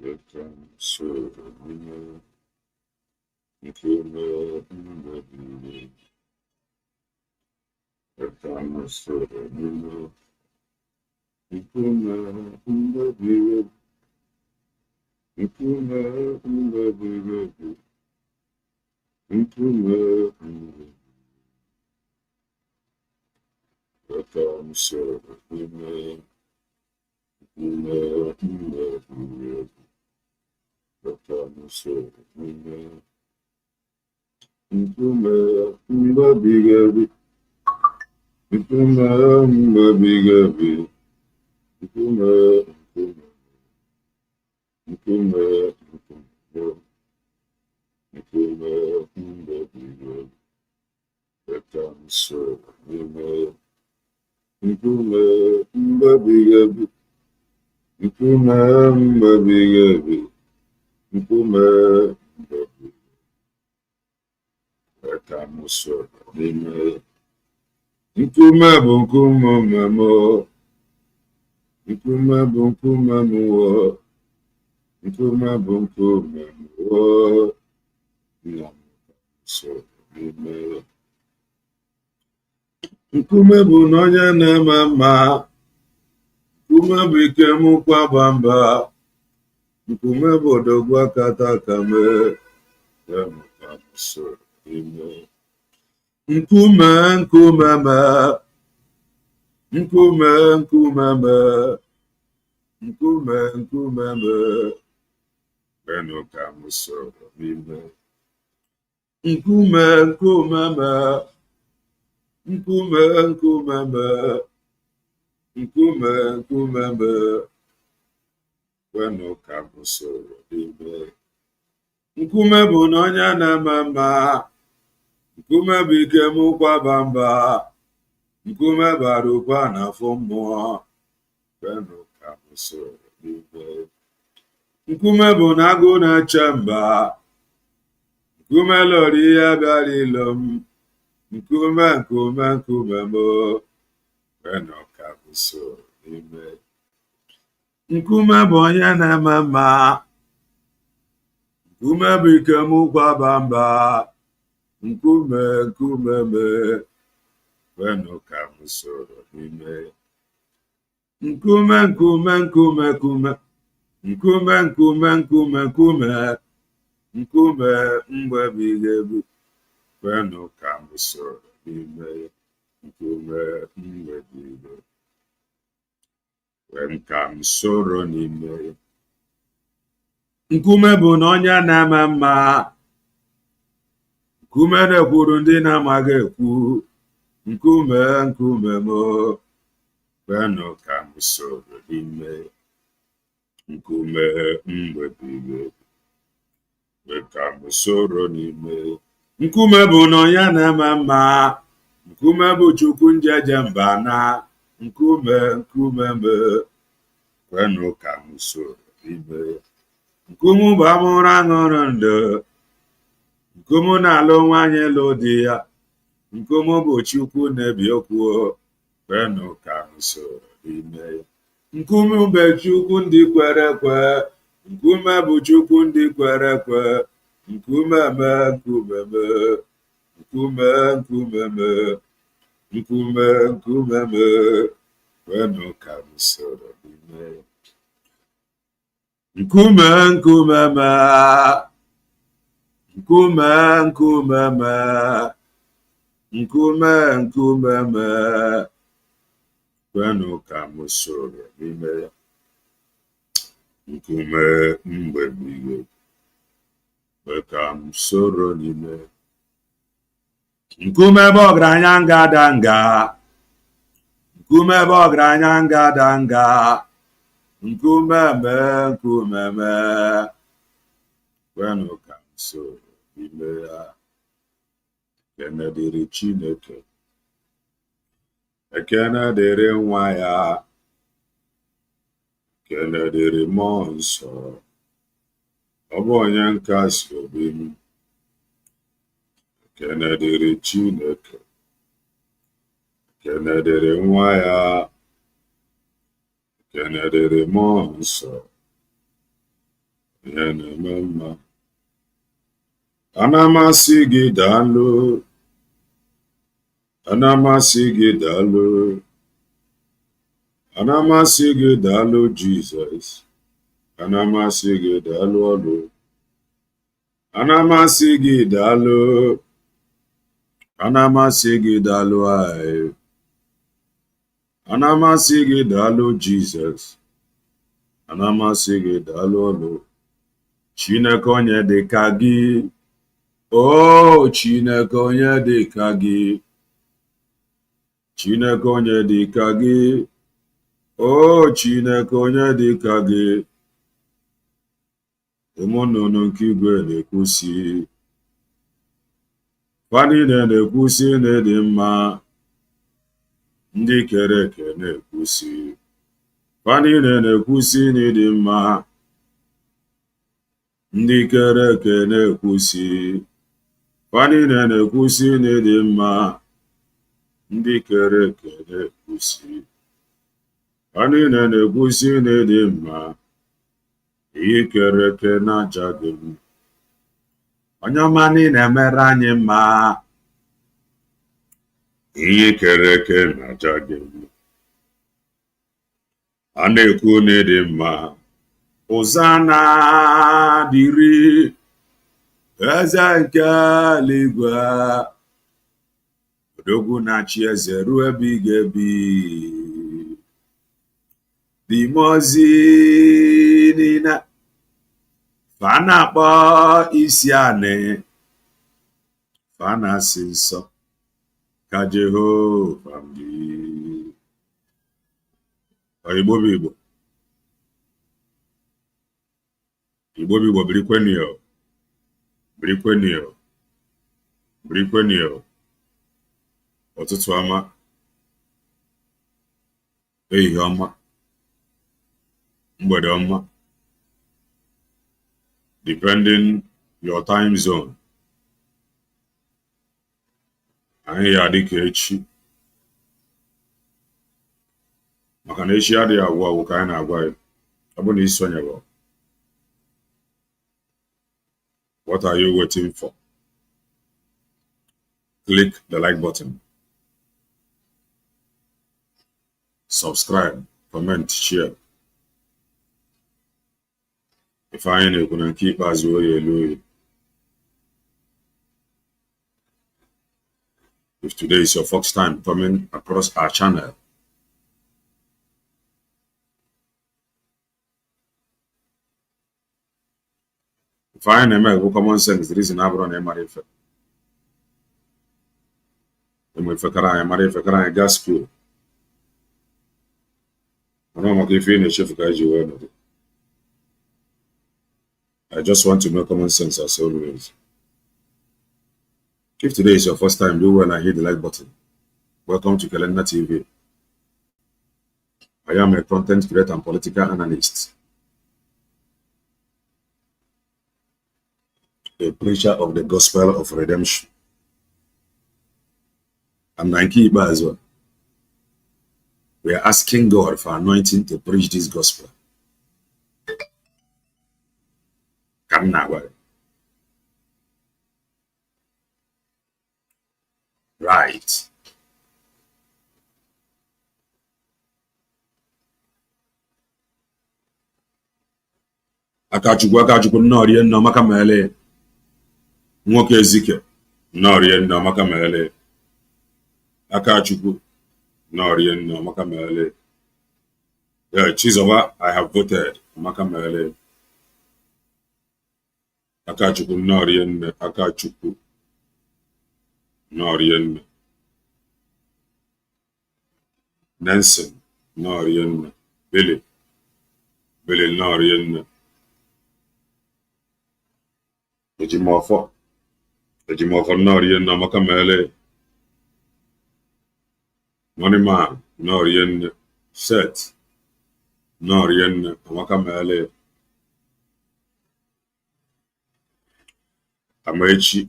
Welcome to the Nkume Mbabire. Welcome to the Nkume Mbabire. Nkume Mbabire. Nkume Mbabire. Welcome to the Nkume Mbabire. Welcome to the Nkume Mbabire. Nkume Mbabire. Nkume Nkume Mbabire. Welcome to the Nkume Mbabire. Nkume Mbabire. Nkume Mbabire. Welcome to the Nkume bụ nkume mmemme. Nkume bụ nkume mmụọ. Nkume bụ nkume mmụọ. Nna m so n'ime. Nkume bụ na onye na-eme mma. Nkume bụ ike m kwaba mba. Nkume bụ odogwu akata aka mee. Ya m so n'ime. Nkume nkume me. Nkume nkume me. Nkume nkume me. Benu ka m soro n'ime. Nkume nkume me. Nkume nkume me. Nkume nkume me. Benu ka m soro n'ime. Nkume bụ na onye na-eme mma. Nkume bụ ike m kwaba mba. Nkume bara ụba n'afọ mmụọ. Benu ka m soro n'ime. Nkume bụ na agụ na-eche mba. Nkume lọrọ ihe bịara ilo m. Nkume nkume nkume m. Benu ka m soro n'ime. Nkume bụ onye na-eme mma. Nkume bụ ike m kwaba mba. Nkume nkume me. Benu ka m soro n'ime. Nkume nkume nkume nkume. Nkume nkume nkume nkume. Nkume Mbabire. Benu ka m soro n'ime. Nkume Mbabire. Benu ka m soro n'ime. Nkume bụ na onye na-eme mma. Nkume na-ekwuru ndị na-amaghị ekwu. Nkume nkume m. Benu ka m soro n'ime. Nkume Mbabire. Benu ka m soro n'ime. Nkume bụ na onye na-eme mma. Nkume bụ Chukwu njeje mba na. Nkume nkume m. Benu ka m soro n'ime. Nkume bụ amụrụ aṅụrụ ndụ. Nkume na-alụ nwanyị lụ di ya. Nkume bụ Chukwu na-ebi okwu. Benu ka m soro n'ime. Nkume bụ Chukwu ndị kwere ekwe. Nkume bụ Chukwu ndị kwere ekwe. Nkume me nkume me. Nkume nkume me. Nkume nkume me. Benu ka m soro n'ime. Nkume nkume me. Nkume nkume me. Nkume nkume me. Benu ka m soro n'ime. Nkume Mbabire. Benu ka m soro n'ime. Nkume bụ ọgaranya ngadanga. Nkume bụ ọgaranya ngadanga. Nkume me nkume me. Benu ka m soro n'ime ya. Ekene dịrị Chineke. Ekene dịrị nwa ya. Ekene dịrị mmụọ nsọ. Ọ bụ onye nkasi obi m. Ekene dịrị Chineke. Ekene dịrị nwa ya. Ekene dịrị mmụọ nsọ. mama. Anamasi gị daalụ. Anamasi gị daalụ. Anamasi gị daalụ Jesus. Anamasi gị daalụ ọlụ. Anamasi gị daalụ. Anamasi gị daalụ anyị. Anamasi gị daalụ Jesus. Anamasi gị daalụ ọlụ. Chineke onye dị ka gị. Oh, Chineke onye dị ka gị. Chineke onye dị ka gị. Oh, Chineke onye dị ka gị. Ụmụ nnụnụ nke igwe na-ekwusi. Fa niile na-ekwusi na ịdị mma. Ndị kere eke na-ekwusi. Fa niile na-ekwusi na ịdị mma. Ndị kere eke na-ekwusi. Fa niile na-ekwusi na ịdị mma. Ndị kere eke na-ekwusi. Fa niile na-ekwusi na ịdị mma. Ihe kere eke na-aja gị m. Onye ọma niile na-emere anyị mma. Ihe kere eke na-aja gị m. A na-ekwu na ịdị mma. Hosanna dịrị eze nke eluigwe. Odogwu na-achị eze ruo ebighị ebi. The Mazi niile fa na-akpọ isi anị. Fa na-asị nsọ ka Jehova dị. Igbo bụ Igbo. Igbo bụ Igbo, birikwenio. Birikwenio. Birikwenio. Ụtụtụ ọma. Ehihie ọma. Mgbede ọma. Depending your time zone. Anyị ya dị ka echi. Maka na echi adịghị agwụ agwụ ka anyị na-agwa ya. Ọ bụ na isonyere. What are you waiting for? Click the like button. Subscribe, comment, share. If I know you keep as you. If today is your first time coming across our channel, if I know common sense, the reason I brought a marifa. And if I gas school. I don't know if you finish if you I just want to know common sense as always. If today is your first time, do well and hit the like button. Welcome to Calendar TV. I am a content creator and political analyst. A preacher of the gospel of redemption. And Ekpa as well. We are asking God for anointing to preach this gospel. Right. Akachukwu nnorie nna maka mele. Nwoke Ezike nnorie nna maka mele. Akachukwu nnorie nna maka mele. Yeah, Chizoba, I have voted maka mele. Akachukwu nnorie nna. Akachukwu nnorie nna. Nelson nnorie nna. Billy nnorie nna. Ejimofo nnorie nna maka mele. Moneyman nnorie nna. Seth nnorie nna maka mele. Amaechi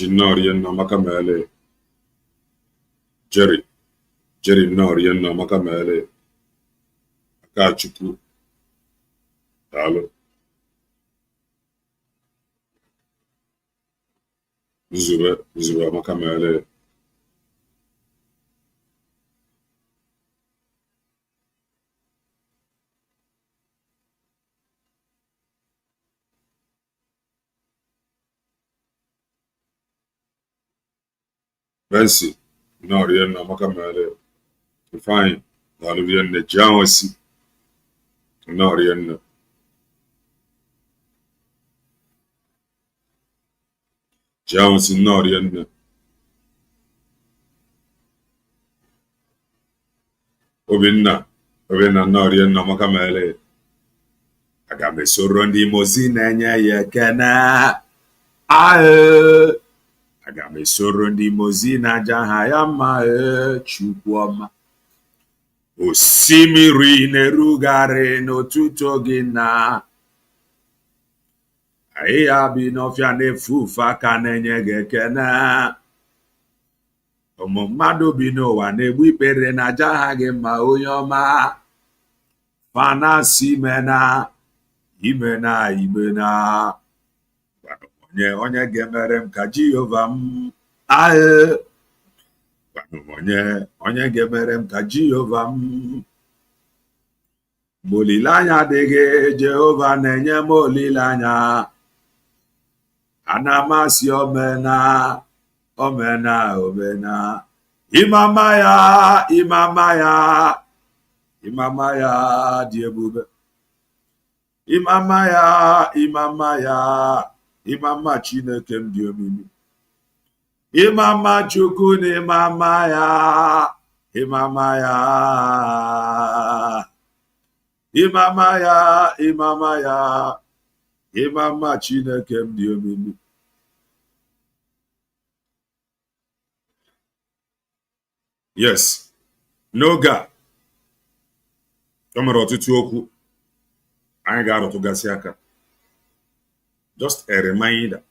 nnorie nna maka mele. Jerry nnorie nna maka mele. Akachukwu daalụ. Zube amaka mere. Bensi no rien amaka mere. Fine. Na rien ne jansi. No rien. Jansi no rien. Obinna no rien amaka mere. Aga m esoro ndị Mozi na-enye ya ekene. Ae. Aga m esoro ndị Mozi na-aja ha ya mma Chukwuọma. Osimiri na-erugharị n'ụtụtụ gị na ahịhịa bi n'ọfịa na-efufe aka na-enye gị ekene. Ụmụ mmadụ bi n'ụwa na-egbu ikpere na-aja ha gị mma onye ọma. Fanasi imena onye ga-emere m ka Jehova m. Ae. onye ga-emere m ka Jehova m. Ma olileanya adịghị, Jehova na-enye m olileanya. Ana m asị omena. Imama ya dị ebube. Imama Chineke m dị omimi. Imama Chukwu na imama ya. Imama Chineke m dị omimi. Yes. N'oge a o nwere ọtụtụ okwu anyị ga-arụtụgasị aka. Just a reminder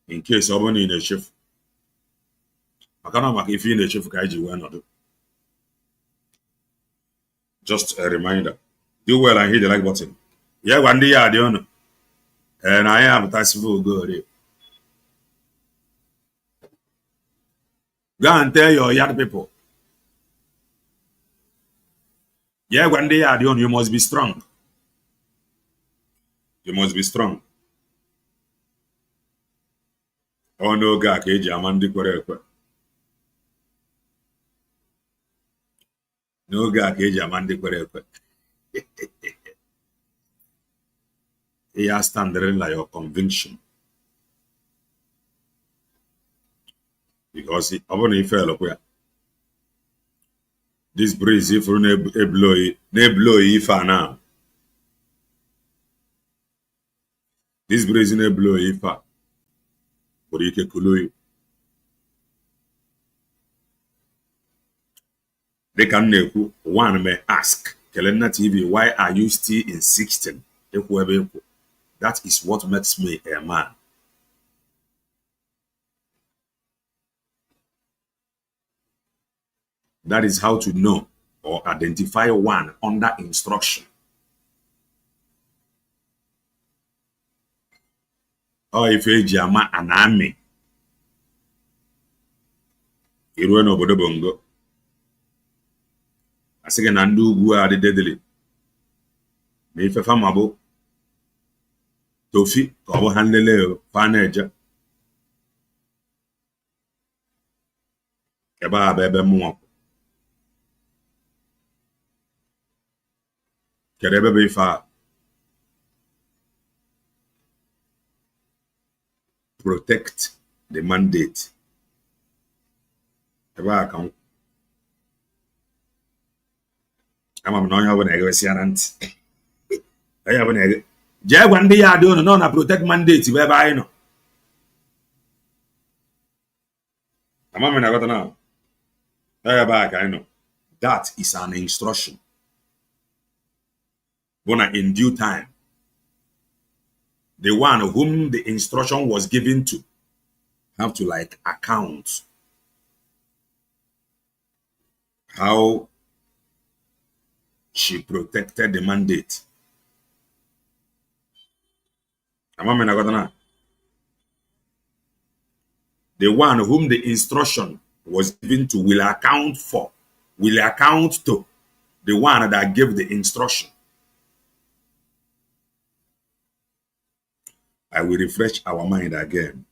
in case ọ bụrụ na ị na-echefu, maka na maka ife ị na-echefu ka anyị ji wee nọdụ. Just a reminder. Do well and hit the like button. Ya gwa ndị ya adị ọnụ na anyị apụtasivo ogori. Go and tell your yard people. Yeah, when they are the one, you must be strong. You must be strong. Oh no, God, keji amandi kwere ekwe. No, God, keji amandi kwere ekwe. He has standing like your conviction. Because he fell up where this breeze if you blow if now. This breeze in a blow if but you can cool. They can know one may ask Kelena TV, why are you still insisting? That is what makes me a man. That is how to know or identify one under instruction. Or if a jama an army, you run over the bongo. I say, and do who are the deadly. If a famable Tofi, or handle fanager. Eba bebe mo. Kerebe be fa. Protect the mandate. Eba account. I'm not having a guessianant. I have an egg. Jag one day I don't know protect mandate where I know. I'm a got now. Back, I know. That is an instruction. When in due time, the one whom the instruction was given to have to like account how she protected the mandate. I'm a got now. The one whom the instruction was given to will account to the one that gave the instruction. I will refresh our mind again,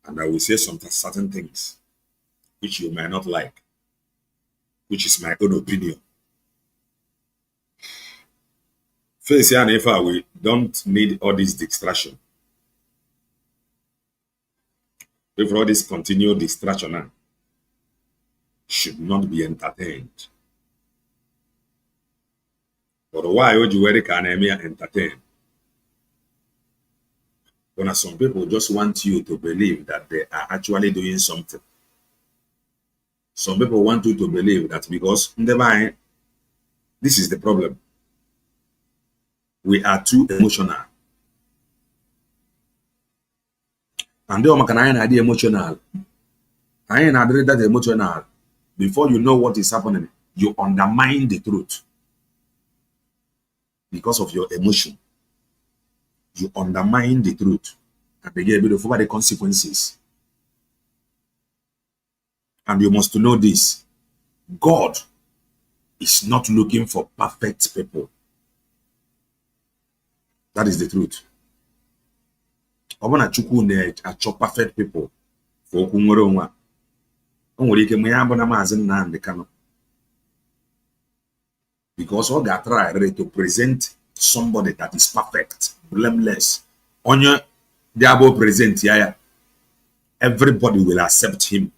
and I will say some certain things which you may not like, which is my own opinion. First, and if we don't need all this distraction. If all this continued distraction should not be entertained. But why would you can entertain? When some people just want you to believe that they are actually doing something. Some people want you to believe that because this is the problem. We are too emotional. And then can I be emotional? I ain't that emotional. Before you know what is happening, you undermine the truth. Because of your emotion. You undermine the truth. And they get a bit of the consequences. And you must know this. God is not looking for perfect people. That is the truth. I want to perfect people. For because all that try to present somebody that is perfect, blameless. On your diabo present here, everybody will accept him.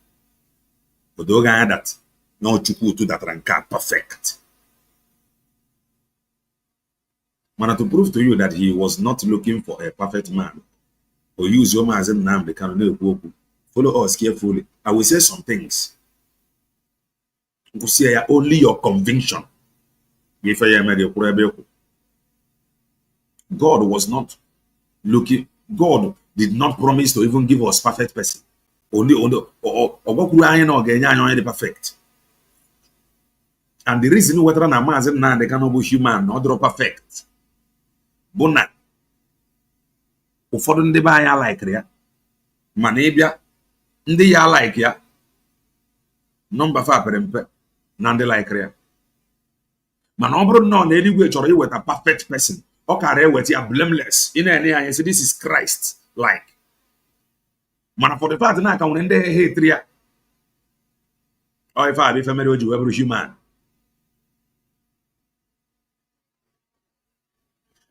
But the guy that no chuku to that rank perfect. Man, to prove to you that he was not looking for a perfect man, or use your man as a name, they can follow us carefully. I will say some things. Only your conviction. God was not looking. God did not promise to even give us perfect person. Only the perfect. And the reason whether an amazing man they cannot be human, not draw perfect. Bona. Ụfọdụ ndị be anyị like ya. Mana ịbịa ndị ya like ya. Number 5 pere mpe na ndị like ya. Mana ọ bụrụ na ọ na-eluigwe chọrọ iweta perfect person, ọ kara eweta ya blameless. Ị na-ene ya say this is Christ like. Mana for the fact na aka nwere ndị hate ya. Ọ ife abi family o ji weburu human.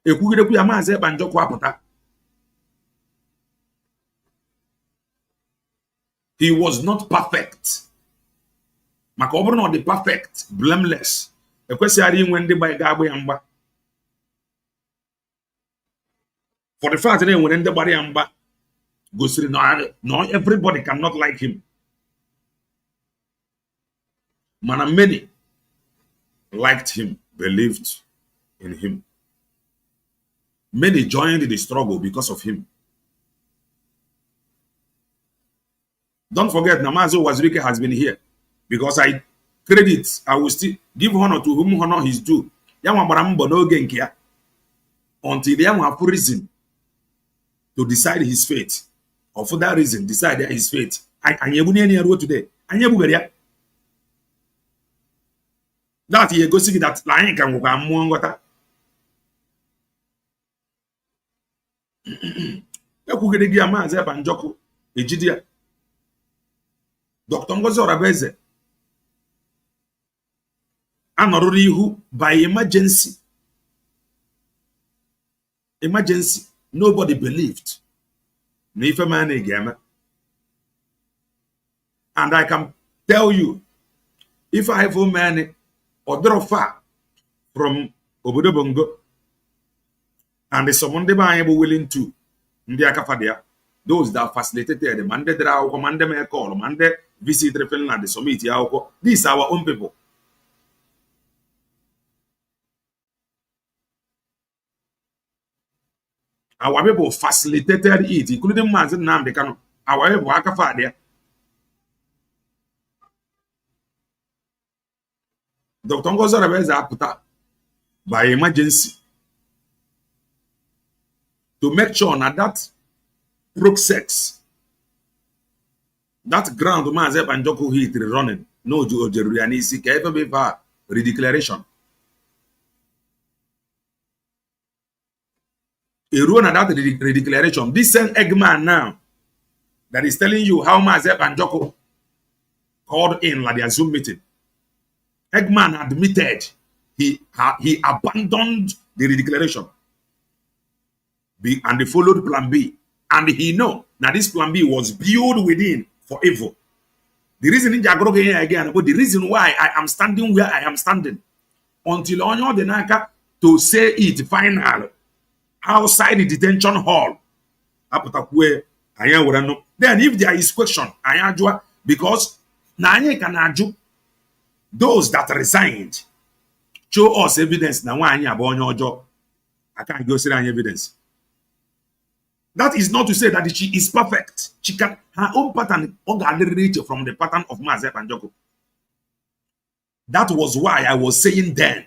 Ekwugidekwu ya Mazi Ekpa njọkwa apụta. He was not perfect. Maka ọ bụrụ na ọ dị perfect, blameless. Ekwesịghị inwe ndị ga-agba ya mgba. For the fact na enwere ndị gbara ya mgba gosiri no everybody cannot like him. Mana many liked him, believed in him. Many joined the struggle because of him. Don't forget, Mazi Wazirike has been here. Because I will still give honor to whom honor is due. Until they have reason to decide his fate. Or for that reason, decide his fate. Today. That he go see that lying can work. Mazi Ekpa njọkụ ejidia. Dr. Ngozi Orabeze anọrụrụ ihu by emergency. Nobody believed. N'ife man again. And I can tell you, if I have a man or draw far from Obodo Bongo, and there's someone they are willing to, those that facilitated them, and they command them a call, and they visit the Finland, the summit. These are our own people. Our people facilitated it, including Mazi Ekpa. Our people are there. Dr. Ngozi Orabeze put up by emergency to make sure that process That ground Mazi Ekpa Njoku hit running. No Ojerianisi ka ebe be redeclaration. A run at that redeclaration. This same Eggman now that is telling you how Mazi Ekpa Njoku called in like their Zoom meeting. Eggman admitted he abandoned the redeclaration and they followed Plan B. And he know that this Plan B was built within for evil. The reason in Jagroge here again, but the reason why I am standing where I am standing until on the Naka to say it final outside the detention hall. Then if there is question, because those that resigned show us evidence now. I can't go see any evidence. That is not to say that she is perfect. She can her own pattern from the pattern of Mazi Ekpa Njoku. That was why I was saying then.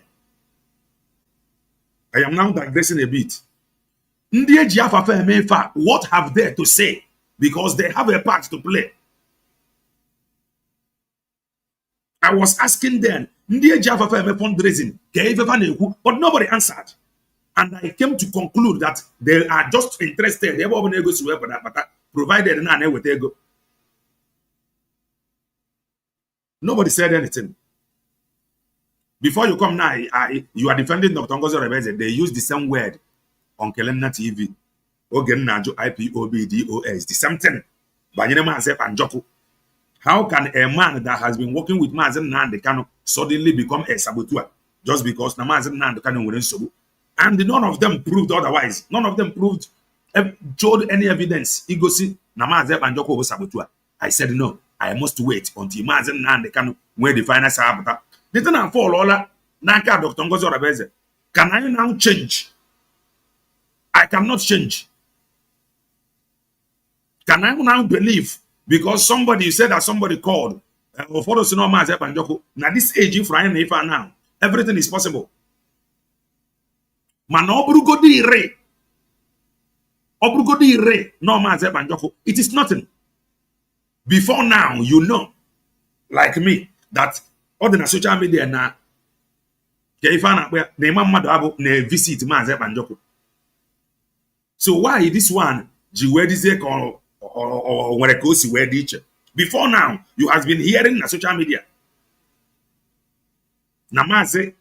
I am now digressing a bit. What have they to say? Because they have a part to play. I was asking them, fundraising, but nobody answered. And I came to conclude that they are just interested. Provided nobody said anything. Before you come now, you are defending Dr. Ngozi Rebeze. They use the same word on Kelena TV. IPOBDOS. The same thing. How can a man that has been working with Mazi Nnamdi Kanu suddenly become a saboteur just because Mazi Nnamdi Kanu wouldn't so? And none of them proved otherwise. None of them showed any evidence. Mazi Ekpa Njoku was saboteur. I said no. I must wait until Mazi Nnamdi Kanu when the final saboteur. The thing I fall all Naka Dr. Ngozi Rebeze. Can I now change? I cannot change. Can I now believe? Because somebody said that somebody called for those know Mazi Ekpa Njoku. Now this age, if I now, everything is possible. Man, obrugodi re no Mazi Ekpa Njoku. It is nothing. Before now, you know, like me, that all the social media now, visit Mazi Ekpa Njoku. So why this one? Before now, you have been hearing na social media. Na Mazi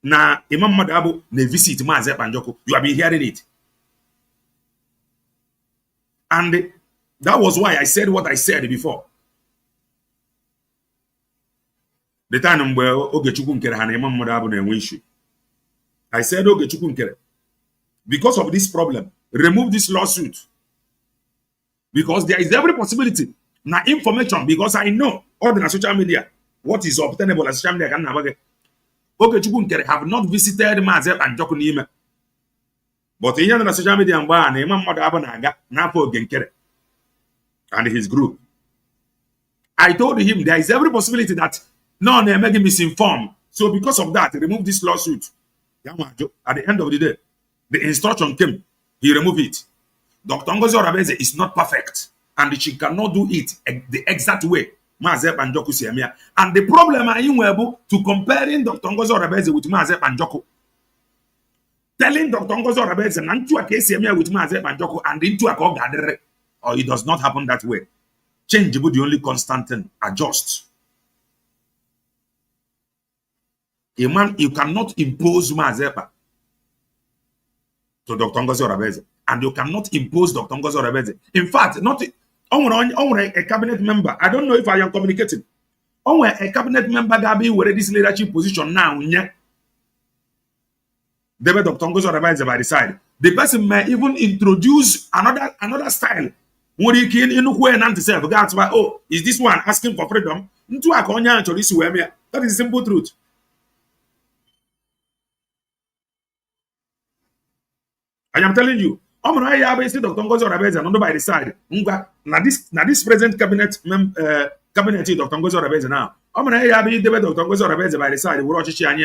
na Imam Madabu ne visit Mazi Ekpa Njoku. You have been hearing it. And that was why I said what I said before. The time where Ogechukwu Nkere and Imam Madabu na issue. I said Ogechukwu Nkere, because of this problem, remove this lawsuit. Because there is every possibility. Now information, because I know all the social media, what is obtainable as social media. Ogechukwu Nkere have not visited Mazi Ekpa Njoku n'ime. But in the social media, and his group, I told him there is every possibility that no, they make him misinformed. So because of that, remove this lawsuit. At the end of the day, the instruction came. He removed it. Dr. Ngozi Rebeze is not perfect, and she cannot do it the exact way Mazi Ekpa Njoku Siamia. And the problem are you able to comparing Dr. Ngozi Rebeze with Mazi Ekpa Njoku. Telling Dr. Ngozi Rebeze nantu akesiamia with Mazi Ekpa Njoku and into a gadere, or it does not happen that way. Change would the only constant thing. Adjust. A man, you cannot impose Mazi Ekpa to Dr. Ngozi Rebeze. And you cannot impose Dr. Ngozi Rebeze. In fact, not on a cabinet member. I don't know if I am communicating. On a cabinet member that be where this leadership position now, yeah. Dr. Ngozi Rebeze by the side. The person may even introduce another style. When you can in and self, that's why, oh, is this one asking for freedom? That is the simple truth. I am telling you. Dr. Ngozi Rebeze and by the side. Now this present cabinet Dr. Ngozi Rebeze now. Dr. Ngozi Rebeze by the side.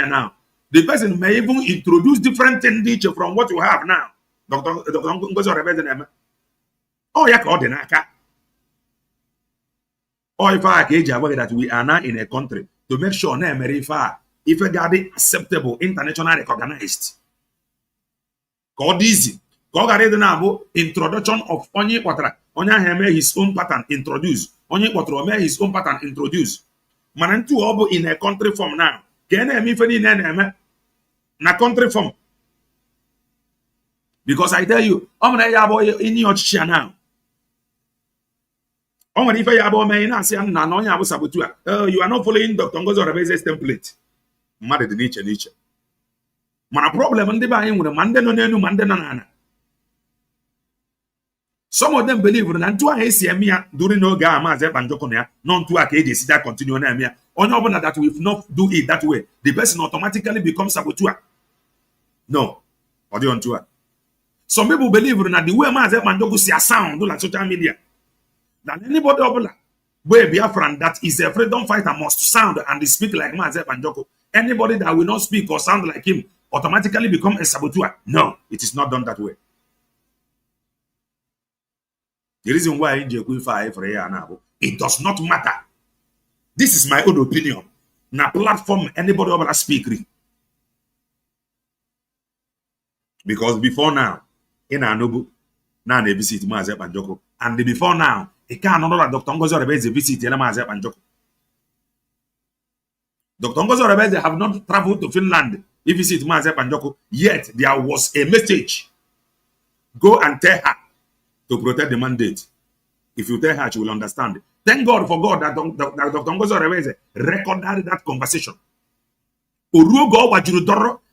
Now. The person may even introduce different things from what you have now. Dr. Ngozi Rebeze. Oh, yeah, Or if I age that we are now in a country to make sure na if a guard acceptable, internationally recognized. God easy. God got the introduction of onye kwatra. Onye his own pattern introduce. Onye kwatra his own pattern introduce. Manantu obo in a country form now. Kene mi feni na country form. Because I tell you, I'm gonna yabo in your chia now. I'm gonna if yabo me na say na no nya sabotua. You are not following Dr. Ngozi Orabeze's template. Mad the nature. Man problem ndi ba yin mande no nenu mande na na. Some of them believe that ntu a esi emia during no ga Mazi Ekpa Njoko na no ntu a ka eji that continue na emia. Onye obuna that we not do it that way. The person automatically becomes saboteur. No. Or the onto. Some people believe that the way Mazi Ekpa Njoko see a sound like social media. That anybody obula where Biafran that is a freedom fighter must sound and speak like Mazi Ekpa Njoko. Anybody that will not speak or sound like him automatically become a saboteur. No, it is not done that way. The reason why it does not matter. This is my own opinion. Na platform anybody over speak. Because before now, in Anobu, now they visit Mazi Ekpa Njoko. And before now, it can't know that Dr. Ngozi Orabeeze visit Mazi Ekpa Njoko. Dr. Ngozi Orabeeze have not traveled to Finland if visit Mazi Ekpa Njoko, yet there was a message. Go and tell her to protect the mandate. If you tell her, she will understand. Thank God for God that Dr. Ngozi Orabeeze recorded that conversation.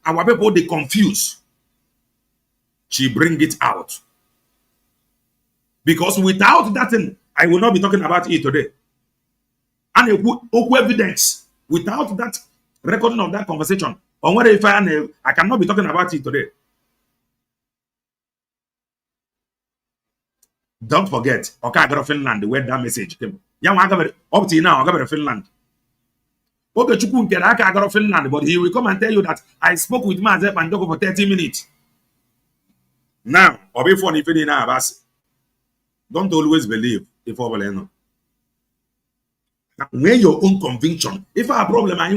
Our people, they confuse. She bring it out. Because without that thing, I will not be talking about it today. And evidence, without that recording of that conversation, on what if I cannot be talking about it today. Don't forget, okay, I got to Finland where that message came. Up to now, I got to Finland. Okay, I got to Finland, but he will come and tell you that I spoke with Mazi Ekpa Njoko for 30 minutes. Now, don't always believe if when your own conviction. If I have a problem, I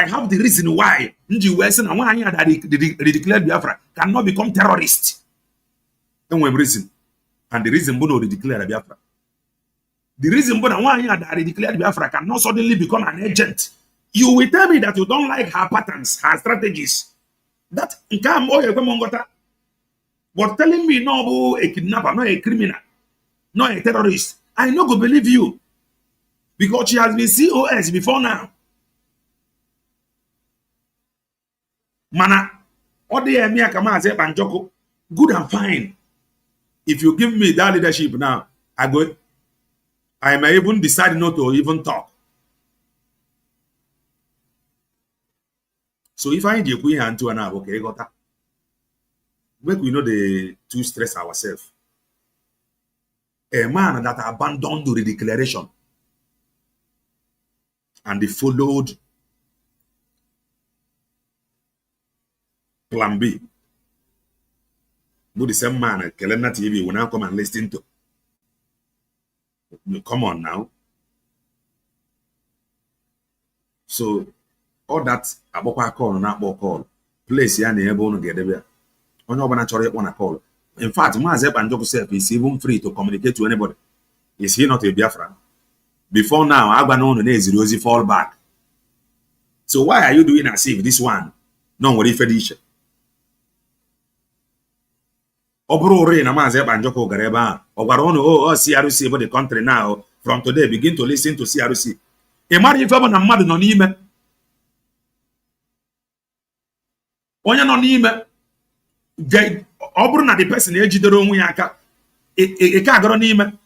have the reason why the declared Biafra cannot become terrorist. And reason. And the reason Bono declared Biafra. The reason Bono declared Biafra cannot suddenly become an agent. You will tell me that you don't like her patterns, her strategies. That but telling me no a kidnapper, not a criminal, not a terrorist, I no go believe you. Because she has been COS before now. Mana, all the Mazi Ekpa Njoko, good and fine. If you give me that leadership now, I may even decide not to even talk. So if I do and to an okay, got that. Make we know the to stress ourselves. A man that abandoned the declaration and they followed plan B. But the same man, Kelena TV, will now come and listen to. Come on now. So, all that about call, not about call, place here, able to get there. On your natural one call. In fact, Mazi Ekpa Njoko self is even free to communicate to anybody. Is he not a Biafran? Before now, Agbanon is Rosie fall back. So why are you doing as if this one? No, what if it Obro Rain and Mazi Ekpa Njoko Gareba, or CRC about the country now. From today, begin to listen to CRC. A married family and mother non email. Onya non email. Obro na the person ejidere onwe ya aka. E ka agoro n'ime.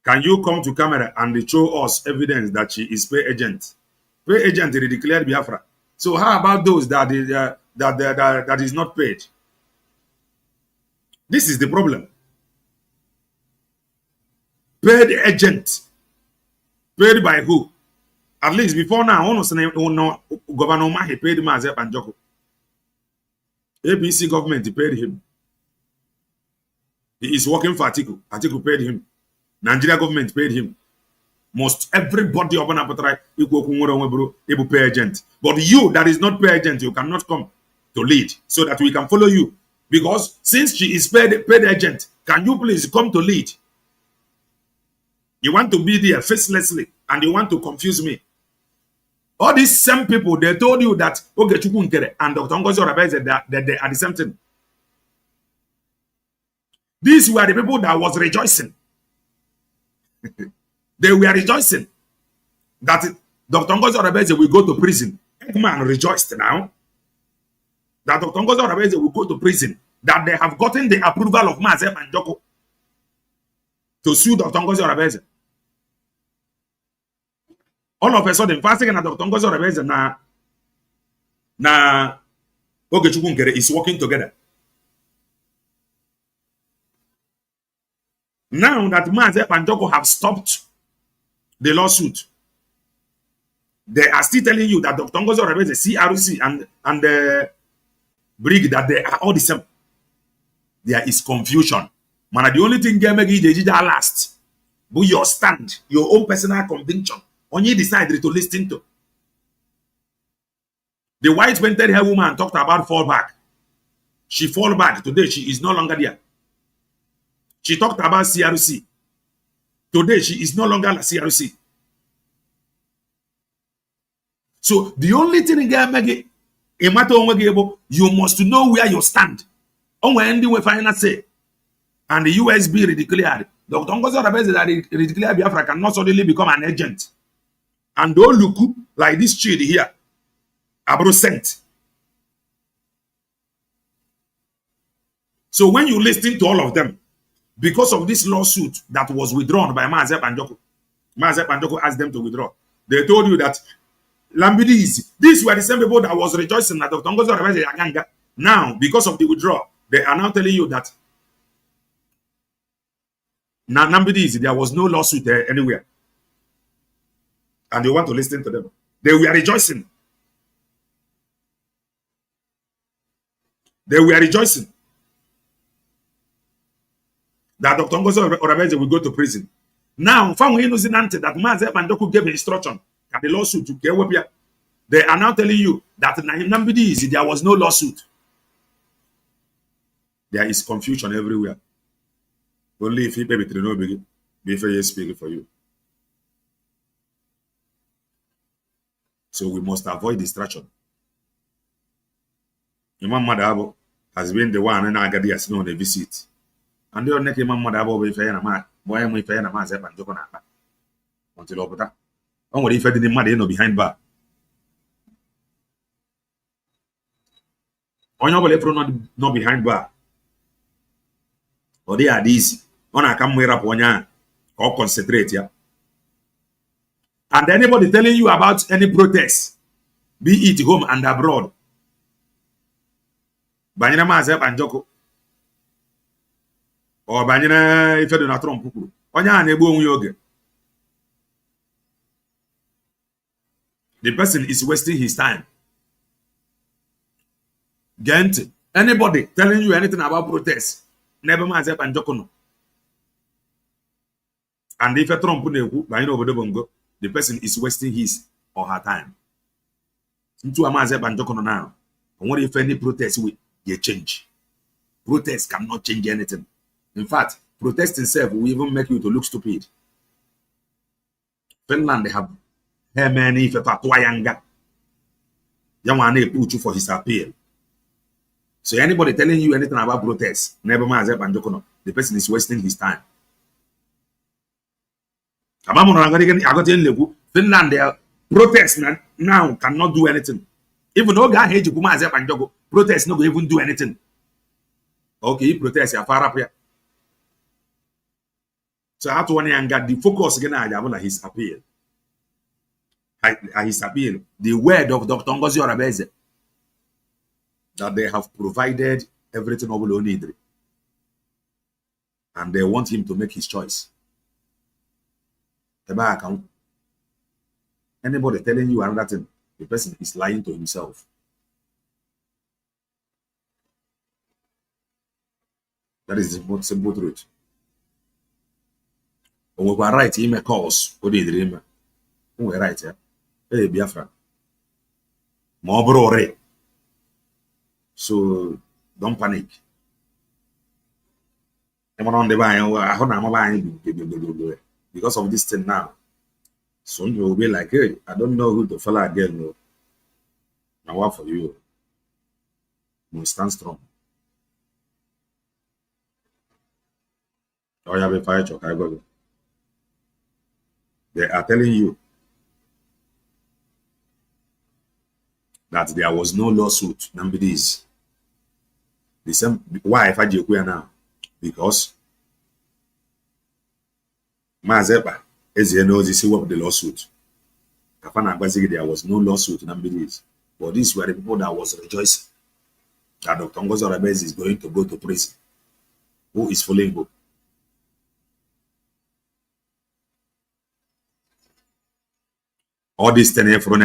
Can you come to camera and show us evidence that she is pay agent? Pay agent they declared Biafra. So how about those that is not paid? This is the problem. Paid agent. Paid by who? At least before now, Governor Mahi paid Mazi Ekpa Njoko. APC government paid him. He is working for Atiku. Atiku paid him. Nigeria government paid him. Most everybody of an appetite equal pay agent. But you that is not pay agent, you cannot come to lead so that we can follow you. Because since she is paid agent, can you please come to lead? You want to be there facelessly and you want to confuse me. All these same people, they told you that Ogechukwu and Dr. Ngozi Orabe that they are the same thing. These were the people that was rejoicing. They were rejoicing that Dr. Ngozi Orabe will go to prison. Ekpa rejoiced now that Dr. Ngozi Orabe will go to prison, that they have gotten the approval of Mazi and Joko to sue Dr. Ngozi Orabe. All of a sudden, fasting and Dr. Ngozi Orabe na Ogechukwu is working together. Now that Mazi and Joko have stopped the lawsuit, they are still telling you that Dr. Ngozi Orabe, the CRC and the Brig, that they are all the same. There is confusion. Man, the only thing they make is last. But your stand, your own personal conviction, only decided to listen to. The white painted hair woman talked about fall back. She fall back. Today, she is no longer there. She talked about CRC. Today, she is no longer a CRC. So the only thing you must know where you stand. On when we finally say, and the USB declared, Dr. Ngozi Orabe that declared Biafra cannot suddenly become an agent. And don't look like this child here, Abro sent. So when you listen to all of them, because of this lawsuit that was withdrawn by Mazi and Joko, Mazi and Joko asked them to withdraw. They told you that Lambidis, these were the same people that was rejoicing that Dr. Ngozi Orabe Aganga. Now, because of the withdrawal, they are now telling you that now Lambidis, there was no lawsuit there anywhere. And you want to listen to them. They were rejoicing. They were rejoicing that Dr. Ngozi Orabe will go to prison. Now, that Mazi and Joko gave instruction that the lawsuit to Kewebia. They are now telling you that there was no lawsuit. There is confusion everywhere. Only if you pay it before you speak for you. So we must avoid distraction. Imam Madabo has been the one and Agadi has known a visit. And the only Imam Madabo will fair a man, why am I fair a man's and Jokonapa? Until over that. Only if I didn't mad behind bar. On your level not behind bar. Or they are these. On a come where up one or concentrate, yeah. And anybody telling you about any protest, be it home and abroad, Banyana Mazi and Joko, or Banyana if you do not Trump, Onya nebo yoga. The person is wasting his time. Gent, anybody telling you anything about protest, never Mazi and Joko no. And if a Trump the person is wasting his or her time. Into a Mazi and Joko now. And what if any protest will change? Protest cannot change anything. In fact, protest itself will even make you to look stupid. Finland, they have many if Yanga. Yawane put you for his appeal. So anybody telling you anything about protest, never Mazi and Joko, the person is wasting his time. Finland, their protest now cannot do anything. Even though God hate you, Mazi and Joko, protest not even do anything. Okay, protest you far up here. So I have to one and get the focus again on his appeal. His appeal, the word of Dr. Ngozi Orabe that they have provided everything Obolo need. And they want him to make his choice. Anybody telling you another thing, the person is lying to himself. That is the most simple truth. We were right in my calls. What did dream? We were right, yeah. Hey, Biafra. More so don't panic. Because of this thing now. Some people will be like, hey, I don't know who to follow again. No. Now what for you? You stand strong. Oh, you have a fire truck. I got it. They are telling you that there was no lawsuit. Nobody's. The same. Why if I do now? Because Mazi Ekpa is here knows this what the lawsuit. There was no lawsuit. Nobody's. But these were the people that was rejoicing that Dr. Ngozi Orebeze is going to go to prison. Who is following who? All these 10 from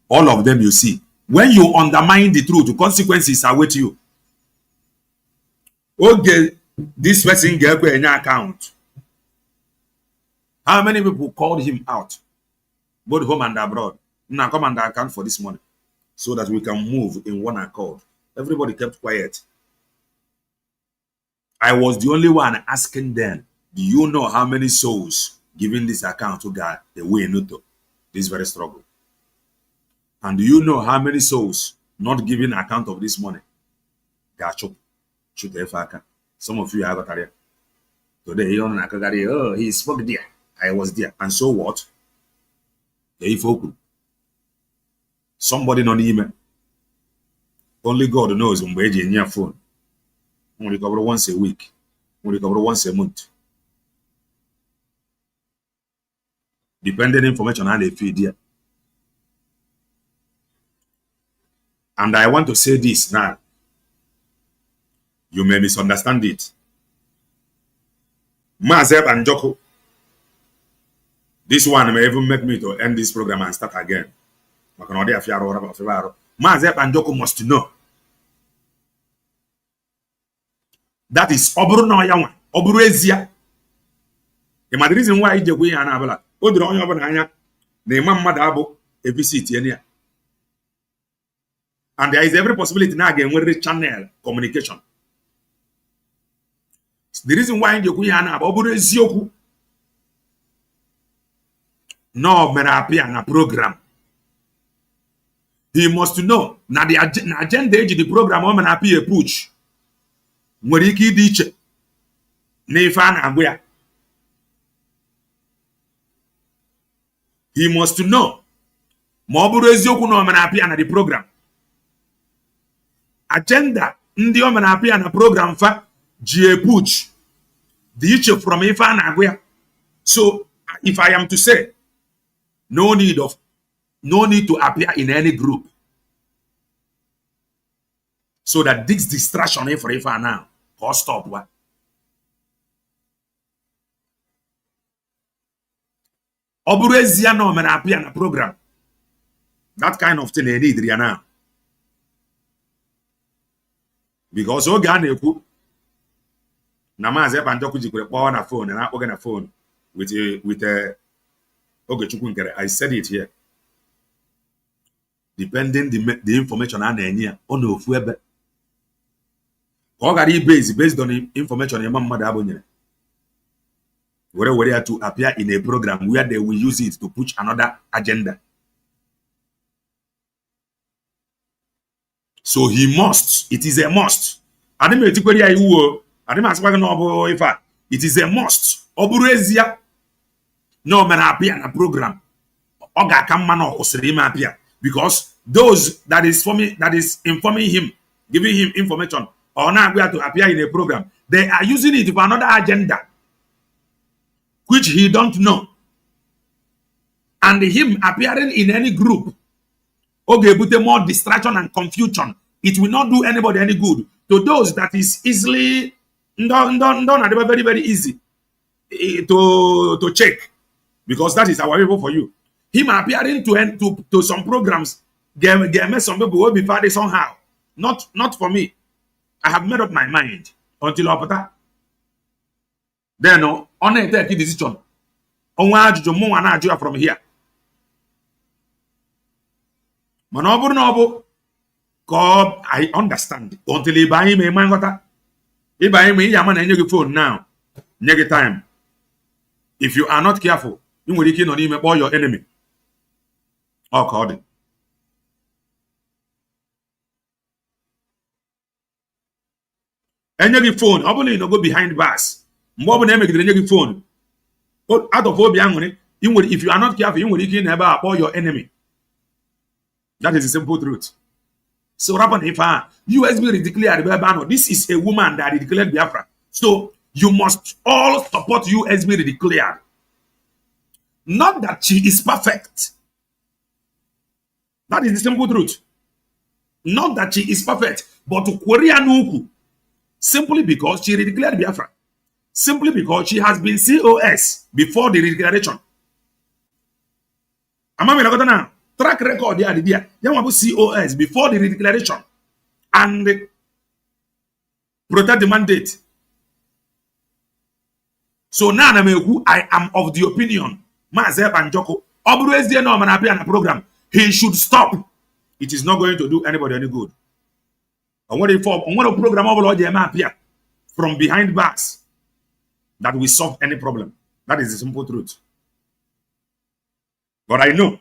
all of them you see. When you undermine the truth, the consequences are with you. Okay, this person gave an account. How many people called him out, both home and abroad? Now come and account for this money so that we can move in one accord. Everybody kept quiet. I was the only one asking them, do you know how many souls giving this account to God away into this very struggle? And do you know how many souls not giving account of this money? Some of you have a career. Today, you don't know, oh, he spoke there. I was there. And so what? Somebody not email. Only God knows when we're in your phone. Only cover once a week. Only cover once a month. Depending information on the feed here. And I want to say this now. You may misunderstand it. Mazi Ekpa and Joko. This one may even make me to end this program and start again. Mazi Ekpa and Joko must know. That is Oburu no Yawan. Oburu Ezia. The reason why you go and have a Odro on your anya. The Mamma Dabo, a visit here. And there is every possibility now again with the channel communication. The reason why you go and have Oburu Ezioku. No, men appear in a program. He must know. Now the agenda of the program, women appear push. Mweriki diche. Nefana Aguya. He must know. Moburu Ezioku no men appear in the program. Agenda ndi men appear in a program fa G push. Diche from Ifana Aguya. So if I am to say, no need to appear in any group. So that this distraction for Ifa now. Or stop what? Oburezia no men appear in a program. That kind of thing they need now. Because Oganeku Mazi Ekpa and Joko could on a phone and I organ a phone with a okay, I said it here. Depending the information on any on of web. Based on the information your mother abonye. Where we are to appear in a program where they will use it to push another agenda. So he must. It is a must. It is a must. Oburezia no man appear in a program. Oga kamano osirima appear because those that is informing him, giving him information, or now we have to appear in a program. They are using it for another agenda, which he don't know. And him appearing in any group, okay, put more distraction and confusion. It will not do anybody any good. To those that is easily, very, very easy to check. Because that is our people for you. Him appearing to some programs, some people will be fighting somehow. Not for me. I have made up my mind. until opata. Then on a take decision. On ajụjụ mụ nwa na-ajụ ya from here. Mana ọ bụrụ na ọ bụ ka I understand until ị banye ma ịma nghọta. Ị banye ma ị ya ma na enye gị phone now. Nye gị time. If you are not careful, ị nwere ike ịnọ n'ime kpọọ your enemy. Ọ ka ọ dị. Enye gị phone, ọ bụrụ na ị go behind bars. Mgbe ọ bụla emegidere enye gị phone. Out of obi aṅụrị, if you are not careful, ị nwere ike ịnọ ebe a kpọọ your enemy. That is the simple truth. So rapper if USB declared Biafra. This is a woman that declared Biafra. So you must all support USB declared. Not that she is perfect. That is the simple truth. Not that she is perfect, but to Korean simply because she declared Biafra. Simply because she has been COS before the declaration. Am track record there. COS before the declaration and protect the mandate. So now I am of the opinion, Mazi Banjoko, always there no man appear on a program. He should stop. It is not going to do anybody any good. I want a program appear from behind bars that will solve any problem. That is the simple truth. But I know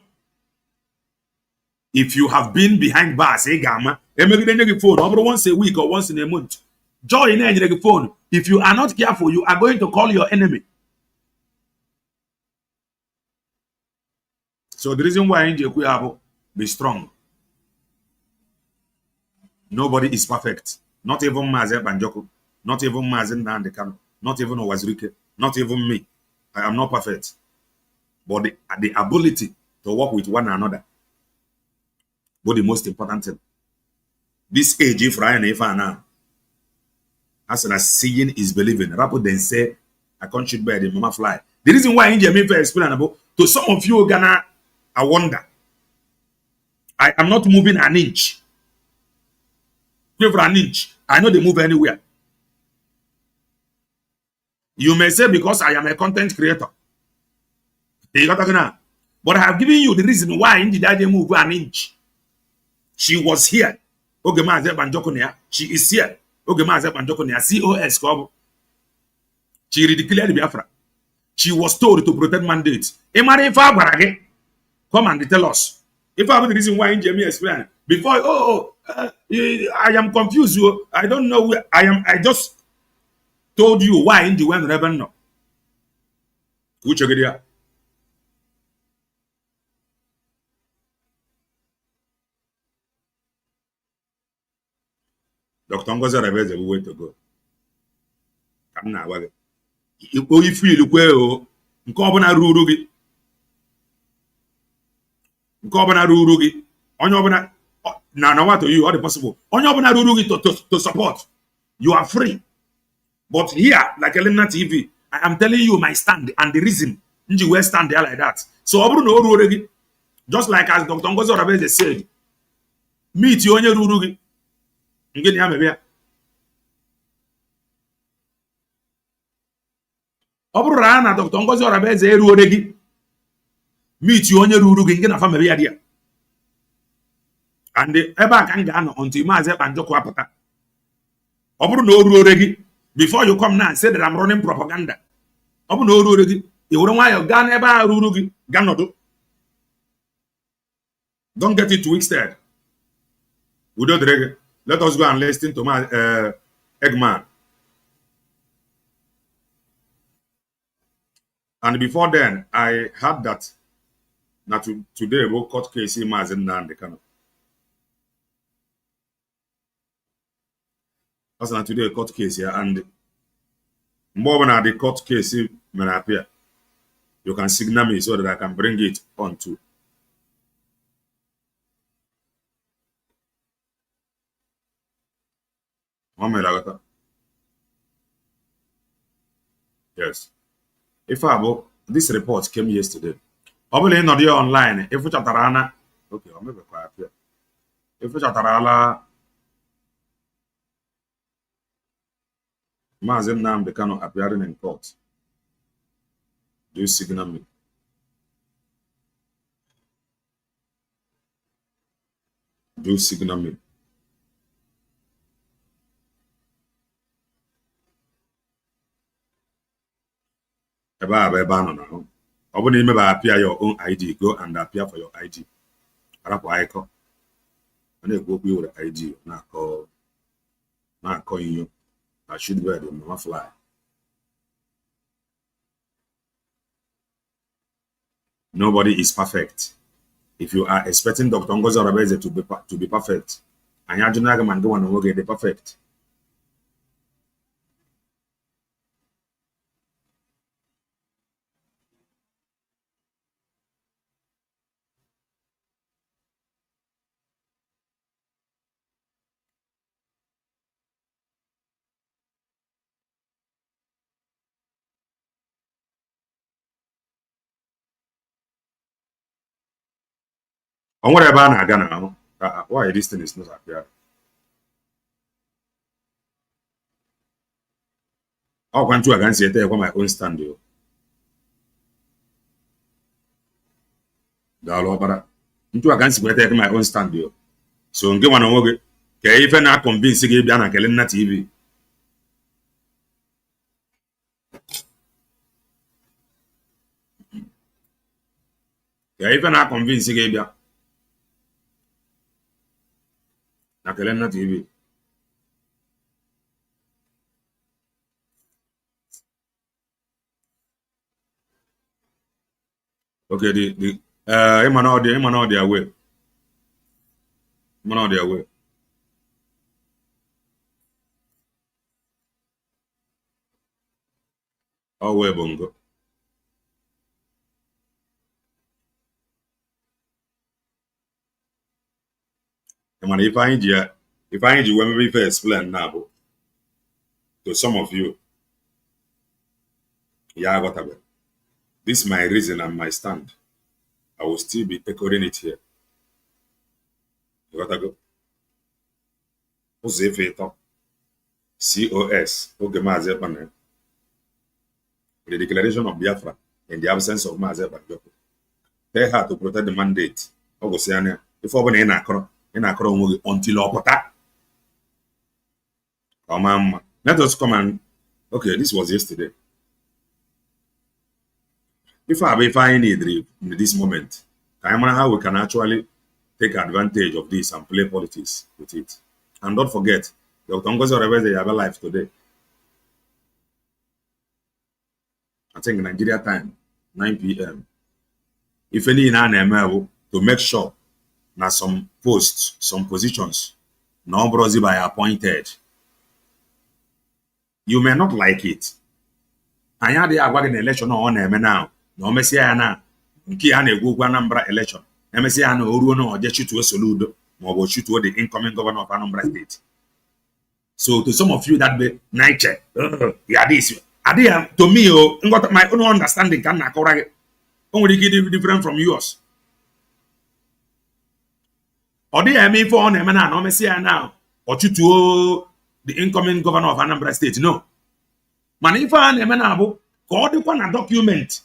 if you have been behind bars, phone once a week or once in a month, join the phone. If you are not careful, you are going to call your enemy. So the reason why be strong. Nobody is perfect. Not even Mazi Banjoko, not even Mazi Nandekano, not even Owazirike, not even me. I am not perfect. But the ability to work with one another. But the most important thing, this age, if now, as an seeing is believing, rather than say, I can't shoot bird in mama fly. The reason why India may explain about to some of you, Ghana, I wonder. I am not moving an inch. Give an inch. I know they move anywhere. You may say because I am a content creator. But I have given you the reason why India didn't move an inch. She was here. She is here. COS. She declared Biafra. She was told to protect mandates. Come and tell us. If I have the reason why India may explain before, I am confused. I don't know where I am. I just told you why India went rebel no. Which again? Dr. Ngozi Arabeze is a way to go. Come now, if you look well, Nkobana Rurugi. Nkobana Rurugi. Onyobana. Now, what to you? All the possible. Onyobana Rurugi to support. You are free. But here, like Elena TV, I am telling you my stand and the reason you will stand there like that. So, Rurugi, just like as Dr. Ngozi Arabeze said, meet you on your Rurugi. Ngeni ya mebia. Oburu na Dr. Ngozi Arabeze eruore gi. Meet you onye ruru gi ngena fa mebia dia. And ebe a ka nga no until Mazi Banjoko apụta. Oburu na oruore gi before you come now and say that I'm running propaganda. Oburu na oruore gi e were nwa yo ga na ebe a ruru gi ga nodo. Don't get it twisted. Udo drege. Let us go and listen to my Eggman. And before then, I heard that today we court case in Mazi Nandekano. That's not today a court case here, and more than the court case when I appear, you can signal me so that I can bring it on to. Yes. If this report came yesterday, probably not here online. If we chatarana, okay, I'll make it quiet here. If we chatarala, Mazi Nnamdi Kanu appearing in court. Do you signal me? Do you signal me? Ebe a nọ now. Ọ bụrụ na ime appear your own ID, go and appear for your ID. Arapụ ịkọ. A na-ekwu okwu iwere ID na-akọ inyo na shoot bird mama fly. Nobody is perfect. If you are expecting Dr. Ngozi Orabeze to be perfect, anyị ajụna gị ma ndị nwa na nwoke dị perfect. O nwere ebe a na-aga na why this thing is not appearing? Ọkwa ntu aga nsi ete ekwa my own stand yo. Daalụ ọkpara. Ntu aga nsi ete ekwa my own stand yo. So nke nwa na nwoke ka ife na convince gị bịa na Kelenna TV. Ka ife na convince gị bịa na Kelenna TV. Okay, ịma na ọ dị away. Ịma na ọ dị away. Ọ wee bụ ngo. Ịma na ife anyị ji wee mebe ife explain na bụ to some of you. Ya aghọtabe. This is my reason and my stand. I will still be echoing it here. You got to go. Ụzọ ife ịtọ. COS. Oge Mazi Ekpa. The declaration of Biafra in the absence of Mazi Ekpa. Tell her to protect the mandate. Ogosiania. If ọ bụla ị na-akọrọ onwe gị until ọ pụta. Let us come and okay, this was yesterday. If I need in this moment, I wonder how we can actually take advantage of this and play politics with it. And don't forget, Dr. Ngozi Orabeze have a life today. I think Nigeria time, 9 p.m. If any in an to make sure now some posts, some positions, no brosi by appointed. You may not like it. I had the election on now. No Messiah na nke a na-egwu okwu Anambra election. Messiah na oruo na oje chutuo Soludo ma ọ bụ chutuo the incoming governor of Anambra State. So to some of you that be nature, yeah, this to me, my own understanding can na akọra gị. O nwere ike dị different from yours. Ọ dịghị eme ife ọ na-eme na Messiah na ọ chutuo the incoming governor of Anambra State. No. Mana ife a na-eme na abụ ka ọ dịkwa na document.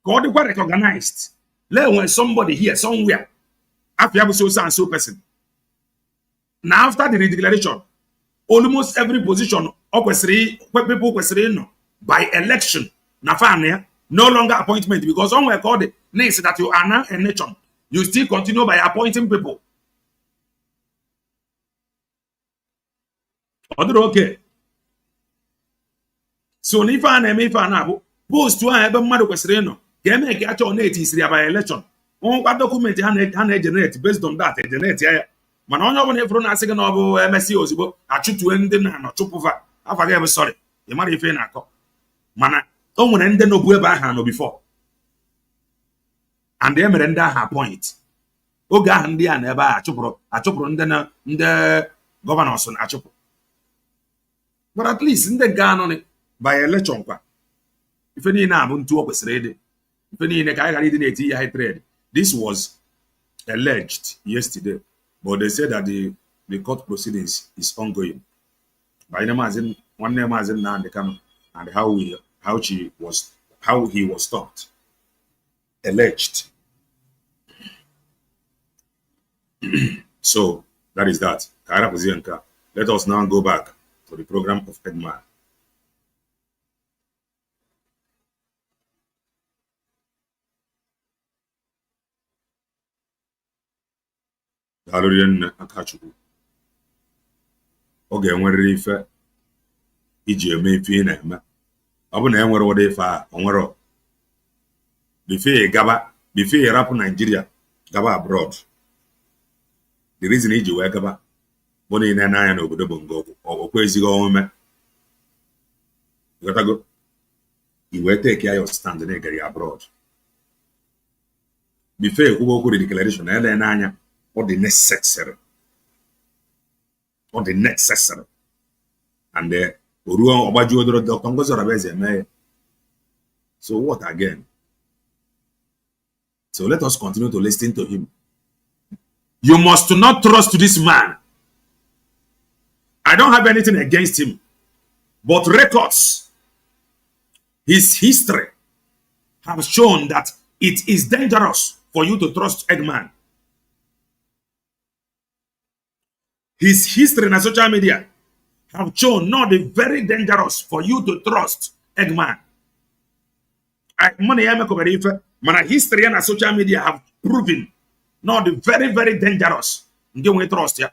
God got recognized. When somebody here somewhere, after so and so person. Now after the declaration, almost every position people question by election. No longer appointment because on called it that you are now a nation. You still continue by appointing people. Okay. So if I post to have a mother question. Game actual net is by election. On what document generate based on that generate man on your phone as second of MSC Osibo, I shoot to end in and chopova. I forget sorry. You might if I mana don't end no hand before. And the emerenda her point. Oga and the never a chopro and the governors on a chopo. But at least in the gun on it by election. If any now to was ready. This was alleged yesterday, but they said that the court proceedings is ongoing. by the Mazi, one name Mazi and the Kano, and how he was stopped, alleged. So that is that. Let us now go back to the program of Ekpa. Oge enwerịrị ife iji eme ife ị na-eme. Ọ bụ na enwere ụdị ife a onwere before ị rapụ Nigeria gaba abroad. The reason iji wee gaba bụ na ị na-ene anya n'obodo bụ nke okwu ezighị omume. Gotago i wee take your stand na ịgara abroad. Before ekwugo okwu declaration na ele anya ọ dị necessary. Or the necessary. And the Dr. Ngozi Orabeze. So what again? So let us continue to listen to him. You must not trust this man. I don't have anything against him. But records, his history, have shown that it is dangerous for you to trust Eggman. His history in social media have shown not very dangerous for you to trust Eggman. My history and social media have proven not very, very dangerous. You trust ya.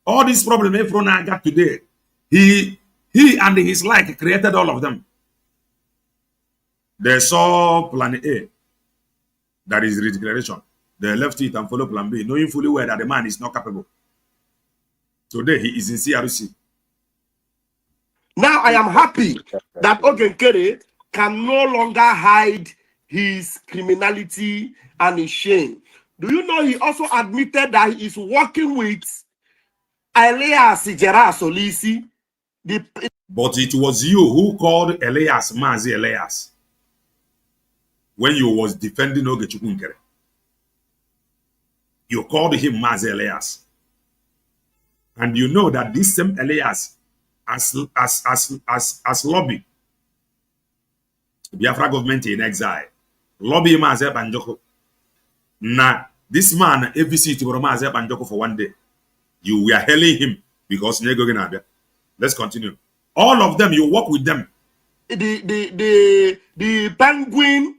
All these problems Efron got today, he and his like created all of them. They saw plan A, that is the declaration. They left it and follow plan B, knowing fully well that the man is not capable. Today, he is in CRC. Now, I am happy that Ogenkere can no longer hide his criminality and his shame. Do you know he also admitted that he is working with Elias Gerard Solisi? But it was you who called Elias Mazi Elias when you was defending Ogechukwu. You called him Mazi Elias. And you know that this same Elias as lobby Biafra government in exile. Lobby Mazi Banjoko. Now, this man, every city to Mazi Banjoko for one day. You were hailing him because let's continue. All of them, you work with them. The penguin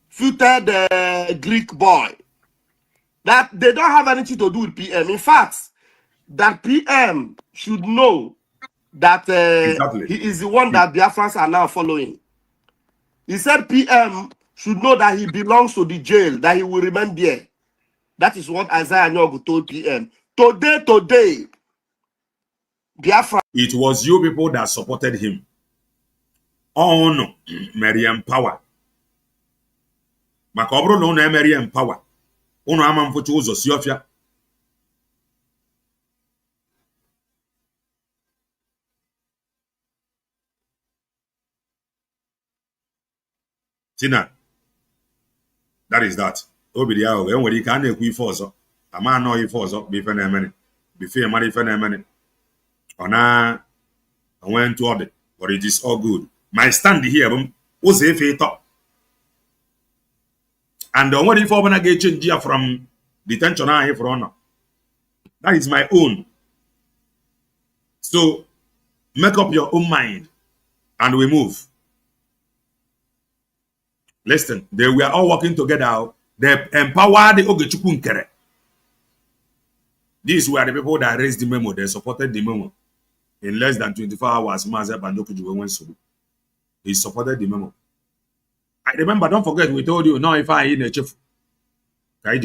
footed Greek boy. That they don't have anything to do with PM. In fact, that PM should know that Exactly. he is the one that Biafrans are now following. He said PM should know that he belongs to the jail, that he will remain there. That is what Isaiah Nyogu told PM. Today, Biafra. It was you people that supported him. Oh no, Mariam Power. Makobro no Mariam Power. Uno ama mfuchu uzo siofia. Tina. That is that. Obidia we nwere ike a na-ekwu ife ọzọ. Ama anọ ife ọzọ bụ ife na-emene. Before mara ife na-emene. Ona went to order, but it is all good. My stand here was if it up. And the only for when I get change here from detention here for honor. That is my own. So make up your own mind and we move. Listen, they were all working together. They empowered the Ogechukwu Nkere. These were the people that raised the memo. They supported the memo. In less than 24 hours, Mazi Banjoku went so. He supported the memo. I remember, don't forget, we told you, now if I in a chief, today,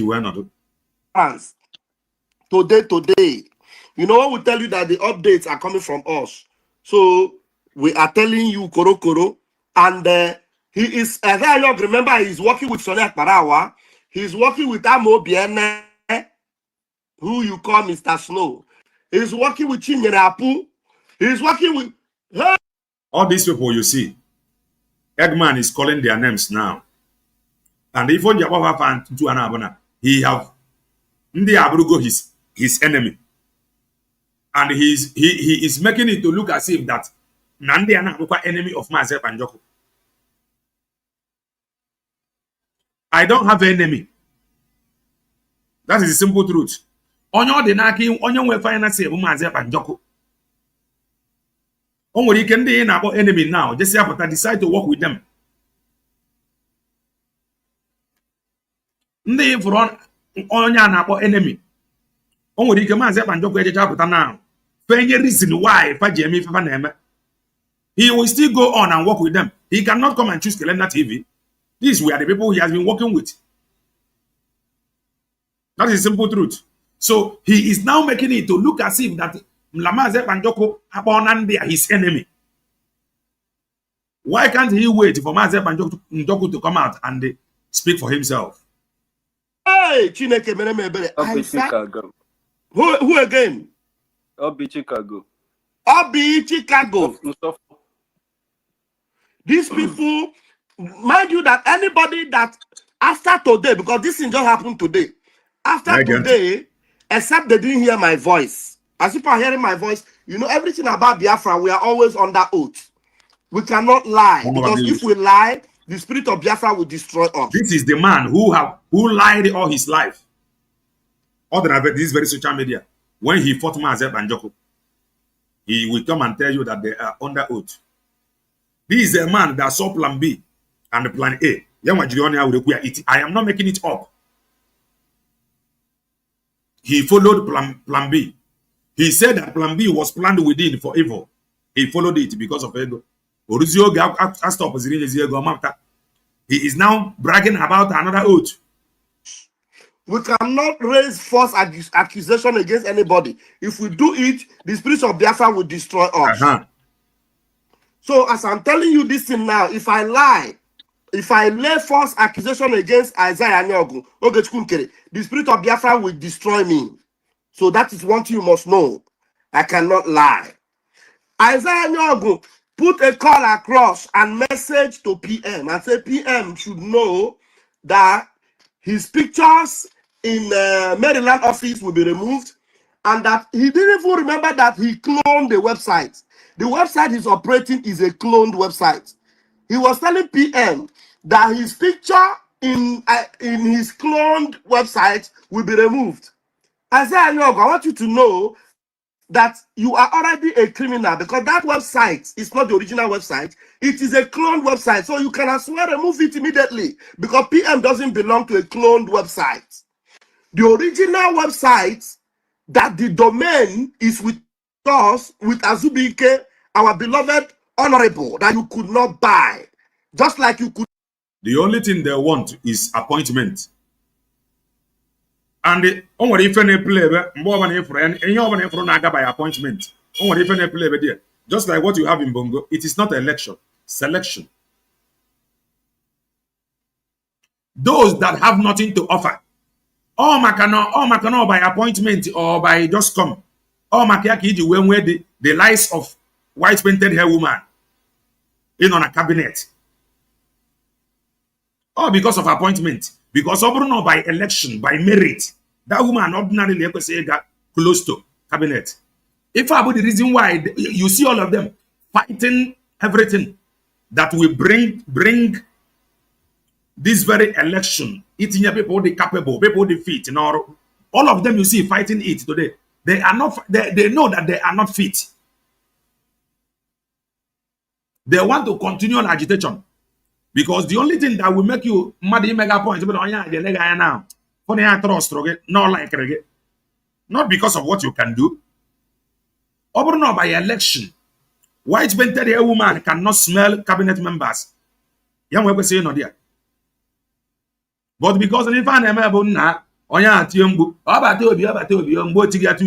you know what we tell you that the updates are coming from us. So we are telling you Koro, and he is, remember, he's working with Sonia Parawa. He's working with Amo Biene, who you call Mr. Snow. He's working with Chinyerapu. He's working with her. All these people you see, Eggman is calling their names now. And if on your fan to an abona, he have Ndi Abrugo his enemy. And he is making it to look as if that Nandi Anakwa enemy of Mazi Ekpa Njoku. I don't have an enemy. That is the simple truth. Onyo de naki onyo nwe finance ebu Mazi Ekpa Njoku. Onwere ike ndị na-akpọ enemy now, just decide to work with them. Ndị fụrụ onye a na-akpọ enemy. Onwere ike Mazi Ekpa Njoku ejecha apụta now. Any reason why he will still go on and work with them. He cannot come and choose Calendar TV. These were the people he has been working with. That is the simple truth. So he is now making it to look as if that Mazi Ekpa Njoku upon his enemy. Why can't he wait for Mazi Ekpa Njoku to come out and speak for himself? Hey, Chineke mere I Chicago. Who again? Obi Chicago. Obi Chicago. These people, mind you that anybody that after today, because this thing just happened today, after today, except they didn't hear my voice. As people are hearing my voice, you know everything about Biafra, we are always under oath. We cannot lie. Because if we lie, the spirit of Biafra will destroy us. This is the man who lied all his life. Other than this very social media. When he fought Mazi Ekpa Njoku, he will come and tell you that they are under oath. This is a man that saw plan B and plan A. I am not making it up. He followed plan B. He said that plan B was planned within for evil. He followed it because of ego. He is now bragging about another oath. We cannot raise false accusation against anybody. If we do it, the spirit of Biafra will destroy us. So as I'm telling you this thing now, if I lie, if I lay false accusation against Isaiah Nyogu, the spirit of Biafra will destroy me. So that is one thing you must know. I cannot lie. Isaiah Nyogu put a call across and message to PM and say PM should know that his pictures in Maryland office will be removed, and that he didn't even remember that he cloned the website. The website he's operating is a cloned website. He was telling PM that his picture in his cloned website will be removed. Isaiah Nyogu, I want you to know that you are already a criminal because that website is not the original website. It is a cloned website. So you can as well remove it immediately because PM doesn't belong to a cloned website. The original website that the domain is with us, with Azubike, our beloved honorable, that you could not buy. Just like you could. The only thing they want is appointment. And if any play by appointment, just like what you have in Bongo, it is not election, selection. Those that have nothing to offer, by appointment or by just come, where the lies of white painted hair woman in on a cabinet, or because of appointment, because by election, by merit. That woman ordinarily got close to cabinet. If I put the reason why you see all of them fighting everything that will bring this very election, eating people the capable, people the fit, all of them you see fighting it today. They are not. They know that they are not fit. They want to continue on agitation because the only thing that will make you mega points, but now. Not because of what you can do. Or not by election. White painted a woman cannot smell cabinet members. But because if I am able now, two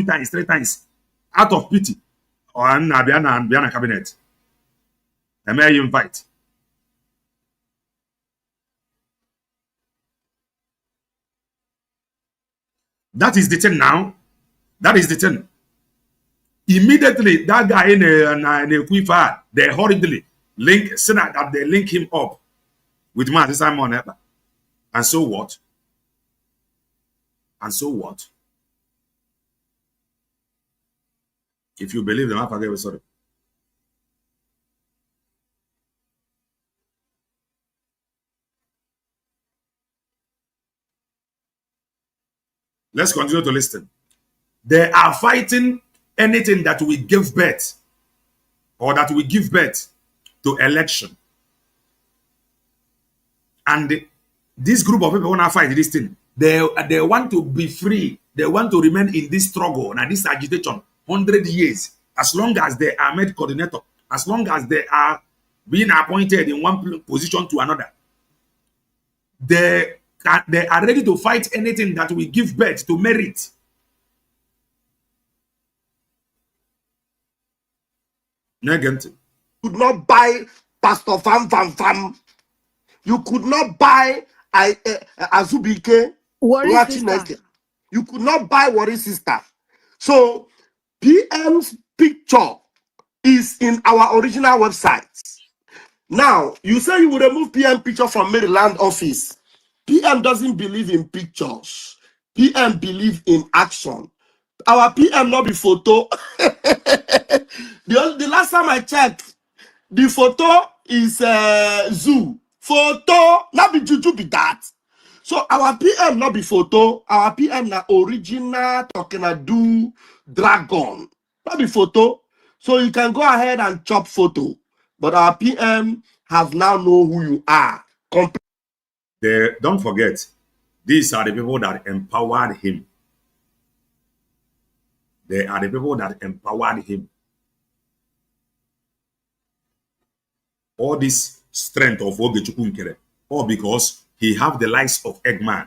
times, 3 times out of pity, or Nabiana and Biana cabinet. I may invite. That is the thing now. That is the thing. Immediately, that guy in a quiver, they hurriedly that they link him up with Mazi Simon Ekpa. And so what? And so what? If you believe them, I forgive you, sorry. Let's continue to listen. They are fighting anything that will give birth or that will give birth to election. And this group of people want to fight this thing. They want to be free. They want to remain in this struggle and this agitation 100 years. As long as they are made coordinator, as long as they are being appointed in one position to another, they are ready to fight anything that will give birth to merit. Negative. Could not buy Pastor Fam. You could not buy Azubike. Worry sister. You could not buy Worry Sister. So PM's picture is in our original website. Now, you say you will remove PM picture from Maryland office. PM doesn't believe in pictures. PM believe in action. Our PM not be photo. The last time I checked, the photo is zoo. Photo, not be juju be that. So our PM not be photo. Our PM na original talking a do dragon. Not be photo. So you can go ahead and chop photo. But our PM have now know who you are. Don't forget, these are the people that empowered him. They are the people that empowered him. All this strength of Ogechukwu, all because he have the likes of Eggman.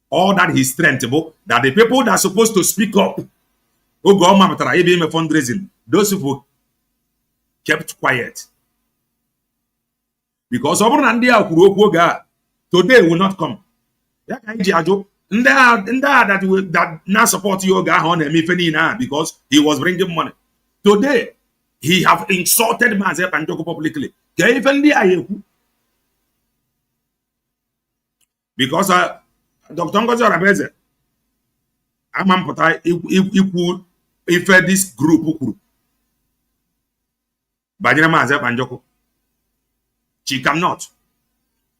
All that his strength, that the people that are supposed to speak up, fundraising, those people kept quiet. Because today will not come. That now support yoga on because he was bringing money. Today, he have insulted Mazi Banjoko publicly. Because Dr. Ngozi Orabeze, equal if this group Bajina Mazi Banjoko, she cannot.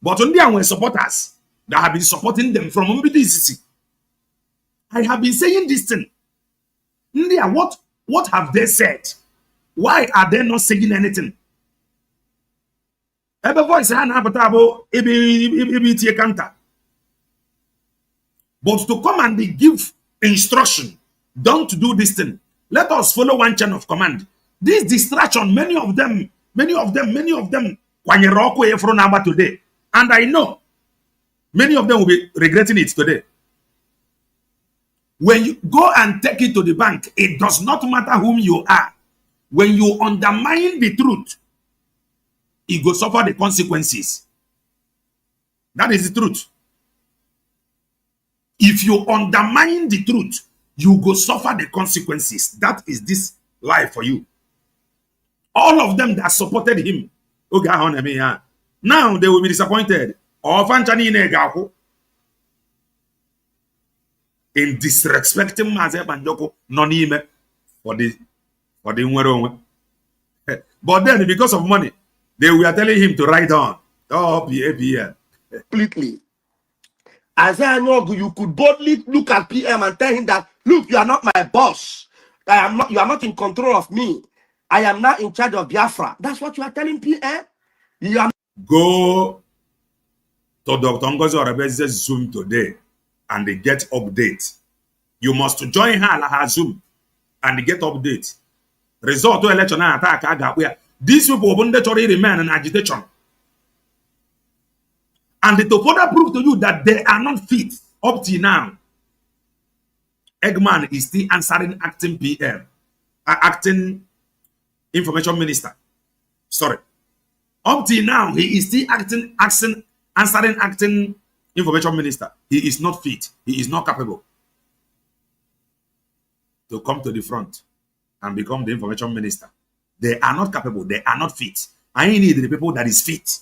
But only our supporters that have been supporting them from MBDCC. I have been saying this thing. India, what have they said? Why are they not saying anything? Every voice but to come and give instruction, don't do this thing. Let us follow one chain of command. This distraction, many of them, today. And I know many of them will be regretting it today. When you go and take it to the bank, it does not matter whom you are. When you undermine the truth, it will suffer the consequences. That is the truth. If you undermine the truth, you will suffer the consequences. That is this life for you. All of them that supported him, now they will be disappointed. In disrespecting Mazi Banjoko non-ime for the Nweronwe. But then because of money, they were telling him to write on. Oh, PA. Completely. Isaiah Nyogu, you could boldly look at PM and tell him that, look, you are not my boss. You are not in control of me. I am not in charge of Biafra. That's what you are telling PM. You are Go to Dr. Ngozi Orabeze's Zoom today and they get update. You must join her Zoom and get update. Result to election attack. These people will remain in agitation. And to further prove to you that they are not fit up to now, Eggman is still answering acting PM, acting information minister. Sorry. Up till now, he is still answering acting information minister. He is not fit. He is not capable to come to the front and become the information minister. They are not capable. They are not fit. I need the people that is fit.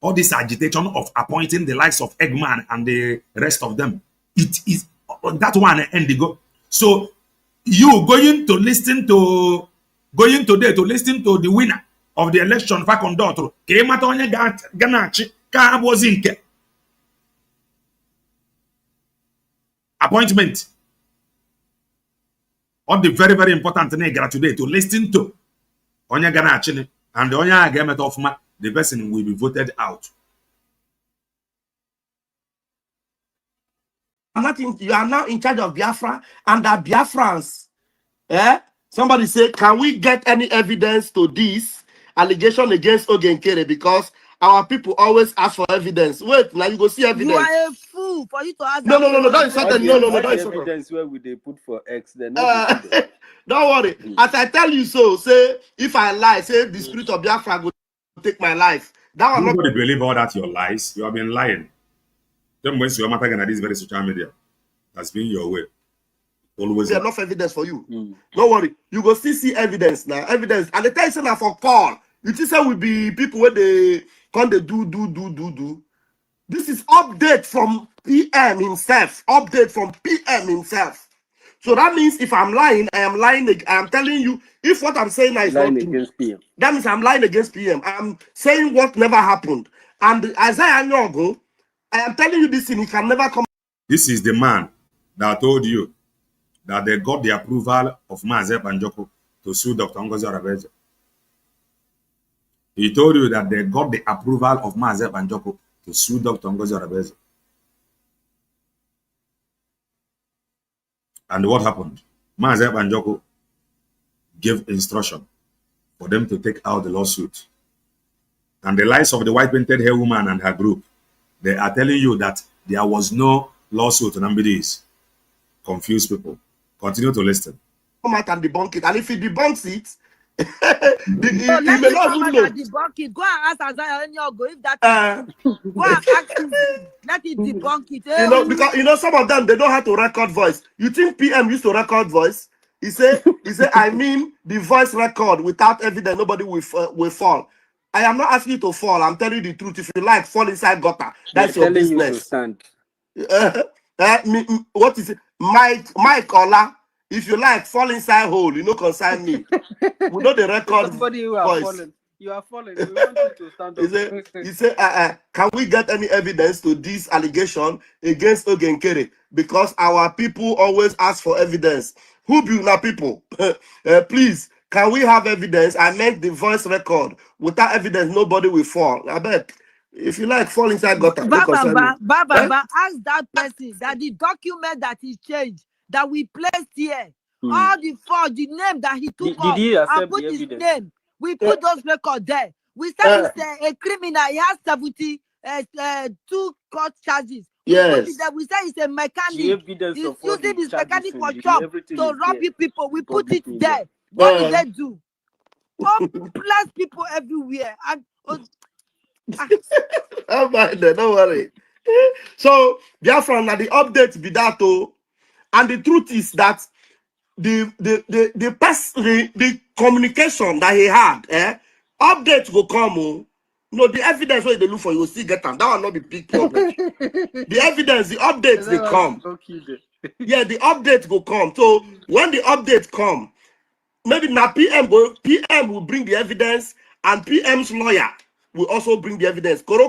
All this agitation of appointing the likes of Eggman and the rest of them It is that one and they go. So you going to listen to the winner of the election fa conductor ka ị mata onye ga-achị ka abụọzi nke appointment. All the very, very important thing today to listen to onye ga-achị and the onye a ga-emeta ọfụma, the person will be voted out. You are now in charge of Biafra and the Biafrans. Somebody say, can we get any evidence to this allegation against Ogenkere? Because our people always ask for evidence. Wait, now you go see evidence. You are a fool for you to ask. No, don't insult them. No, don't insult evidence where would they put for X? Then don't worry. As I tell you so, say if I lie, say the spirit of Biafra will take my life. That one Nobody believe all that your lies. You have been lying. Then when you matter at this very social media, that's been your way. Always enough evidence for you. Don't worry. You go still see evidence now. Evidence. And the time is now for call. You think say will be people where they come they do. This is update from PM himself. Update from PM himself. So that means if I'm lying, I am lying. I am telling you, if what I'm saying now is lying not true, against PM. that means I'm lying against PM. I am saying what never happened. And Isaiah Nyogo, I am telling you this thing, he can never come. This is the man that told you that they got the approval of Mazi Banjoko to sue Dr. Ngozi Arabeje. He told you that they got the approval of Mazi Banjoko to sue Dr. Ngozi Arabeje. And what happened? Mazi Banjoko gave instruction for them to take out the lawsuit. And the lies of the white painted hair woman and her group, they are telling you that there was no lawsuit on Ambidis. Confuse people. Continue to listen. Come out and debunk it. And if he debunks it, he let may me not come even out know. and debunk it. Go and ask Isaiah Nyogo if that go and ask him. Let it debunk it. You know, because some of them they don't have to record voice. You think PM used to record voice? He said, I mean the voice record without evidence, nobody will fall. I am not asking you to fall. I'm telling you the truth. If you like, fall inside gutter. That's your business. You to stand. What is it? Mike Ola. If you like, fall inside hole. You know, concern me. We know the record. Somebody who are voice. falling. You are falling. We want you to stand up. He said, can we get any evidence to this allegation against Ogenkere? Because our people always ask for evidence. Who be now people? Please, can we have evidence? I meant the voice record. Without evidence, nobody will fall. I bet. If you like, fall inside gutter. Baba, ask that person that the document that he changed, that we placed here, all the name that he took off and put his name, we put those records there. We said he's a criminal. He has 72 court charges. Yes. We say he's a mechanic. He's using his mechanical job to rob people. We put it there. What did they do? Plus people everywhere. And oh my, don't worry. So, therefore, now the update be that and the truth is that the communication that he had, updates will come. No, the evidence where they look for you will still get them. That will not be big problem. The evidence, the updates they come. Yeah, the update will come. So when the update come, maybe now PM will bring the evidence, and PM's lawyer will also bring the evidence. Koro,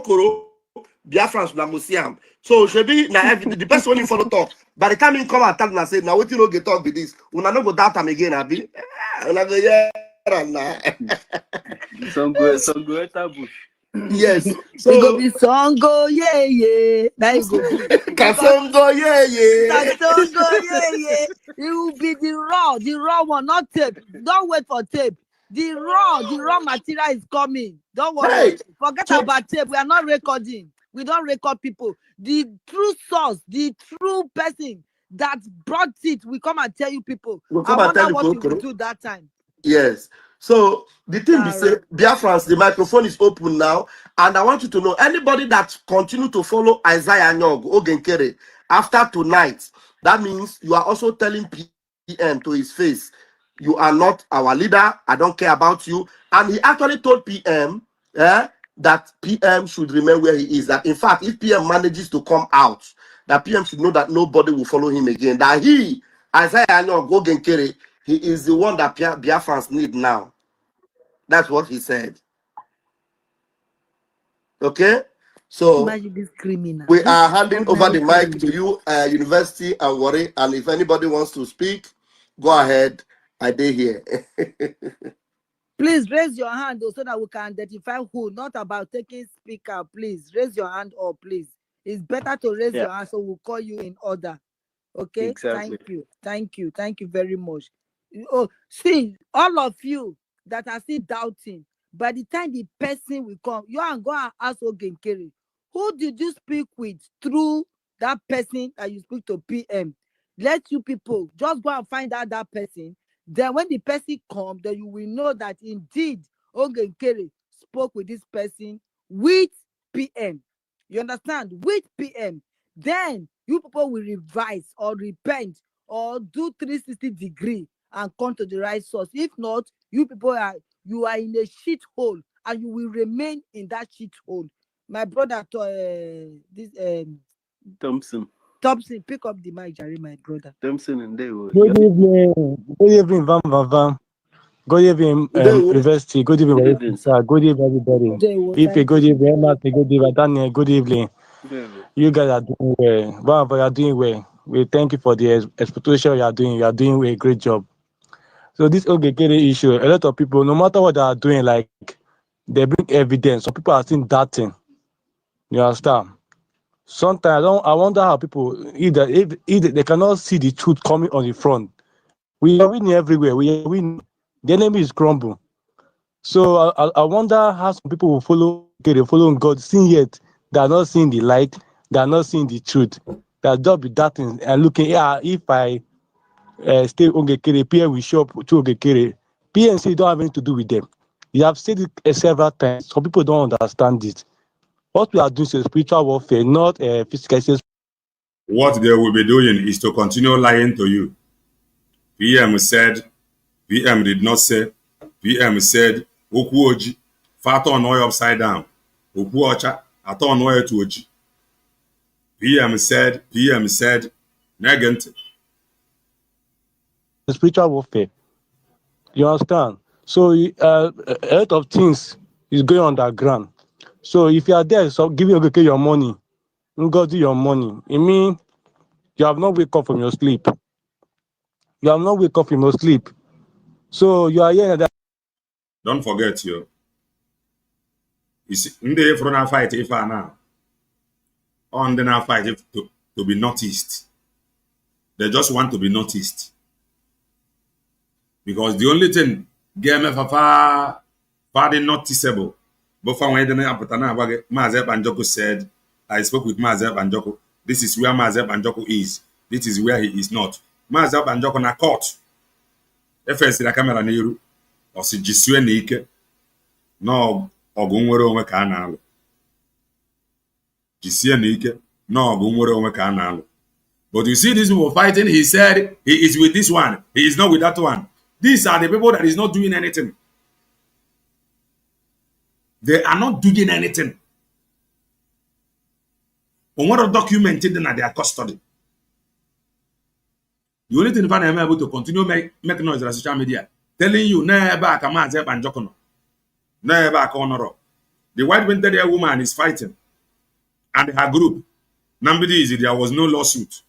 Biafrans will go see him. So should be now the person only follow talk. By the time he come and tell and say, now what you know get talk with this, we not go doubt him again. Abi, una go yeah. Some go bush. Yes. So it go be songo yeah. That is go be Kasongo yeah. Kasongo yeah. It will be the raw one, not tape. Don't wait for tape. The raw material is coming. Don't worry. Hey. Forget about tape. We are not recording. We don't record people. The true source, the true person that brought it, we come and tell you people. I wonder what you will do that time. Yes. So the thing we say, Biafrans, the microphone is open now, and I want you to know anybody that continue to follow Isaiah Nyogo Ogenkere after tonight, that means you are also telling PM to his face, you are not our leader. I don't care about you. And he actually told PM that PM should remain where he is. That in fact, if PM manages to come out, that PM should know that nobody will follow him again. That he, Isaiah Anyo Gogenkere, he is the one that Biafrans need now. That's what he said. Okay? So Imagine this criminal. we This are handing over the ordinary mic to you, University and Worry. And if anybody wants to speak, go ahead. I did here. Please raise your hand so that we can identify who, not about taking speaker. Please raise your hand up, please. It's better to raise your hand so we'll call you in order. Okay? Exactly. Thank you. Thank you. Thank you very much. Oh, see, all of you that are still doubting, by the time the person will come, you are going to ask Ogenkere, who did you speak with through that person that you speak to PM? Let you people just go and find out that person. Then when the person comes, then you will know that indeed Ogenkere spoke with this person with PM. You understand? With PM. Then you people will revise or repent or do 360-degree and come to the right source. If not, you are in a shit hole and you will remain in that shit hole. My brother, Thompson, pick up the mic, Jerry, my brother. Thompson, and they will. Good evening, Vam. Good evening, University. Good evening, sir. Good evening, everybody. If a good evening, good evening, Daniel. Good evening. You guys are doing well. Vam, you are doing well. We thank you for the expectation you are doing. You are doing a great job. So this Ogekere issue, a lot of people, no matter what they are doing, like they bring evidence. Some people are still doubting. You understand? Sometimes I wonder how people either if they cannot see the truth coming on the front. We are winning everywhere. We are winning. The enemy is crumble. So I wonder how some people will follow God, seeing yet they are not seeing the light, they are not seeing the truth. They'll just be doubting and looking. Yeah, if I stay Ogekere, PM will show up to Ogekere. PNC don't have anything to do with them. You have said it several times. Some people don't understand it. What we are doing is spiritual warfare, not physical. What they will be doing is to continue lying to you. PM said, PM did not say, PM said, Okwu Oji, fat on oil upside down. Okwu Ocha, aton oil to Oji. PM said, negant. Spiritual warfare. You understand? So a lot of things is going on underground. So if you are there, so giving Ogeke your money, God do your money. It means you have not wake up from your sleep. You have not wake up from your sleep. So you are here that. Don't forget you. You see, they from a fight if I now. On the fight if to be noticed. They just want to be noticed. Because the only thing game far noticeable. But from when Mazi Banjoko said, I spoke with Mazi Banjoko. This is where Mazi Banjoko is. This is where he is not. Mazi Banjoko na court. FS la camera n'iru. Or si jisue n'ike. No ọgụ nwere onwe ka a na-alụ. Jisie n'ike. No ọgụ nwere onwe ka a na-alụ. But you see these people fighting, he said he is with this one. He is not with that one. These are the people that is not doing anything. They are not doing anything. On what documented in their custody. The only thing I'm able to continue making noise on social media, telling you never come out and jokono. Never honor. The white winter woman is fighting. And her group. Nobody is there was no lawsuit.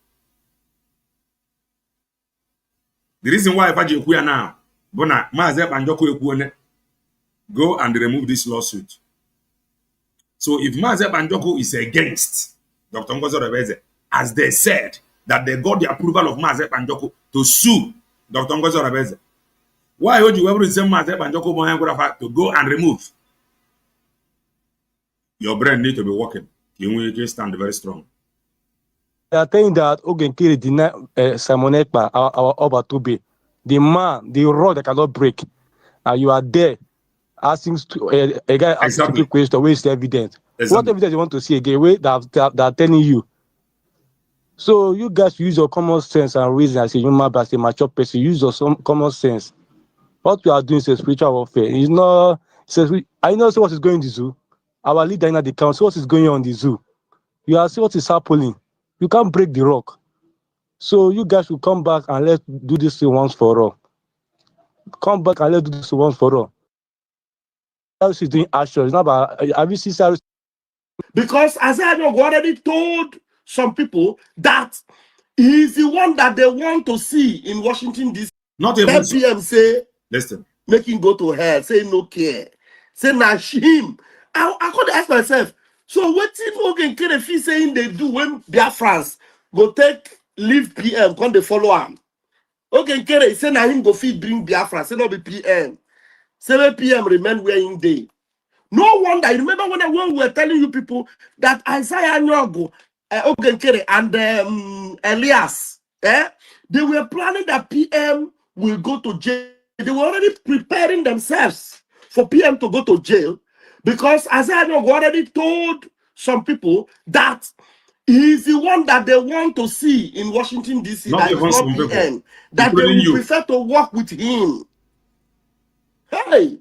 The reason why Faji Okuya now, Bona Mazi Banjoko Ekuone, go and remove this lawsuit. So if Mazi Banjoko is against Dr. Ngozi Orebeze, as they said that they got the approval of Mazi Banjoko to sue Dr. Ngozi Orebeze, why would you ever say Mazi Banjoko to go and remove? Your brain need to be working. You will stand very strong. They are saying that Ogenkere denied Simon Ekpa, our Obatube, the man, the rod that cannot break. And you are there asking a guy asking stupid questions, where is the evidence? Exactly. What evidence you want to see again? Wait, that are telling you. So you guys use your common sense and reason as a human being, as a mature person. Use your common sense. What we are doing is a spiritual warfare. It's not. I know what is going on in the zoo. Our leader in the council, what is going on in the zoo? You are seeing what is happening. You can't break the rock. So you guys will come back and let's do this thing once for all. Come back and let's do this once for all. CRC is doing action. It's not about, have you seen CRC? Because Isaiah already told some people that he's the one that they want to see in Washington, D.C. Not even so. PM say, listen, make him go to hell, say no care. Say na him. I could ask myself, so what thing Ogen Kerefi saying they do when Biafrans go take leave PM, come they follow him? Ogen Kere say na him go feed bring Biafra, say no be PM. Say when PM remain where him dey. No wonder. You remember when we were telling you people that Isaiah Nyogo, Ogen Kere, and Elias, they were planning that PM will go to jail. They were already preparing themselves for PM to go to jail because Isaiah Nyogo already told some people that he's the one that they want to see in Washington, D.C. Not that is even not some PM. people, That they including will you. prefer to work with him. Hey!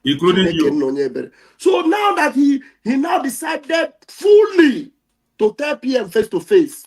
Including you. So now that he now decided fully to tell PM face to face.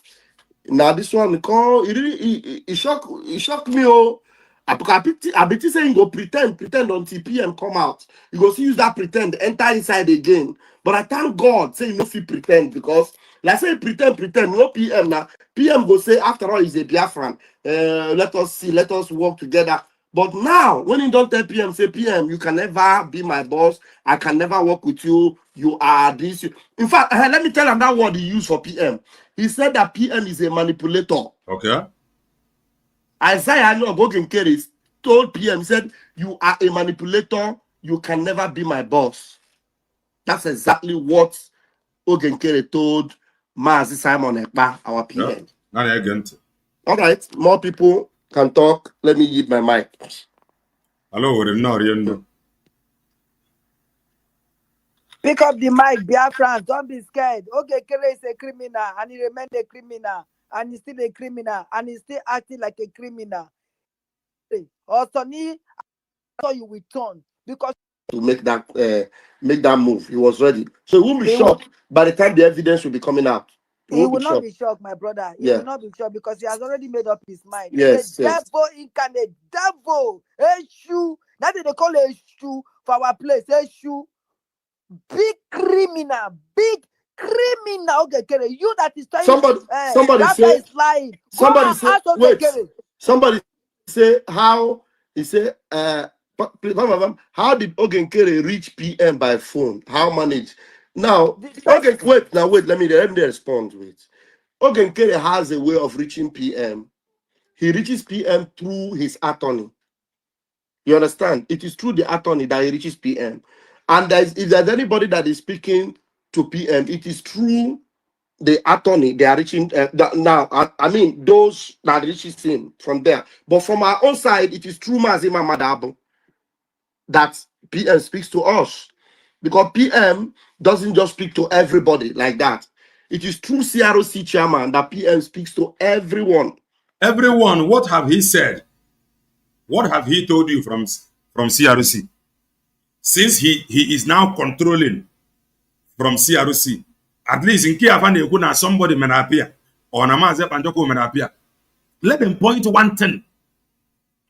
Now this one it shocked me. Oh, I bet you saying go pretend until PM come out. You go see use that pretend enter inside again. But I thank God say you no fit pretend because like say pretend no PM now. PM go say after all he's a Biafran. Let us see, let us work together. But now, when you don't tell PM, say, PM, you can never be my boss. I can never work with you. You are this. In fact, let me tell him that word he used for PM. He said that PM is a manipulator. Okay. Isaiah Ogenkere told PM, he said, you are a manipulator. You can never be my boss. That's exactly what Ogenkere told Mazi Simon Ekpa, our PM. Yeah. All right, more people can talk. Let me yield my mic. Hello, no. Pick up the mic, Biafrans. Don't be scared. Ogenkere is a criminal, and he remained a criminal, and he's still a criminal, and he's still acting like a criminal. Also, I saw you will turn because to make that move. He was ready. So he won't be shocked by the time the evidence will be coming out. He will not be shocked, my brother. He will not be shocked because he has already made up his mind. Yes, the devil incarnate, devil, Eshu. That's what they call Eshu for our place. Eshu, big criminal. Okay, you that is trying. Somebody say is lying. Somebody say wait. Somebody say how he say how did Ogenkere reach PM by phone? How manage? Now, okay, wait, let me respond. Wait. Ogenkere has a way of reaching PM. He reaches PM through his attorney. You understand? It is through the attorney that he reaches PM. And if there's anybody that is speaking to PM, it is through the attorney. They are reaching now. I mean, those that reaches him from there. But from our own side, it is through Mazima Madabo that PM speaks to us. Because PM doesn't just speak to everybody like that. It is through CROC chairman that PM speaks to everyone. Everyone, what have he said? What have he told you from CRC? Since he is now controlling from CRC, at least in Kiafane, somebody may appear, or Namaze Panjoko may appear. Let them point one thing.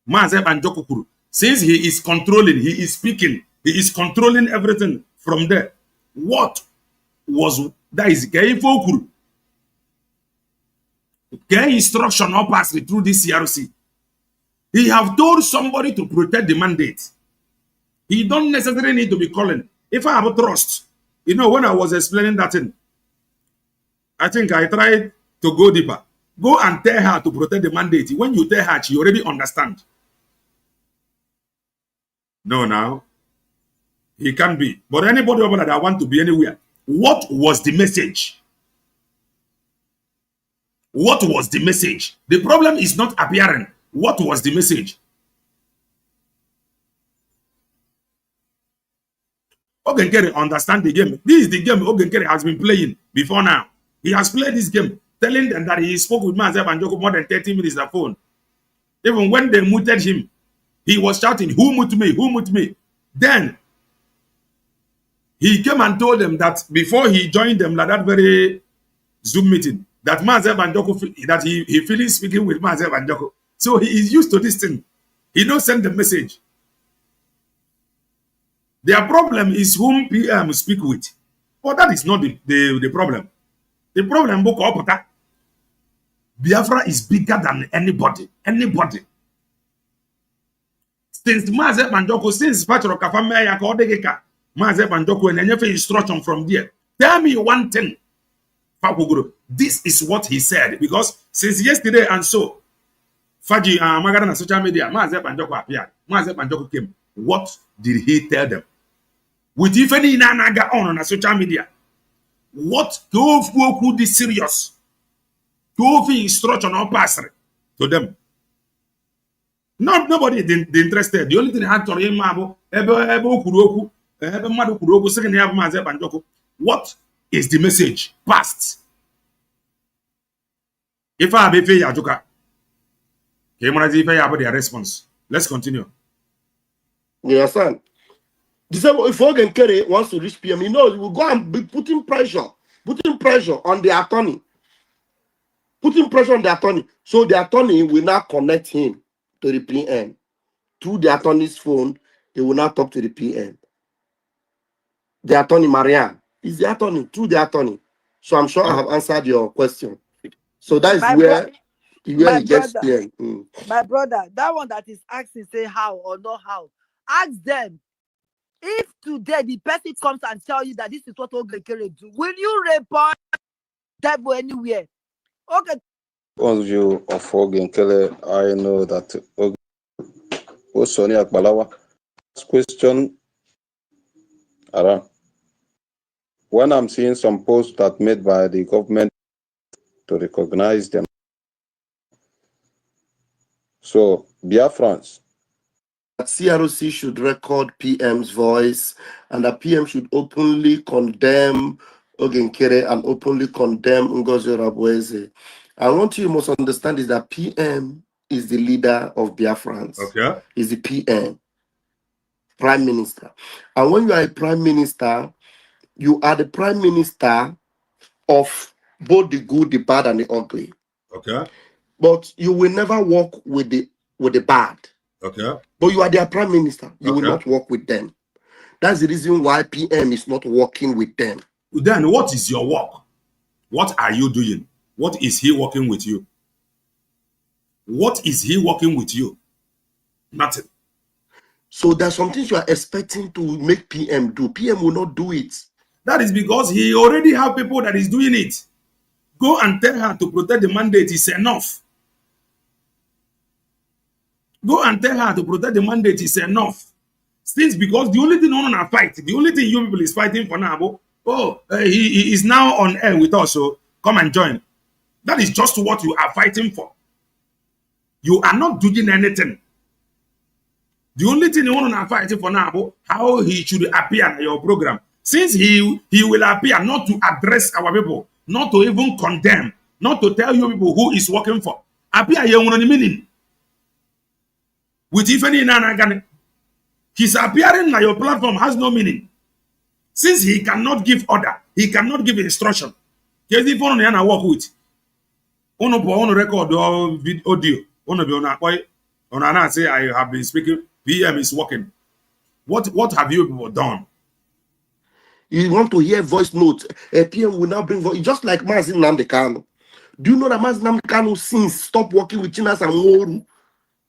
Maze Panjoko, since he is controlling, he is speaking, he is controlling everything from there. What was that? Is Kaifokuru? Get instruction or pass through this CRC. He have told somebody to protect the mandate. He don't necessarily need to be calling. If I have a trust, you know, when I was explaining that thing, I think I tried to go deeper. Go and tell her to protect the mandate. When you tell her, she already understand. No, now. He can be. But anybody over that want to be anywhere, what was the message? What was the message? The problem is not appearing. What was the message? Ogenkere understand the game. This is the game Ogenkere has been playing before now. He has played this game, telling them that he spoke with Mazi Banjoko more than 30 minutes on the phone. Even when they muted him, he was shouting, "Who mute me? Who mute me?" Then he came and told them that before he joined them, like that very Zoom meeting, that Mazi Banjoko, that he feeling speaking with Mazi Banjoko. So he is used to this thing. He don't send the message. Their problem is whom PM speak with. But that is not the problem. The problem, Biafra is bigger than anybody. Anybody. Since Mazi Banjoko, since Patro Kafamaya Kodegeka, Mazi Banjoko, and any instruction from there. Tell me one thing. This is what he said. Because since yesterday and so, Faji Magana social media, Mazi Banjoko appeared. Mazi Banjoko came. What did he tell them? With if any nanaga on social media, what could be serious? Be instruction or pastor to them. Nobody interested. The only thing I had to him what is the message? Past. If I be fair, Yajuka. Their response. Let's continue. You understand? If Ogen Kerry wants to reach PM, he knows he will go and be putting pressure on the attorney. Putting pressure on the attorney. So the attorney will now connect him to the PM. Through the attorney's phone, he will now talk to the PM. The attorney, Marianne, is the attorney, through the attorney. So I'm sure I have answered your question. So that is where he gets PM. My brother, that one that is asking, say how or not how. Ask them. If today the person comes and tell you that this is what Ogekere do, will you report devil anywhere? Okay. On view of Ogekere, I know that Sonia Akbalawa question around. When I'm seeing some posts that made by the government to recognize them. So Biafrans, that CROC should record PM's voice and that PM should openly condemn Ogenkere and openly condemn Ngozi Rabweze. And what you must understand is that PM is the leader of Biafrans. Okay. Is the PM, Prime Minister. And when you are a Prime Minister, you are the Prime Minister of both the good, the bad, and the ugly. Okay. But you will never work with the bad. Okay. But you are their Prime Minister. You will not work with them. That's the reason why PM is not working with them. Then what is your work? What are you doing? What is he working with you? What is he working with you? Nothing. So there's some things you are expecting to make PM do. PM will not do it. That is because he already have people that is doing it. Go and tell her to protect the mandate is enough. Go and tell her to protect the mandate is enough. Since because the only thing on our fight, the only thing you people is fighting for now, he is now on air with us, so come and join. That is just what you are fighting for. You are not doing anything. The only thing you want to fight for now, how he should appear in your program. Since he will appear not to address our people, not to even condemn, not to tell you people who is working for. Appear here on the meaning. With if any nana, his appearing on your platform has no meaning. Since he cannot give order, he cannot give instruction. Here's the phone I work with. On record or audio. On say I have been speaking. PM is working. What have you done? You want to hear voice notes? PM will now bring voice, just like Mazi Nnamdi. Do you know that Mazi Nnamdi since stopped working with Chinas and Woru,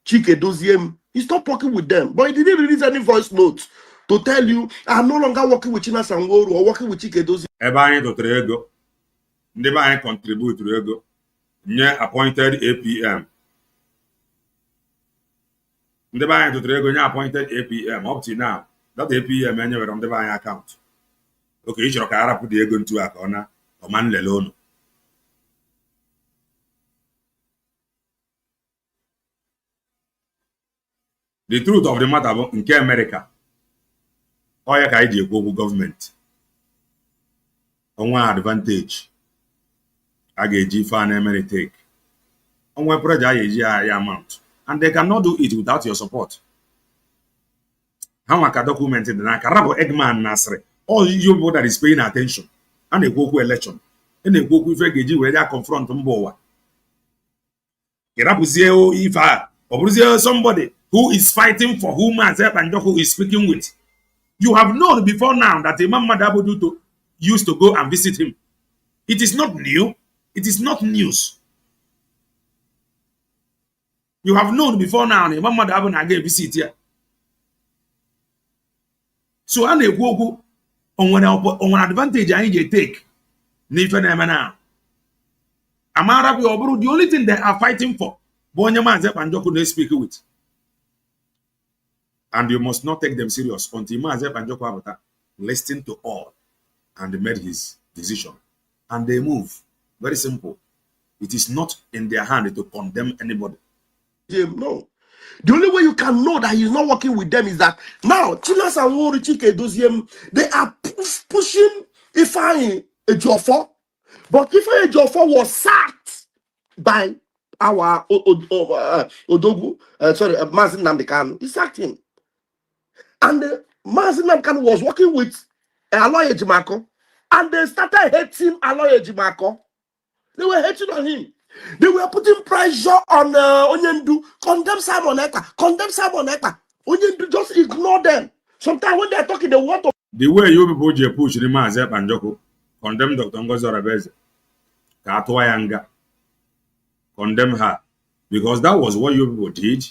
Chike Doziem? He stopped working with them, but he didn't release any voice notes to tell you I'm no longer working with Chinas and Woru or working with Chike Doziem. Everybody to Trego. Never contribute to Trego. Nye appointed APM. The bank to Trego appointed APM up to now. That APM anywhere on the bank account. Okay, you should put the ego into a corner or man alone. The truth of the matter in America, all your idea global government on one advantage. I get G fan Emery take on one project amount, and they cannot do it without your support. How I can document it? And I can Eggman Nasre. All you people that is paying attention and a go election. And they go with a where they confront Mbowa. If somebody who is fighting for whom Mazi Banjoko is speaking with. You have known before now that Imam Madabudu used to go and visit him. It is not new. It is not news. You have known before now Imam Madabudu again visit here. So I go on one advantage I need to take. The only thing they are fighting for, Bonya Mazi Banjoko they speak with. And you must not take them serious until Mazi Banjoko listened to all and made his decision. And they move. Very simple. It is not in their hand to condemn anybody. No. The only way you can know that he's not working with them is that now Chinas and Worichike they are pushing Ifeanyi Ejiofor. But Ifeanyi Ejiofor was sacked by our Odogwu, Mazi Nnamdi Kanu. He sacked him. And Mazi Nnamdi Kanu was working with Aloy Ejimako. And they started hating Aloy Ejimako. They were hating on him. They were putting pressure on Onyendu. Condemn Simon Ekpa. Condemn Simon Ekpa. Onyendu just ignore them. Sometimes when they're talking, they want to. The way you people just push the Mazi Banjoko, condemn Dr. Ngozi Orebeze, Katwayanga, condemn her. Because that was what you people did.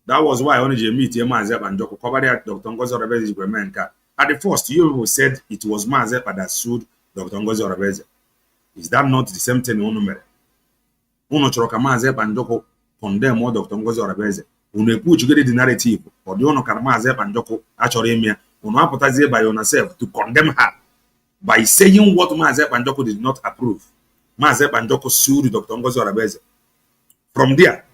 That was why only meet Mazi Banjoko covered Dr. Ngozi Orebeze's Bremenka. At the first, you people said it was Mazi that sued Dr. Ngozi Orebeze. Is that not the same thing? Uno choroka Mazi Banjoko condemn more Dr. Ngozi Orebeze. Uno push get the narrative or the ono Mazi Banjoko actually me. Uno apologize by yourself to condemn her by saying what Mazi Banjoko did not approve. Mazi Banjoko sued Dr. Ngozi Orebeze. From there,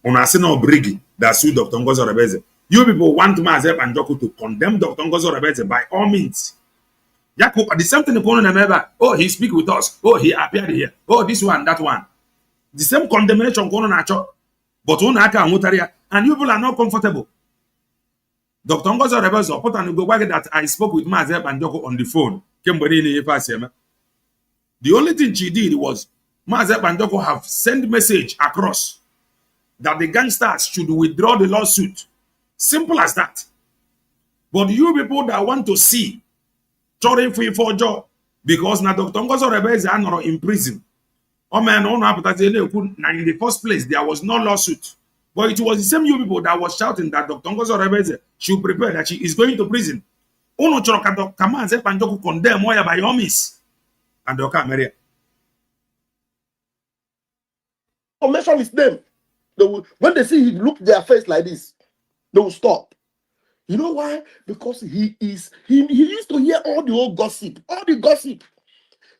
uno asino Brigi that sued Dr. Ngozi Orebeze. You people want Mazi Banjoko to condemn Dr. Ngozi Orebeze by all means. Jacob, the same thing upon remember. Oh, he speak with us. Oh, he appeared here. Oh, this one, that one. The same condemnation going on, but one and you people are not comfortable. Dr. Ngozi Orebeze put on the go that I spoke with Mazi Banjoko on the phone. The only thing she did was Mazi Banjoko have sent message across that the gangsters should withdraw the lawsuit. Simple as that. But you people that want to see Chorin free for job because now Dr. Ngozi Orebeze are not in prison. Oh man, in the first place there was no lawsuit. But it was the same you people that was shouting that Dr. Ngozi Orebeze should prepare that she is going to prison. Uno choroka Dr. Mazi Banjoko condemn Moya by homies. And Dr. Maria. Mention his name. When they see him look their face like this, they will stop. You know why? Because he used to hear all the old gossip, all the gossip.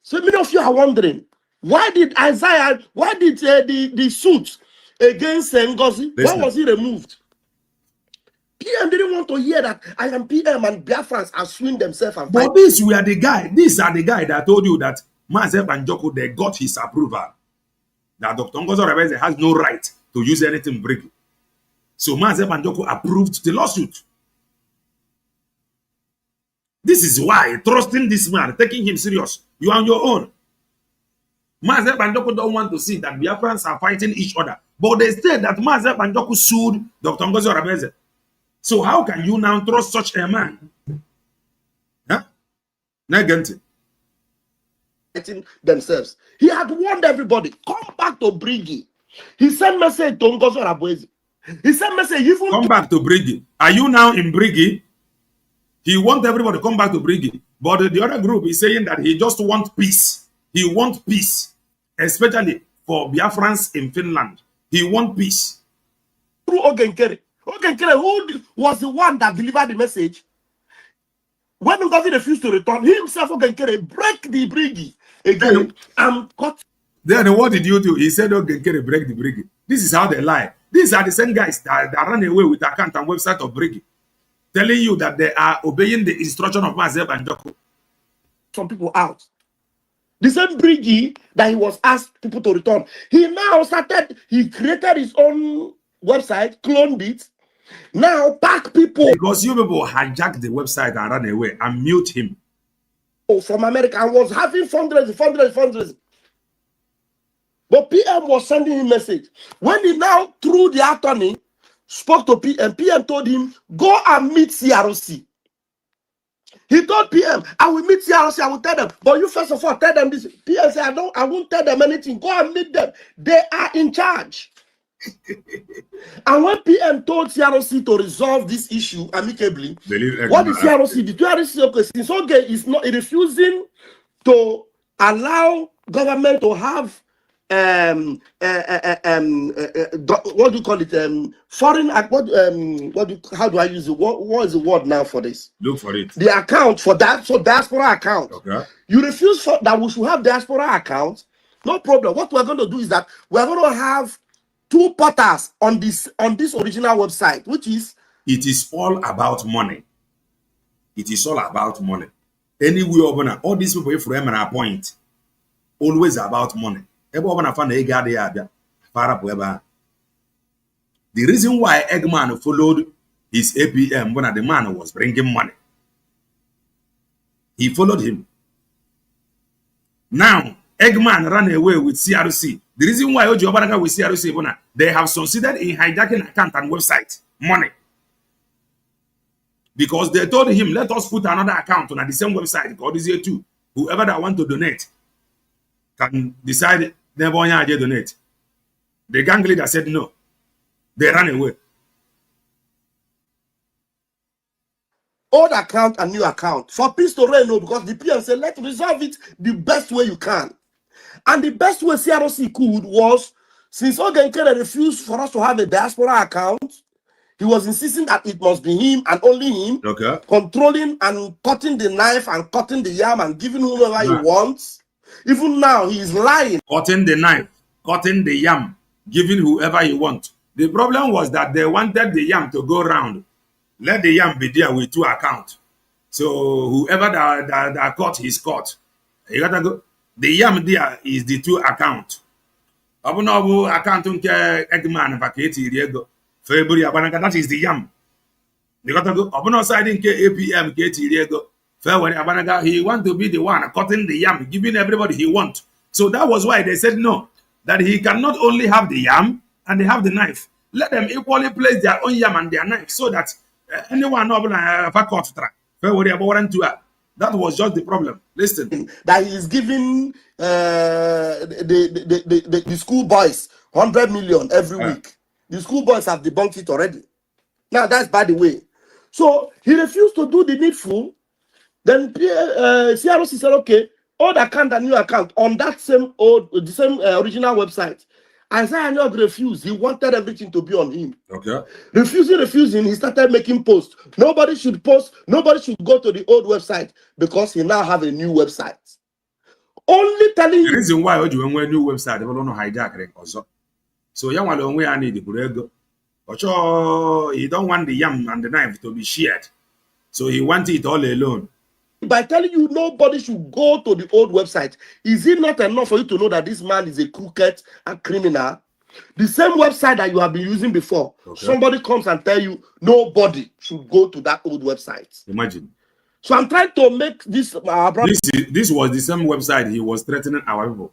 So many of you are wondering, why did the suit against Ngozi, why was he removed? PM didn't want to hear that I am PM and Biafrans are suing themselves. And but these are the guy that told you that Mazi Banjoko, they got his approval. That Dr. Ngozi Orebeze has no right to use anything breaking. So Mazi Banjoko approved the lawsuit. This is why trusting this man, taking him serious, you are on your own. Mazi Banjoko don't want to see that Biafrans are fighting each other. But they said that Mazi Banjoko sued Dr. Ngozi Orebeze. So how can you now trust such a man? Huh? Negative. Themselves. He had warned everybody, come back to Brigi. He sent message to Ngozi Orebeze. He sent message even come back to Brigi. Are you now in Brigi? He wants everybody to come back to Brigi. But the other group is saying that he just wants peace. He wants peace. Especially for Biafrans in Finland. He wants peace. Through Ogenkere. Ogenkere, who was the one that delivered the message? When Ngozi refused to return, he himself, Ogenkere, break the Brigi again and cut. Then what did you do? He said, Ogenkere, break the Brigi. This is how they lie. These are the same guys that ran away with the account and website of Brigi, telling you that they are obeying the instruction of Mazi Banjoko. Some people out. The same Brigi that he was asked people to return. He now started, he created his own website, cloned it. Now pack people. Because you people hijacked the website and ran away and mute him. from America and was having fundraising. But PM was sending him message. When he now, through the attorney, spoke to PM, PM told him, go and meet CRC. He told PM, I will meet CRC, I will tell them. But you first of all tell them this. PM said, I won't tell them anything. Go and meet them. They are in charge. And when PM told CRC to resolve this issue amicably, what did CRC do? CRC, okay, since okay is not refusing to allow government to have what do you call it? Foreign how do I use it? What is the word now for this? Look for it. The account for that, so diaspora account. Okay. You refuse for that we should have diaspora accounts. No problem. What we're going to do is that we're going to have 2 portals on this original website, which is it is all about money. It is all about money. Anywhere all these people from an point, always about money. The reason why Eggman followed his APM when the man was bringing money, he followed him. Now Eggman ran away with CRC. The reason why Ojo Obanaga with CRC, they have succeeded in hijacking account and website money. Because they told him, let us put another account on the same website called this year too. Whoever that want to donate can decide never want to donate. The gang leader said no. They ran away. Old account and new account. For peace to reign, no, because the PM said, let's resolve it the best way you can. And the best way CRC could was, since Ogenkere refused for us to have a diaspora account, he was insisting that it must be him and only him, okay, controlling and cutting the knife and cutting the yam and giving whoever he wants. Even now, he is lying. Cutting the knife, cutting the yam, giving whoever he wants. The problem was that they wanted the yam to go round. Let the yam be there with 2 accounts. So whoever that cut his cut. You gotta go. The yam there is the 2 accounts. Abunabu account Eggman vacate Diego. February Abanaka, that is the yam. You gotta go. Abuno side in APM Diego. February Abanaga, he want to be the one cutting the yam, giving everybody he want. So that was why they said no. That he cannot only have the yam and they have the knife. Let them equally place their own yam and their knife so that anyone that was just the problem. Listen, that he is giving the school boys 100 million every week. The school boys have debunked it already. Now that's by the way. So he refused to do the needful. Then CRC said, okay, old account and new account on that same original website. Isaiah Nyog refused. He wanted everything to be on him. Okay. Refusing, he started making posts. Nobody should post. Nobody should go to the old website because he now have a new website. Only telling you. The reason why you went a new website, they don't know hijack also. So you want to I need the burego. Ocho, he don't want the yam and the knife to be shared. So he wants it all alone. By telling you nobody should go to the old website, is it not enough for you to know that this man is a crooked and criminal? The same website that you have been using before, somebody comes and tell you nobody should go to that old website. Imagine. So I'm trying to make this. This was the same website he was threatening our people.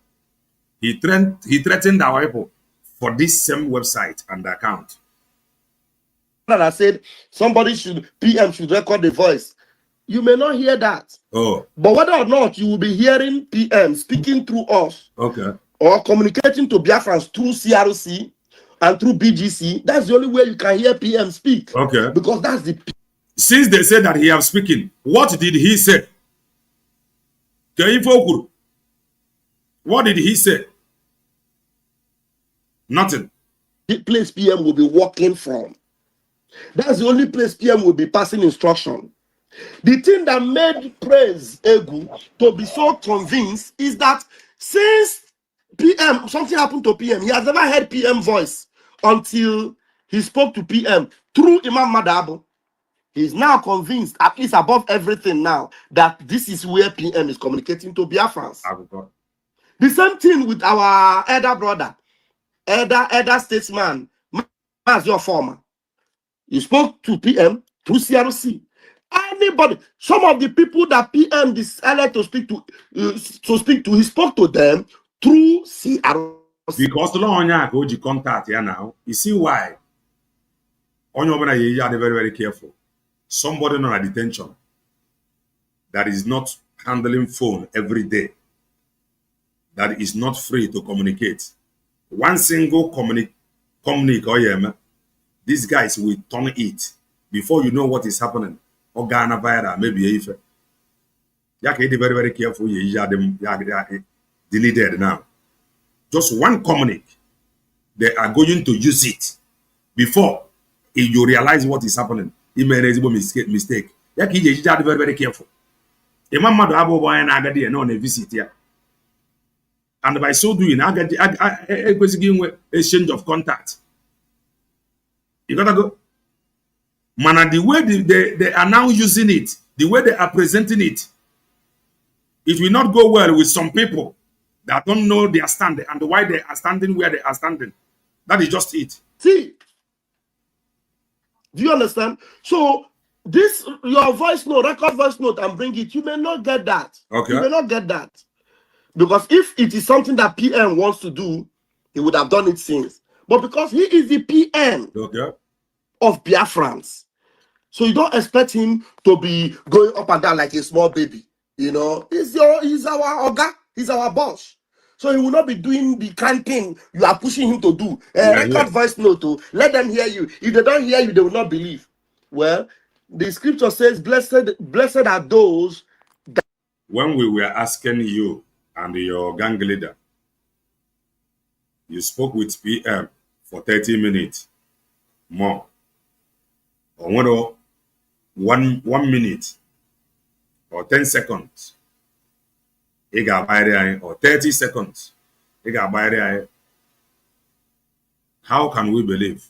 He threatened our people for this same website and account. I said PM should record the voice. You may not hear that. Oh. But whether or not you will be hearing PM speaking through us. Okay. Or communicating to Biafrans through CRC and through BGC, that's the only way you can hear PM speak. Okay. Because that's the. Since they said that he have speaking, what did he say? What did he say? Nothing. The place PM will be walking from. That's the only place PM will be passing instruction. The thing that made Praise Egu to be so convinced is that since PM, something happened to PM, he has never heard PM voice until he spoke to PM through Imam Madabo. He's now convinced, at least above everything now, that this is where PM is communicating to Biafrans. The same thing with our elder brother, elder statesman, Mazi, your former. He spoke to PM through CRC. Anybody, some of the people that PM decided to speak to, he spoke to them through CRC. Because the law on contact here now, you see why? On your you are very, very careful. Somebody on a detention that is not handling phone every day, that is not free to communicate. One single communicate, these guys will turn it before you know what is happening. Or Ghana virus, maybe if you be very, very careful, you are deleted now. Just one communique, they are going to use it before you realize what is happening. It may be a mistake. You are very, very careful. A man might have a visit here. And by so doing, I get a exchange of contact. You gotta go. Man, the way they are now using it, the way they are presenting it, it will not go well with some people that don't know their stand and why they are standing where they are standing. That is just it. See, do you understand? So this, your voice note, record voice note, and bring it. You may not get that. Okay. You may not get that. Because if it is something that PM wants to do, he would have done it since. But because he is the PM of Biafrans, so you don't expect him to be going up and down like a small baby. You know, he's our Oga, he's our boss. So he will not be doing the kind thing you are pushing him to do. Record voice note to let them hear you. If they don't hear you, they will not believe. Well, the scripture says, blessed are those that... When we were asking you and your gang leader, you spoke with PM for 30 minutes more. Or 1 minute or 10 seconds. Or 30 seconds. How can we believe?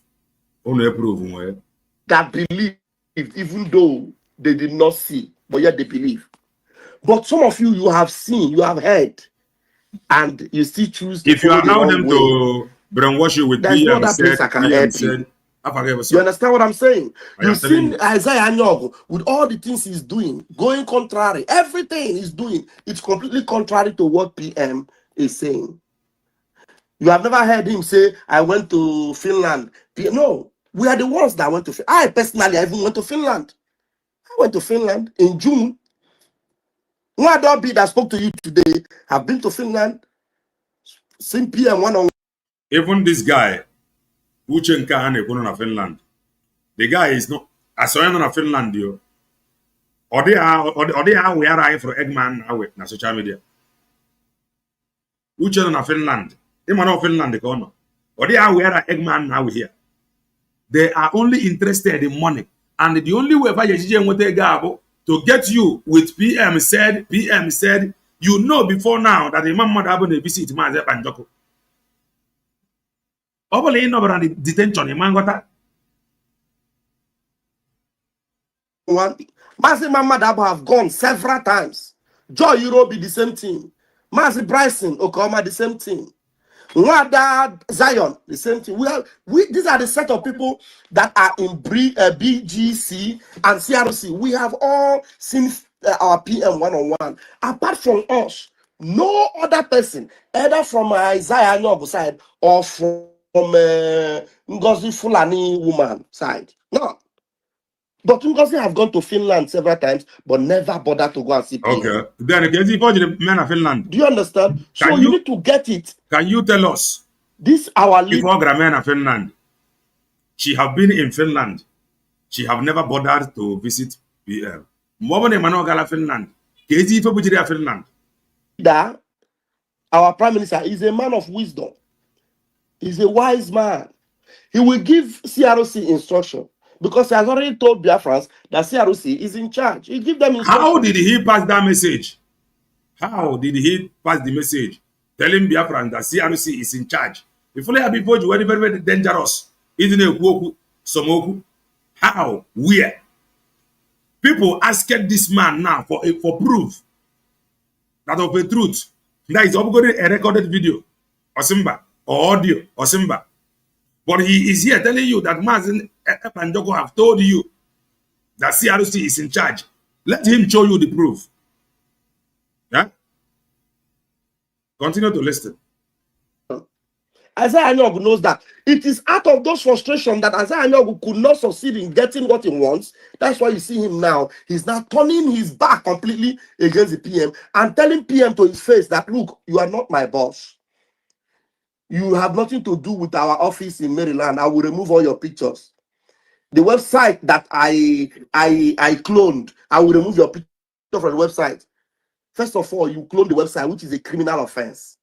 That believe, even though they did not see, but yet they believe. But some of you have seen, you have heard, and you still choose to if you allow them to brainwash you with there's no other place I can help you. You understand what I'm saying? You've seen Isaiah Anyog with all the things he's doing, going contrary. Everything he's doing, it's completely contrary to what PM is saying. You have never heard him say, I went to Finland. No, we are the ones that went to Finland. I personally, I even went to Finland. I went to Finland in June. One that spoke to you today have been to Finland, seen PM one-on-one. Even this guy, Uchenka Hane Finland. The guy is not as I know Finland, yo. Or they are where I for Eggman away na social media. Uchen na Finland. They man Finland the or they are where Eggman now here. They are only interested in money. And the only way to get you with PM said, you know before now that the man might have a visit Mazi Banjoko. Obviously, no the detention in Mangota. Mazi Mamadabo have gone several times. Joy Europe be the same thing. Mazi Bryson Okoma the same thing. Wada Zion the same thing. These are the set of people that are in BGC and CRC. We have all seen our PM one-on-one. Apart from us, no other person, either from Isaiah Anyog side or from Ngozi Fulani woman side. No. But Ngozi have gone to Finland several times, but never bothered to go and see PM. Okay. Then again, the men of Finland. Do you understand? So you need to get it. Can you tell us? This our leader. Before men of Finland, she have been in Finland. She have never bothered to visit PM. Finland. Finland. Our prime minister is a man of wisdom. He's a wise man. He will give CRC instruction because he has already told Biafrans that CRC is in charge. He give them instruction. How did he pass that message? How did he pass the message telling Biafrans that CRC is in charge? If only have people very, very, very dangerous. Isn't it? How? Where? People asked this man now for proof that of a truth. That is a recorded video or Simba or audio or Simba. But he is here telling you that Mazi Banjoko have told you that CRC is in charge. Let him show you the proof. Yeah? Continue to listen. Isaiah Anyog knows that it is out of those frustrations that Isaiah Anyog could not succeed in getting what he wants. That's why you see him now. He's now turning his back completely against the PM and telling PM to his face that, look, you are not my boss. You have nothing to do with our office in Maryland. I will remove all your pictures. The website that I cloned, I will remove your picture from the website. First of all, you cloned the website, which is a criminal offense.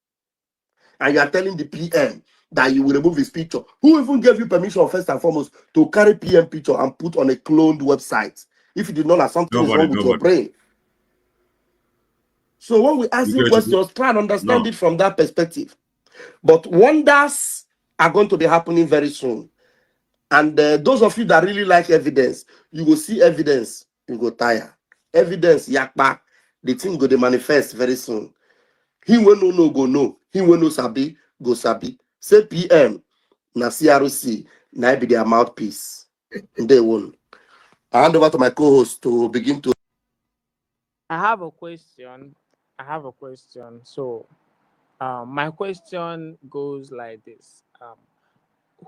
And you are telling the PM that you will remove his picture. Who even gave you permission, first and foremost, to carry PM picture and put on a cloned website? If you did not have something is wrong with your brain. So when we ask you questions, try and understand it from that perspective. But wonders are going to be happening very soon. And those of you that really like evidence, you will see evidence, you go tire. Evidence, yakpa, the thing go to manifest very soon. He will no go no. He will no sabi, go sabi. Say PM, na CRC, na be their mouthpiece. They won't. I hand over to my co-host to begin to. I have a question. So, my question goes like this.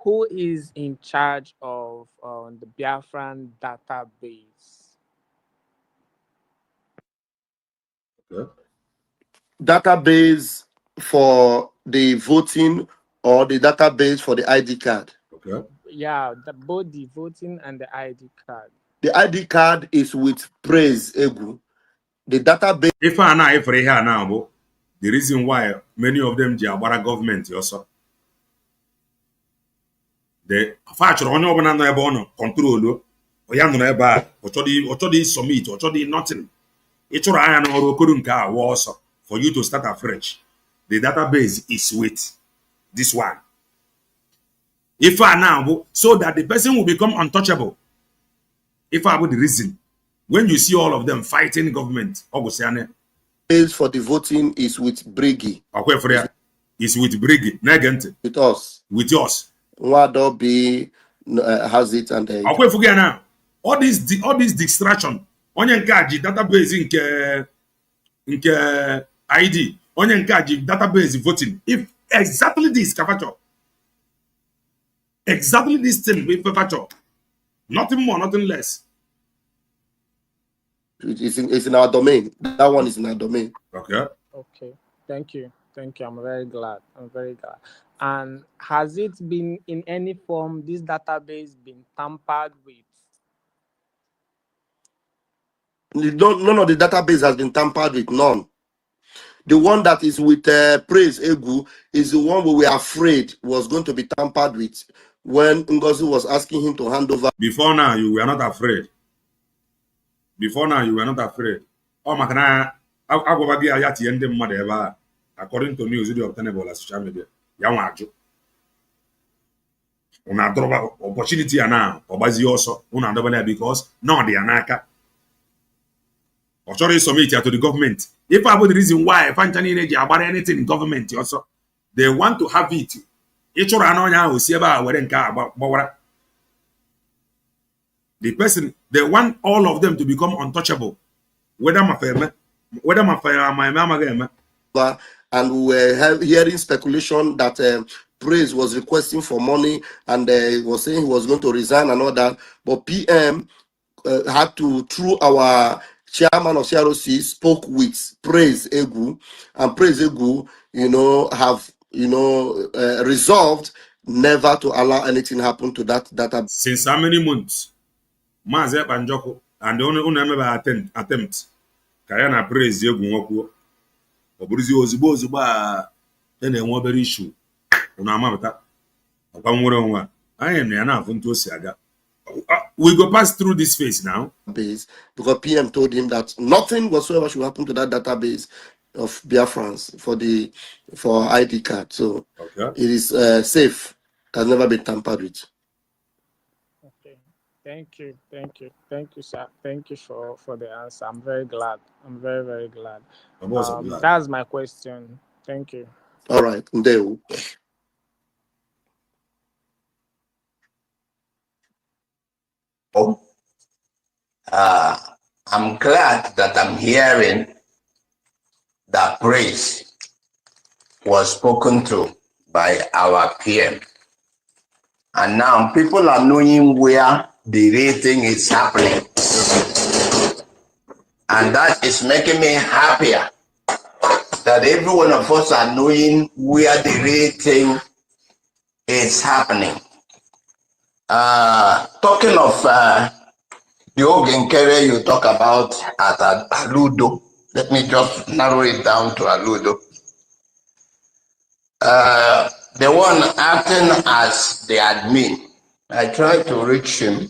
Who is in charge of the Biafran database? Okay. Database for the voting or the database for the ID card? Okay. Yeah, both the voting and the ID card. The ID card is with Praise Egu. The database. If I now if here now, the reason why many of them Jabara government also. The fact on your banana control Oyan eba ochodi submit ochodi nothing. It's iron or okurunka was for you to start afresh. The database is with this one. If I now so that the person will become untouchable. If I would the reason when you see all of them fighting government, Base for the voting is with Briggy. Is with Briggy. Negent. With us. With us. Wadobe has it and now. All these distraction. Onye nkaji database nke ID. Onye nkaji database voting. If exactly this capture. Exactly this thing with capture. Nothing more, nothing less. It's in our domain. That one is in our domain. Okay. Okay. Thank you. I'm very glad. And has it been in any form, this database been tampered with? None of the database has been tampered with. None. The one that is with Praise Egu is the one we were afraid was going to be tampered with when Ngozi was asking him to hand over. Before now, you were not afraid. Oh, Makana, according to news, the obtainable as social media. Yamaju. Una drop opportunity now, Obazi also, una double because no, the anaka. Or sorry, submit to the government. If I would the reason why Fanchani energy about anything in government also, they want to have it. Each or another will see about the person, they want all of them to become untouchable. Whether my mama, and we were hearing speculation that Praise was requesting for money and was saying he was going to resign and all that. But PM had to, through our chairman of CROC, spoke with Praise Egu, and Praise Egu, have resolved never to allow anything happen to that data. Since how many months? Mazi Ekpa and the only never attempt. Kayana Praise Egu Nwoku. Oburuzi ozugbo then a more issue. Unamabata. I am enough to see aga. We go pass through this phase now. Base because PM told him that nothing whatsoever should happen to that database of Biafrans for ID card. So okay. It is safe. Has never been tampered with. Okay. Thank you, sir. Thank you for the answer. I'm very glad. I'm very, very glad. That's my question. Thank you. All right. Ndeu. I'm glad that I'm hearing that praise was spoken to by our PM. And now people are knowing where the real thing is happening. And that is making me happier that every one of us are knowing where the real thing is happening. Talking of the Ogenkere you talk about at Aludo, let me just narrow it down to Aludo. The one acting as the admin, I tried to reach him.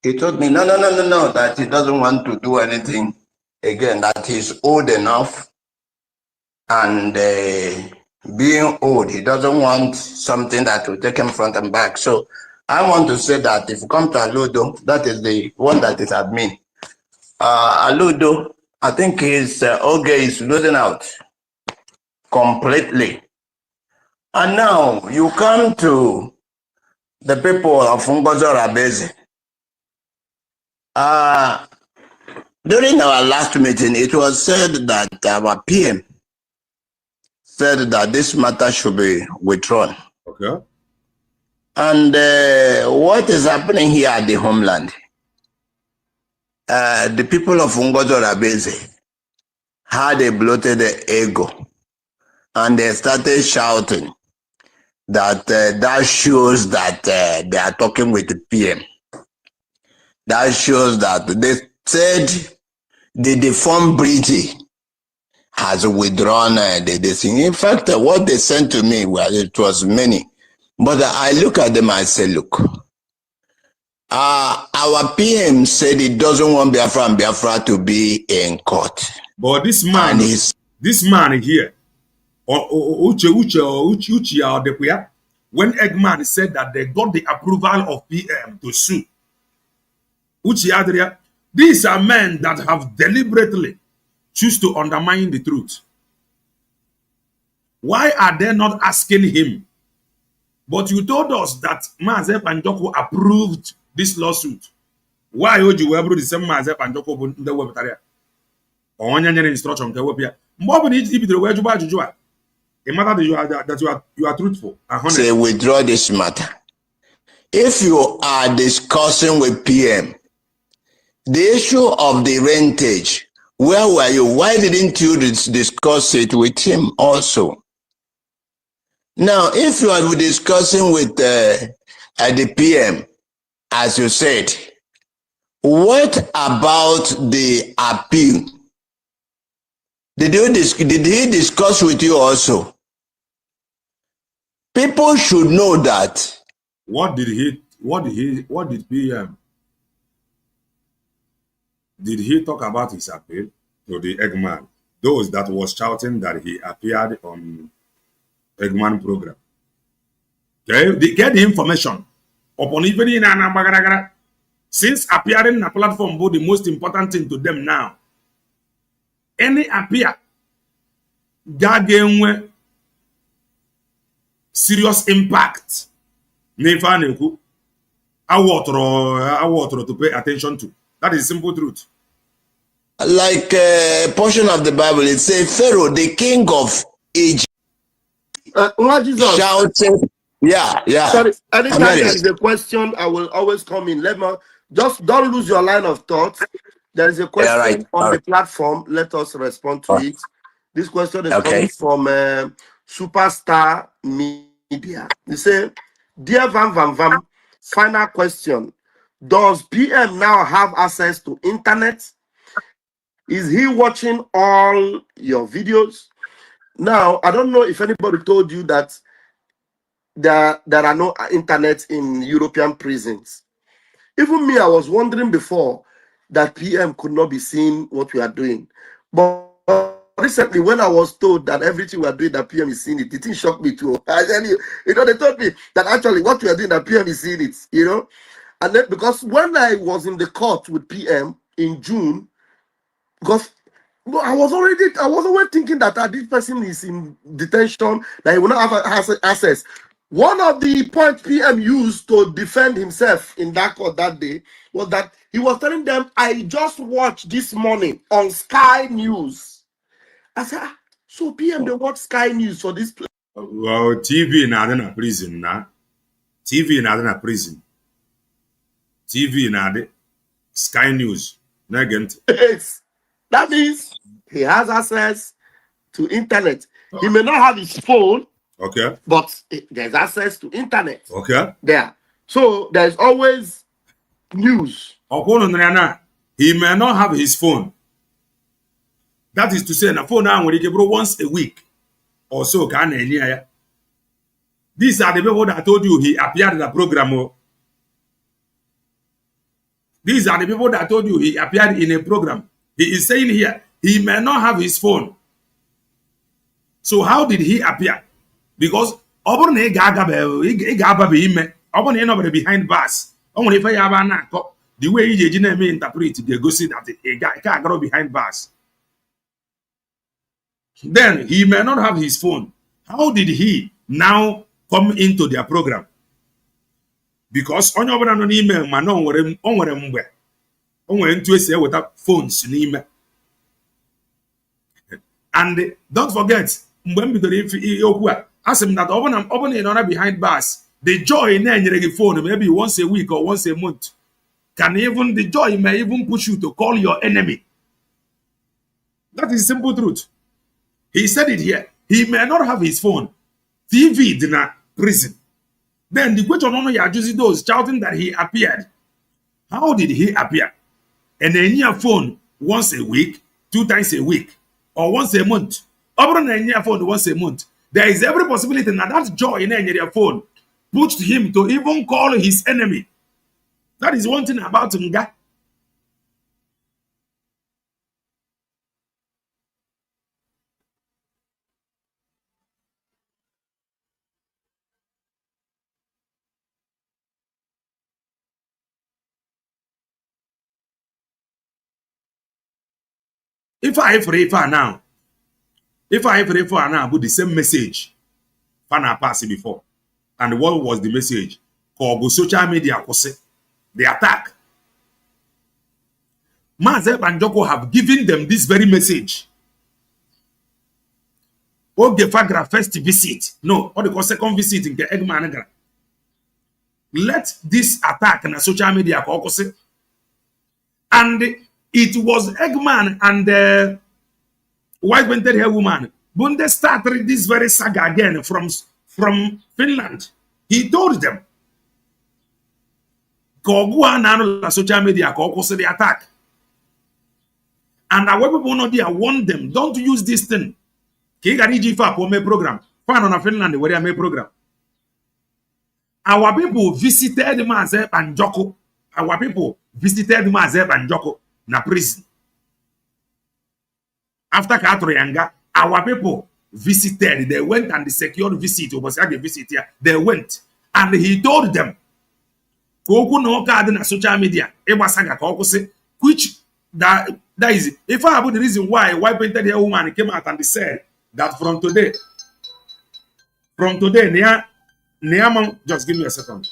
He told me, no, that he doesn't want to do anything again, that he's old enough, and being old, he doesn't want something that will take him front and back. So I want to say that if you come to Aludo, that is the one that is admin. Aludo, I think his Oge is losing out completely. And now you come to the people of Ngozo Rabeze. During our last meeting, it was said that our PM said that this matter should be withdrawn. Okay. And what is happening here at the homeland? The people of Ngozo Rabeze had a bloated ego, and they started shouting that that shows that they are talking with the PM. That shows that they said the deformed British has withdrawn this thing. In fact, what they sent to me, well, it was many. But I look at them, I say, look, our PM said he doesn't want Biafra and Biafra to be in court. But this man here, when Eggman said that they got the approval of PM to sue, these are men that have deliberately choose to undermine the truth. Why are they not asking him? But you told us that Mazi Panjoko approved this lawsuit. Why would you ever the same Mazi Panjoko in the web? On your instruction, it matter that you are truthful and honest. Say withdraw this matter. If you are discussing with PM the issue of the rentage, where were you? Why didn't you discuss it with him also? Now, if you are discussing with the PM, as you said, what about the appeal? Did he discuss with you also? People should know that. What did PM? Did he talk about his appeal to the Eggman? Those that was shouting that he appeared on Eggman program. Okay, they get the information upon even in Anambagara. Since appearing in a platform was the most important thing to them now. Any appear that serious impact. Nefa I water to pay attention to. That is simple truth. Like a portion of the Bible, it says Pharaoh, the king of Egypt, shouted. Yeah. Sorry, anytime there is a question, I will always come in. Just don't lose your line of thought. There is a question on the platform. Let us respond to it. This question is coming from Superstar Media. They say, Dear Vam, final question. Does PM now have access to internet? Is he watching all your videos? Now, I don't know if anybody told you that there are no internet in European prisons. Even me, I was wondering before that PM could not be seeing what we are doing. But recently, when I was told that everything we are doing, that PM is seeing it, it didn't shock me too. I tell you, they told me that actually what we are doing, that PM is seeing it, And then, because when I was in the court with PM in June, because I was already thinking that this person is in detention, that he will not have access. One of the points PM used to defend himself in that court that day was that he was telling them, I just watched this morning on Sky News. I said, so PM, they watch Sky News for this place. Well, TV in a prison now. TV in a prison. TV in a Sky News. Yes. That means he has access to internet. He may not have his phone, okay, but there's access to internet. Okay. There. So there's always news. He may not have his phone. That is to say, na phone now when he bro once a week or so can any. These are the people that told you he appeared in the program. These are the people that told you he appeared in a program. He is saying here, he may not have his phone. So how did he appear? Because nobody behind bars. The way he interpret, they go see that a guy got behind bars. Then he may not have his phone. How did he now come into their program? Because on your email, man, on without phones in email. And don't forget, when we ask him that open in behind bars, the joy in your phone maybe once a week or once a month. Can even the joy may even push you to call your enemy. That is simple truth. He said it here. He may not have his phone. TV in a prison. Then the question on Yajuzi those shouting that he appeared. How did he appear? And then your phone once a week, 2 times a week, or once a month. Over your phone once a month. There is every possibility that joy in your phone pushed him to even call his enemy. That is one thing about Nga. If I now put the same message, Fana passed before. And what was the message? Called social media, the attack. Mazi and Joko have given them this very message. Ogefagra first visit. No, what they call second visit in Egman. Let this attack on social media. And it was Eggman and the white painted hair woman. When they started this very saga again from Finland, he told them, social media, the attack. And our people know there warn them, don't use this thing. Program. Fan on Finland, where they program. Our people visited Mazi and Joko. Our people visited Mazi and Joko na prison. After Katroyanga, our people visited. They went and the secured visit. They went and he told them, no card na social media. Which that is if I have the reason why painted hair woman came out and said that from today, just give me a second.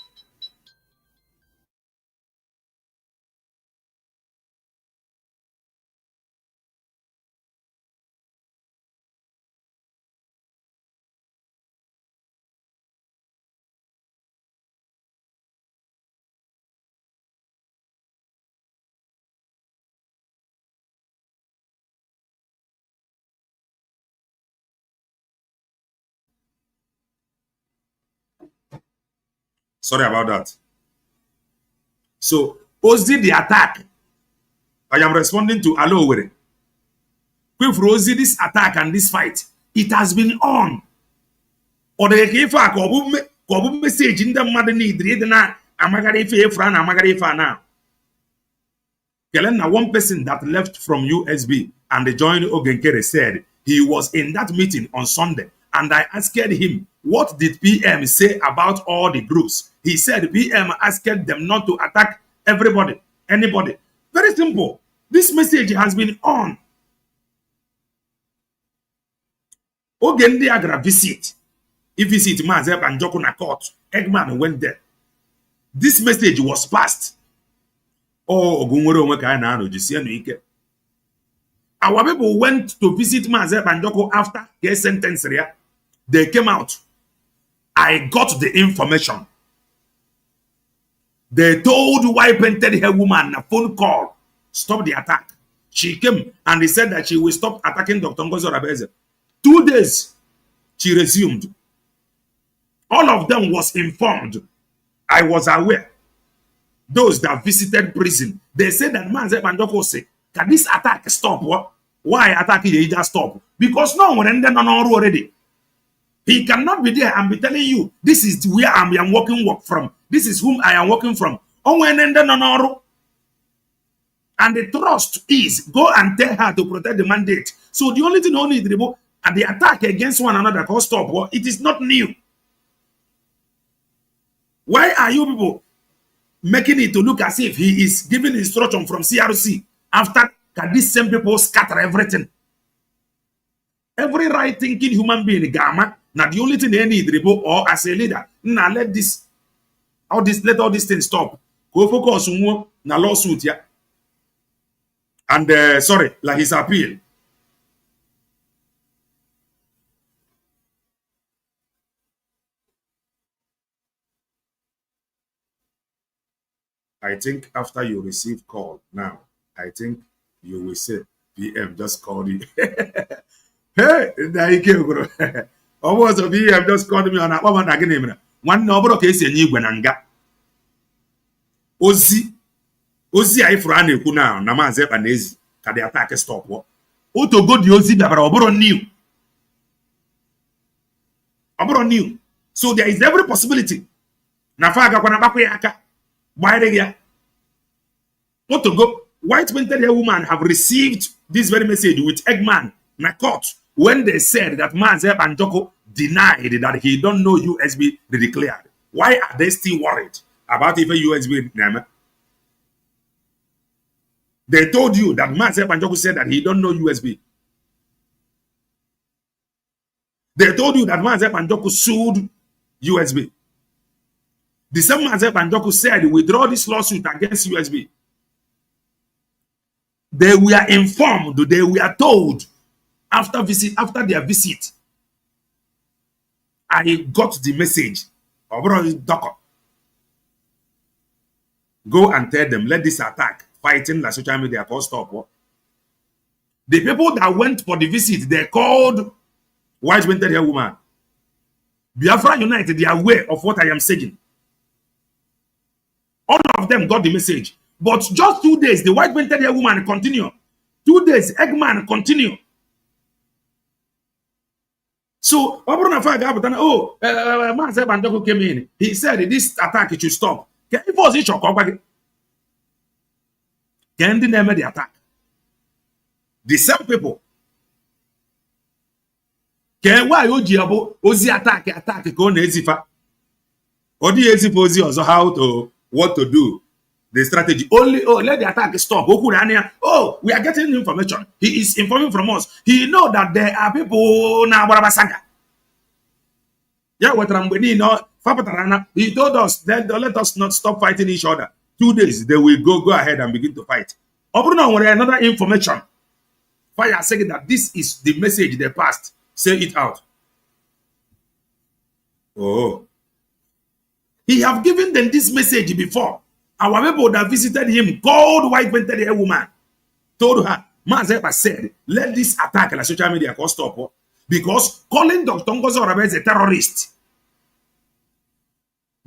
Sorry about that. So, Ozzy the attack. I am responding to Alowere. With Rosie, this attack and this fight, it has been on. Or the Kefa message in the mother need na Amagarife Fran Amagarifa now. Kelena, one person that left from USB and joined Ogenkere said he was in that meeting on Sunday. And I asked him, what did PM say about all the groups? He said PM asked them not to attack everybody, anybody. Very simple. This message has been on. Ogendiagra visit. If you see it, Mazi Ekpa Njoku na court, Eggman went there. This message was passed. Oh, Ogunwere onwe ka na ano jisie no ike. Our people went to visit Mazi Ekpa Njoku after his sentence. They came out. I got the information. They told white painted hair woman a phone call. Stop the attack. She came and they said that she will stop attacking Dr. Ngozi Rabeze. 2 days, she resumed. All of them was informed. I was aware. Those that visited prison, they said that Mazi Ekpa Njoku say, can this attack stop? What? Why attack it just stop? Because no one ended on already. He cannot be there and be telling you, this is where I am work from. This is whom I am working from. And the trust is go and tell her to protect the mandate. So the only thing only is the attack against one another can stop. It is not new. Why are you people making it to look as if he is giving instruction from CRC after these same people scatter everything? Every right thinking human being, Gamma, now the only thing they need, or as a leader, now let all these things stop. Go focus on na lawsuit, yeah. And sorry, like his appeal. I think after you receive call now, I think you will say, PM just called you. Hey, there you go, bro. Almost a PM just called me on a woman again. One number case in you Gwenanga. Ozi I frane kuna na Mazi Ekpa Nezi ka the attack stop. Oto go the Ozi that oboro new. Oboro new. So there is every possibility. Na faga kwa na bakwe aka. Why Oto go white painted woman have received this very message with Eggman na court when they said that Mazi Ekpa Njoku denied that he don't know USB declared. Why are they still worried about even USB name? They told you that Mazi Ekpa Njoku said that he don't know USB. They told you that Mazi Ekpa Njoku sued USB. The same Mazi Ekpa Njoku said withdraw this lawsuit against USB. They were informed, they were told after their visit. I got the message. Go and tell them, let this attack, fighting the social media, call stop. The people that went for the visit, they called white painted hair woman. Biafra United, they are aware of what I am saying. All of them got the message. But just 2 days, the white painted hair woman continue. 2 days, Eggman continue. So, Mazi Ekpa Njoku came in. He said this attack should stop. Can you force it? Can they name the attack? The same people. Can why Ozi attack go Nezifa? Or the Ezifa Ozi also how to what to do. The strategy only let the attack stop. Oh, we are getting information. He is informing from us. He know that there are people na Barabasanga. Yeah, what he told us that let us not stop fighting each other. 2 days they will go ahead and begin to fight. Another information. Fire saying that this is the message they passed. Say it out. Oh, he have given them this message before. Our people that visited him called white painted hair woman, told her, Mazi Ekpa said, let this attack on social media stop. Because calling Dr. Ngozi Rabeze a terrorist.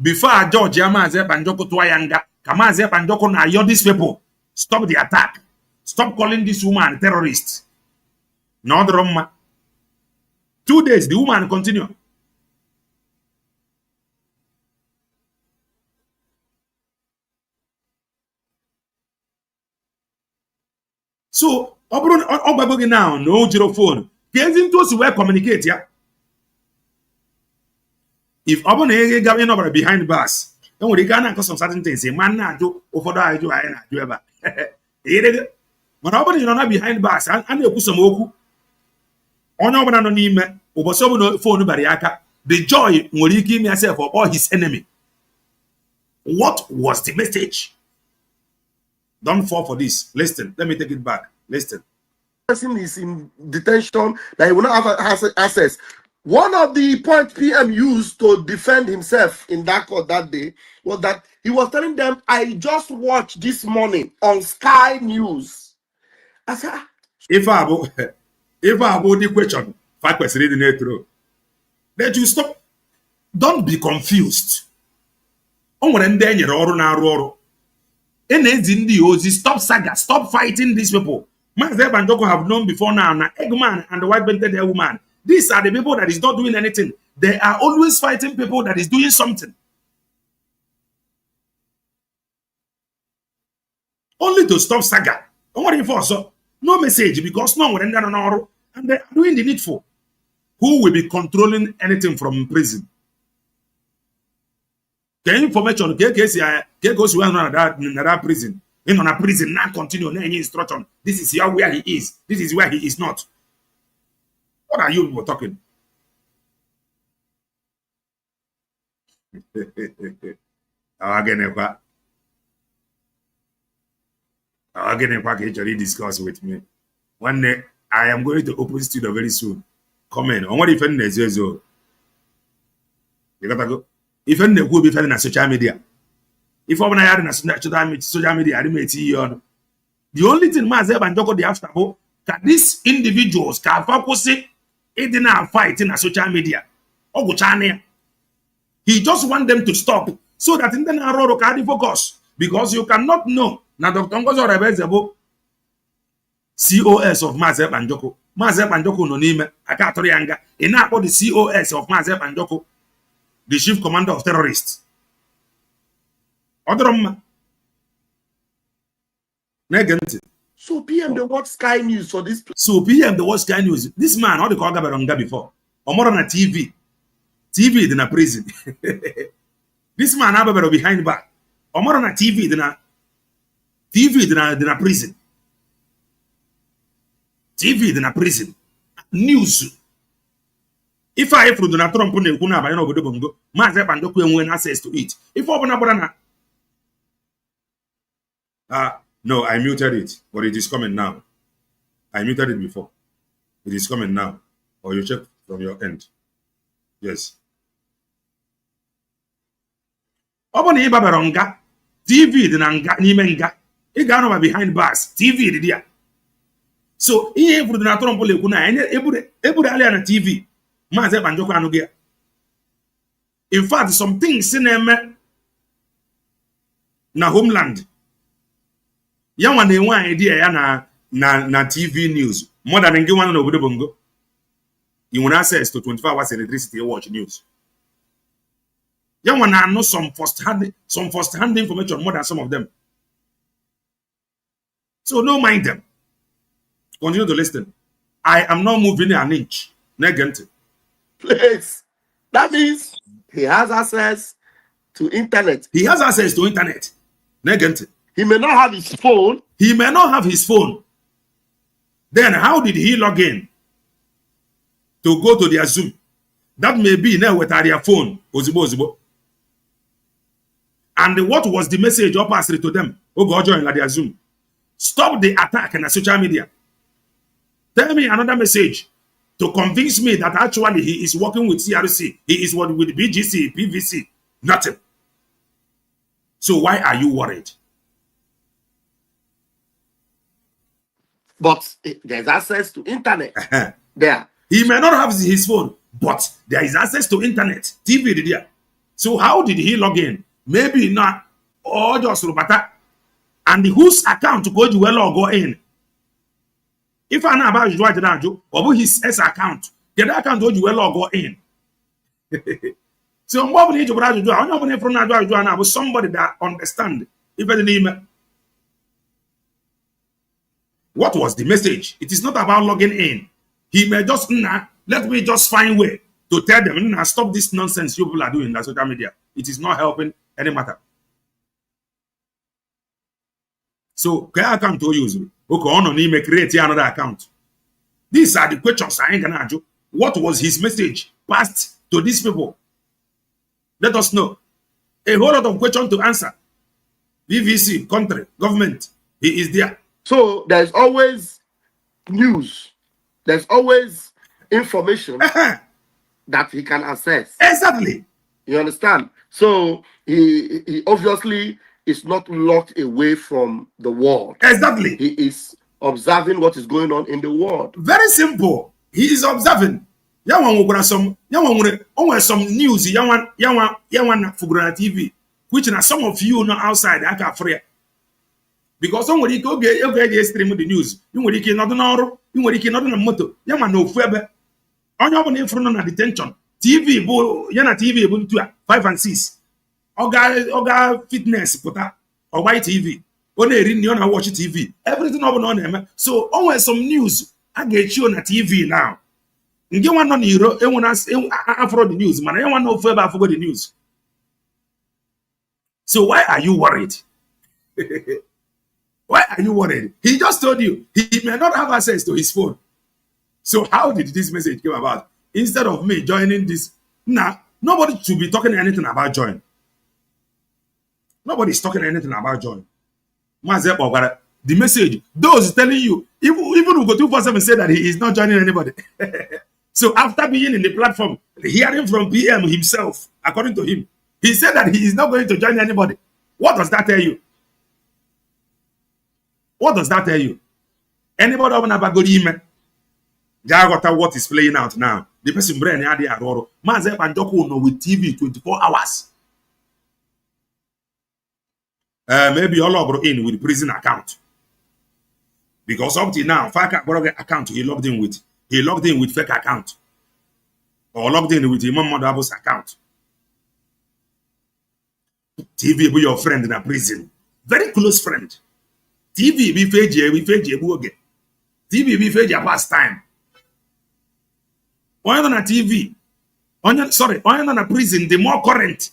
Before George Mazi Ekpa Njoku Twayanga, Mazi Ekpa Njoku na yo these people. Stop the attack. Stop calling this woman a terrorist. No drama. 2 days, the woman continue. So, now, no zero phone. Get into where communicate, yeah. If Obon behind bars, then we can cause some certain things. A man not do over I do ever. But Obon not behind bars, and you put some oku. On Obon anonime, over some phone bariaka. The joy will he give myself or all his enemy. What was the message? Don't fall for this. Listen, let me take it back. Listen. Person is in detention that he will not have access. One of the points PM used to defend himself in that court that day was that he was telling them, I just watched this morning on Sky News. I said, if I about the question, 5% reading it through. Let you stop. Don't be confused. Stop saga, stop fighting these people. Mazi Banjoko have known before now, Eggman and the white belted woman. These are the people that is not doing anything. They are always fighting people that is doing something. Only to stop saga. Don't worry for so. No message because no one and they are doing the needful. Who will be controlling anything from prison? The information goes to another prison. In on a prison, not continue any instruction. This is here where he is. This is where he is not. What are you people talking? Again, Ekpa can actually discuss with me. One day, I am going to open studio very soon. Come in. On what if any is you gotta go. If any will be found on social media. If I'm not on social media, I didn't see you. The only thing Mazi Banjoko the after that these individuals can focus it in a fight in a social media. He just want them to stop so that in the narrow can focus because you cannot know. Now, Dr. Ngozo Rebezebo, COS of Mazi Banjoko. Mazi Banjoko no name Akatorianga. In the COS of Mazi Banjoko, the chief commander of terrorists. So PM the watch Sky News for this. So PM the watch Sky News. This man, how they call Gabaronga before. Or more on a TV. TV in a prison. This man have a behind back. Or more on a TV than a prison. TV than a prison. News. If I do not Trump on the Kuna by no good bongo, Mazi Banjoko when access to it. If open up no, I muted it, but it is coming now. I muted it before. It is coming now. Or you check from your end. Yes. Open the Babaronga. TV the Nanga Nimenga. It got over behind bars. TV the dia. So here for the Trump Kuna and every TV. Mazi Banjoko anugia. In fact, some things in them na homeland. One idea na TV news. More than any one over the bongo. You want access to 24 hours electricity watch news. One know some first-hand information more than some of them. So no mind them. Continue to listen. I am not moving an inch. Negant. Please. That means he has access to internet. He has access to internet. Negant. He may not have his phone. He may not have his phone. Then how did he log in to go to their Zoom? That may be now with their phone. And what was the message up passed to them? Go join their Zoom. Stop the attack in the social media. Tell me another message to convince me that actually he is working with CRC. He is working with BGC, PVC. Nothing. So why are you worried? But there's access to internet there. He may not have his phone, but there is access to internet, TV there. So how did he log in? Maybe not, or just Rubata. And whose account to go to well go in? If I know about Jojo, or his S account, get that account to well go in. So what need to do? I don't know from somebody that understand. If I name. What was the message? It is not about logging in. He may just, let me just find a way to tell them, stop this nonsense you people are doing on social media. It is not helping any matter. So, can I account to use? Okay, on may create another account. These are the questions I ain't gonna do. What was his message? Past to these people? Let us know. A whole lot of questions to answer. BBC, country, government, he is there. So there's always news. There's always information that he can access. Exactly. You understand? So he obviously is not locked away from the world. Exactly. He is observing what is going on in the world. Very simple. He is observing. Some news. Fugura TV, which some of you know outside. I can free. Because somebody go get stream the news. You will not know. You will not know moto. Yaman no febe. On your in front of detention. TV yana TV 5 and 6. Oga fitness puta. Or white TV. Only reading you watch TV. Everything on them. So always some news. I get you on a TV now. You want on Euro, after the news, man. I want no further for the news. So why are you worried? Why are you worried? He just told you he may not have access to his phone. So how did this message come about? Instead of me joining this, nobody should be talking anything about join. Nobody is talking anything about join. The message, those telling you, even Ugo 247 said that he is not joining anybody. So after being in the platform, hearing from PM himself, according to him, he said that he is not going to join anybody. What does that tell you? What does that tell you? Anybody open up a good email? What is playing out now? The person brain Mazi Banjoko no with TV 24 hours. Maybe all over in with prison account. Because up to now, fake account he logged in with. He logged in with fake account. Or logged in with Imam Madabo's account. TV be your friend in a prison. Very close friend. TV be feje buoge. TV be feje past time. On a TV. On a prison, the more current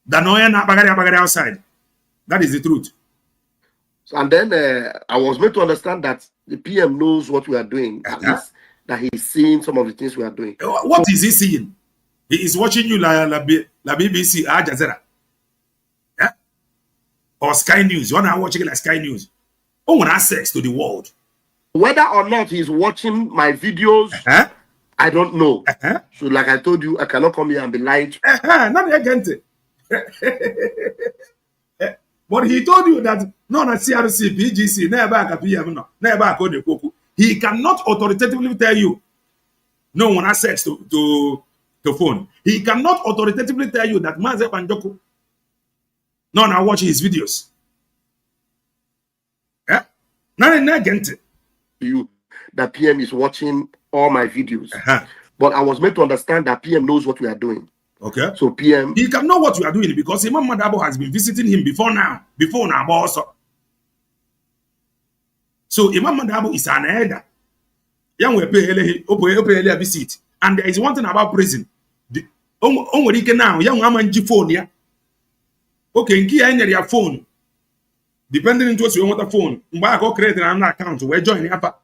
than on a outside. That is the truth. And then I was made to understand that the PM knows what we are doing. At least that he's seeing some of the things we are doing. What is he seeing? He is watching you la BBC, Al Jazeera. Yeah? Or Sky News. You want to watch it like Sky News? Who want access to the world? Whether or not he's watching my videos, I don't know. So like I told you, I cannot come here and be lying. Not against it. But he told you that no, CRC, PGC, never PM, never code the Koku. He cannot authoritatively tell you no one has access to phone. He cannot authoritatively tell you that Mazi Banjoko no one watch his videos. Yeah? Not against it. You, the PM is watching all my videos. But I was made to understand that PM knows what we are doing. Okay. So PM, he can know what we are doing because Imam Madabo has been visiting him before now also. So Imam Madabo is an elder. Young we pay a visit. And there is one thing about prison. Only now, young woman phone yeah. Okay, key your phone. Depending on what you want a phone, I go create an account where join Ekpa.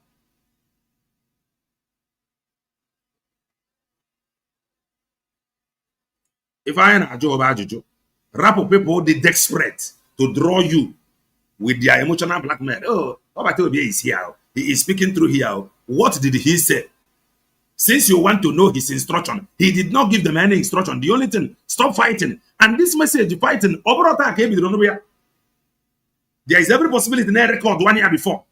If I am a job, rap of people they desperate to draw you with their emotional blackmail. Oh, Obatobi is here. He is speaking through here. What did he say? Since you want to know his instruction, he did not give them any instruction. The only thing, stop fighting. And this message, fighting, there is every possibility they record 1 year before.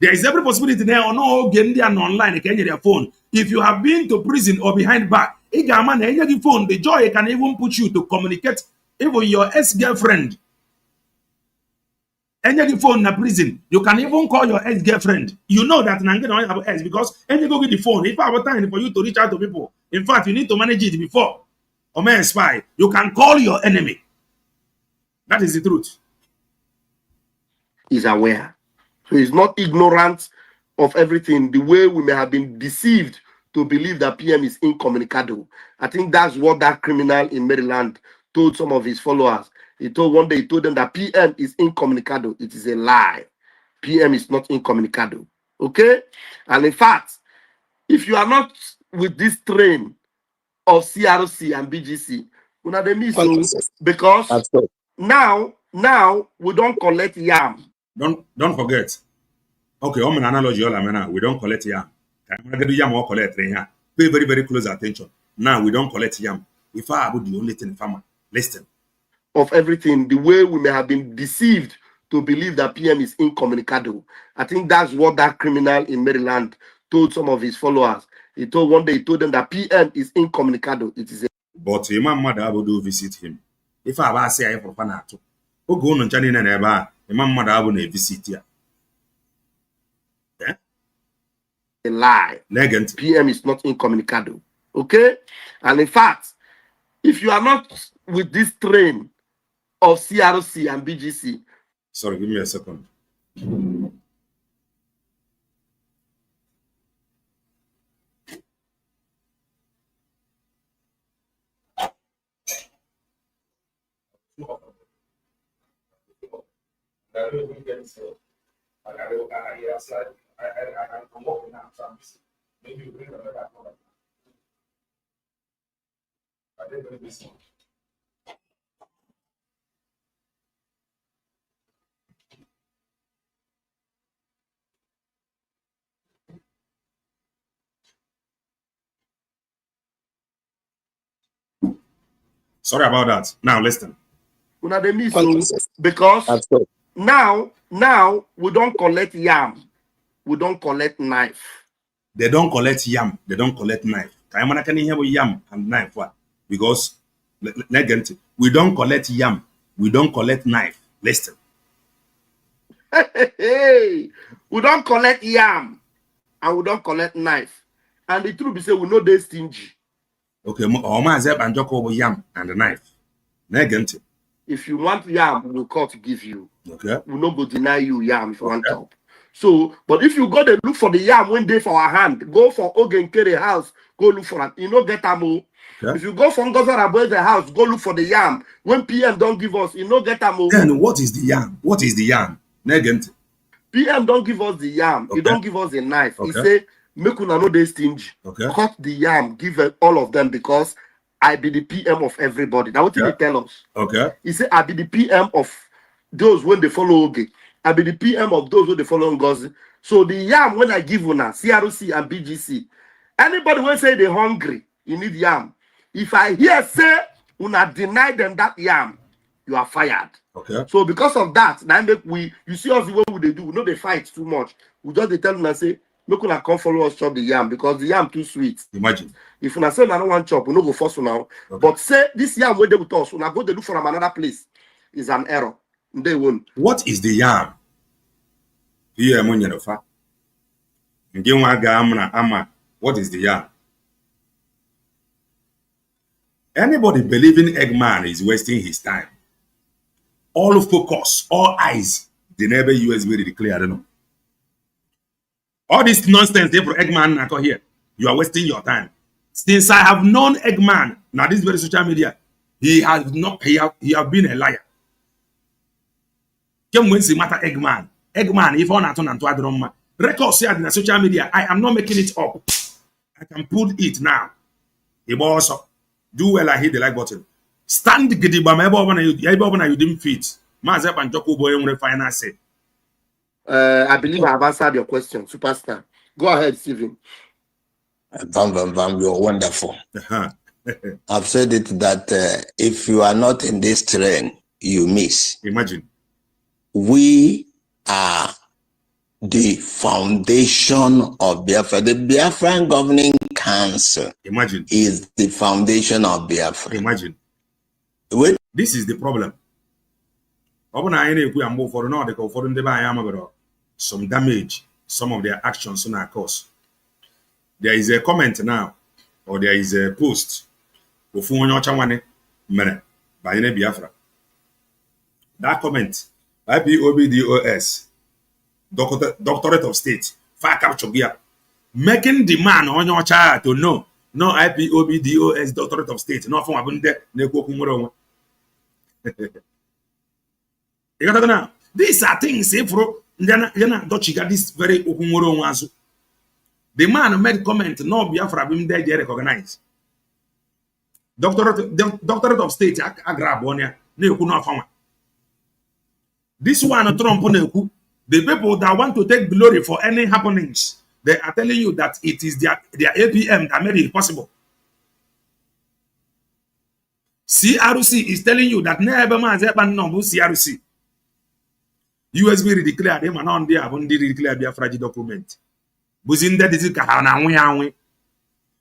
There is every possibility they no game online, their phone. If you have been to prison or behind bar, the phone, the joy can even put you to communicate even your ex-girlfriend. The phone in the prison, you can even call your ex-girlfriend. You know that Nangan have ex because any go get the phone. If I have time for you to reach out to people, in fact, you need to manage it before. Or may spy, you can call your enemy. That is the truth. He's aware. So he's not ignorant of everything, the way we may have been deceived to believe that PM is incommunicado. I think that's what that criminal in Maryland told some of his followers. One day he told them that PM is incommunicado. It is a lie. PM is not incommunicado. Okay? And in fact, if you are not with this train of CRC and BGC. Una dey miss because now we don't collect yam. Don't forget. Okay, I'm an analogy all I we don't collect yam. I'm gonna do yam or collect here. Pay very, very close attention. Now we don't collect yam. If I about the only thing farmer, listen. Of everything, the way we may have been deceived to believe that PM is incommunicado. I think that's what that criminal in Maryland told some of his followers. He told them that PM is incommunicado. It is but Imam Mada will visit him. If I say I for fanato, who go on Johnny and Eba, Imam Mada will visit here. a lie. Legend. PM is not incommunicado. Okay? And in fact, if you are not with this train of CRC and BGC. Sorry, give me a second. I'm walking now, so I'm busy. Maybe you bring another product. I didn't do this one. Sorry about that. Now listen. Because now we don't collect yam. We don't collect knife. They don't collect yam. They don't collect knife. Can you hear yam and knife? What? Because we don't collect yam. We don't collect knife. Listen. Hey, we don't collect yam and we don't collect knife. And the truth is, we know they stingy. Okay, and yam and the knife. Negent. If you want yam, we will call to give you. Okay. We no go deny you yam if you want top. So, but if you go to look for the yam one day for our hand, go for Ogen Kere house, go look for it. You know, get amo. Okay. If you go from Gozarabo's house, go look for the yam. When PM don't give us, you know, get amo. Then what is the yam? What is the yam? Negent. PM don't give us the yam. Okay. He don't give us a knife. Okay. He say, make una know they stingy. Okay. Cut the yam, give all of them because I be the PM of everybody. Now what did he tell us? Okay. He said, I be the PM of those when they follow Oge. I be the PM of those when they follow Ngozi. So the yam when I give una, CRC and BGC, anybody will say they're hungry, you need yam. If I hear say una deny them that yam, you are fired. Okay. So because of that, now you see us the way they do. We know they fight too much. We just they tell una say, make una come follow us chop the yam because the yam too sweet. Imagine. If una say I don't want chop, we no go force now. Okay. But say this yam where they with us, una go they look for another place is an error. They won't. What is the yam? What is the yam? Anybody believing Eggman is wasting his time. All focus, all eyes, they never US really declare, I don't know. All this nonsense they for Eggman I here. You are wasting your time. Since I have known Eggman, now this very social media, he have been a liar. Come when see matter Eggman, if on aton and to record share in social media, I am not making it up. I can put it now. He also do well. I hit the like button. Stand gidiba you didn't fit. Mazi and Joko boy final say. I believe I have answered your question, superstar. Go ahead, Stephen. Bam, you're wonderful. I've said it that if you are not in this train, you miss. Imagine. We are the foundation of Biafra. The Biafran Governing Council is the foundation of Biafra. Imagine. This is the problem. Some damage, some of their actions on our cause. There is a comment now, or there is a post by Biafra. That comment, IPOBDOS, Doctorate of State, far capture gear, making demand on your child to know no IPOBDOS Doctorate of State, no from Abunde, Neko. These are things, this very okumoro. The man made comment, no Biafra bim there they recognize. Doctorate of State Agrabonia, Neku no farmer. This one Trump Neku, the people that want to take glory for any happenings, they are telling you that it is their APM that made it possible. CRC is telling you that never man CRC. USB declared them and on there when they declare their fragile document.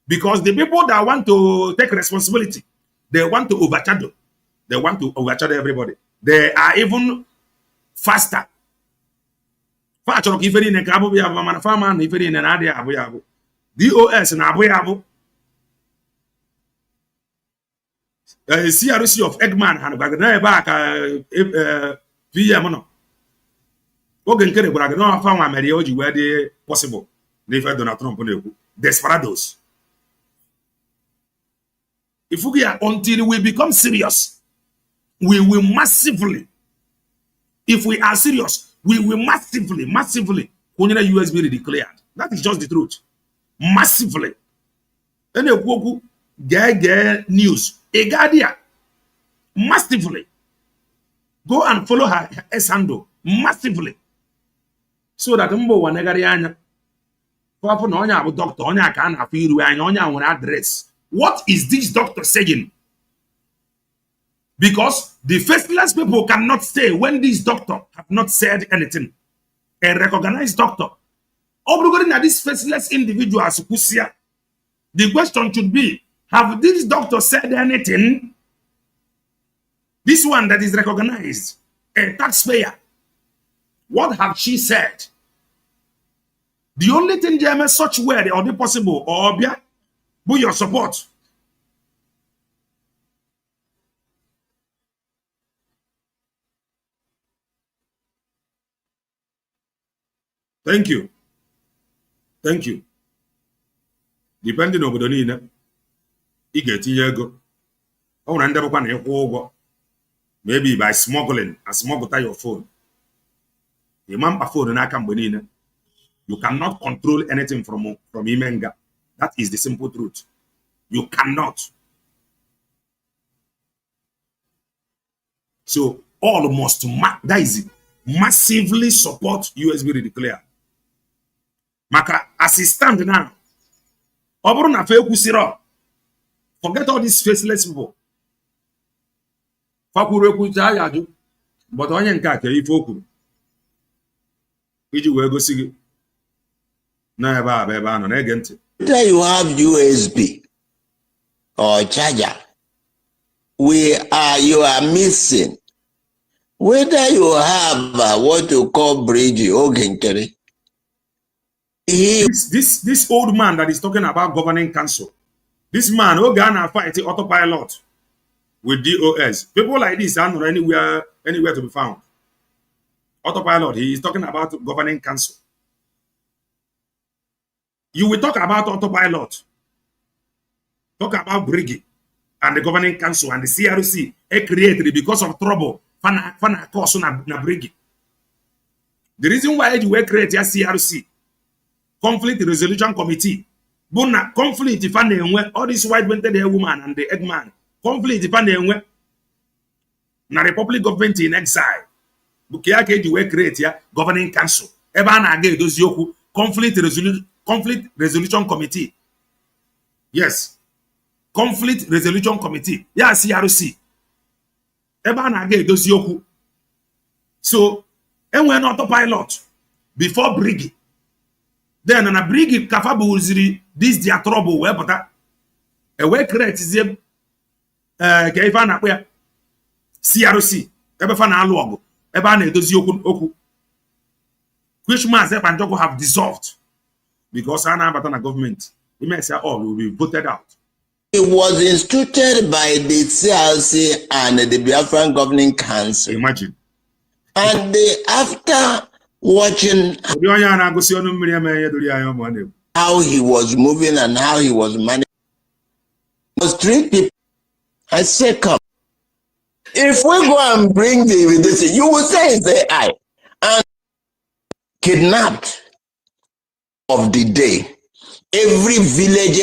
Because the people that want to take responsibility, they want to overshadow. They want to overshadow everybody. They are even faster. DOS CRC of Eggman and back VM no. Where they possible. Donald Trump desperados. If we are until we become serious, we will massively. If we are serious, we will massively. USB declared. That is just the truth. Massively. And get news. Egadia. Massively. Go and follow her handle. Massively. So that doctor address. What is this doctor saying? Because the faithless people cannot say when this doctor have not said anything. A recognized doctor. Obligatory these faithless individuals, the question should be, have this doctor said anything? This one that is recognized, a taxpayer, what have she said? The only thing they are such word or the possible or be your support. Thank you. Thank you. Depending on the need, you get ego. Maybe by smuggling and smuggle your phone. The man phone and you cannot control anything from Imenga. That is the simple truth. You cannot. So all must that is it. Massively support USB declare. Maka as it stand now. Forget all these faceless people. But onye nke a ka ife okwu iji wee gosi gị na ebe a ebe anọ na-ege ntị. Whether you have USB or charger, you are missing. Whether you have what you call bridge, this old man that is talking about governing council, this man who gonna fight the autopilot with DOS. People like this are not anywhere to be found. Autopilot, he is talking about governing council. You will talk about autopilot, talk about Briggy and the governing council and the CRC created because of trouble. Fana cause na Briggy. The reason why you were created a CRC, conflict resolution committee, buna conflict if all this white vented woman and the Eggman. Conflict if na Republic government in exile. Bukiake you were created governing council. Eba na age those yoku conflict resolution committee. Yes. Conflict resolution committee. Yeah, CRC. Eba na age those yoku. So, and we're not autopilot before Briggy. Then on a Briggy kafabu uziri this their trouble where but a way create is Kaifa na where CRC ebe fa na alu ebe na edozi oku which man say Banjoko have dissolved because ana abata na government he may say all will be voted out. It was instituted by the CRC and the Biafran Governing Council. Imagine. And after watching how he was moving and how he was managing, was three people. I say, come. If we go and bring this, you will say it's AI. And kidnapped of the day. Every village,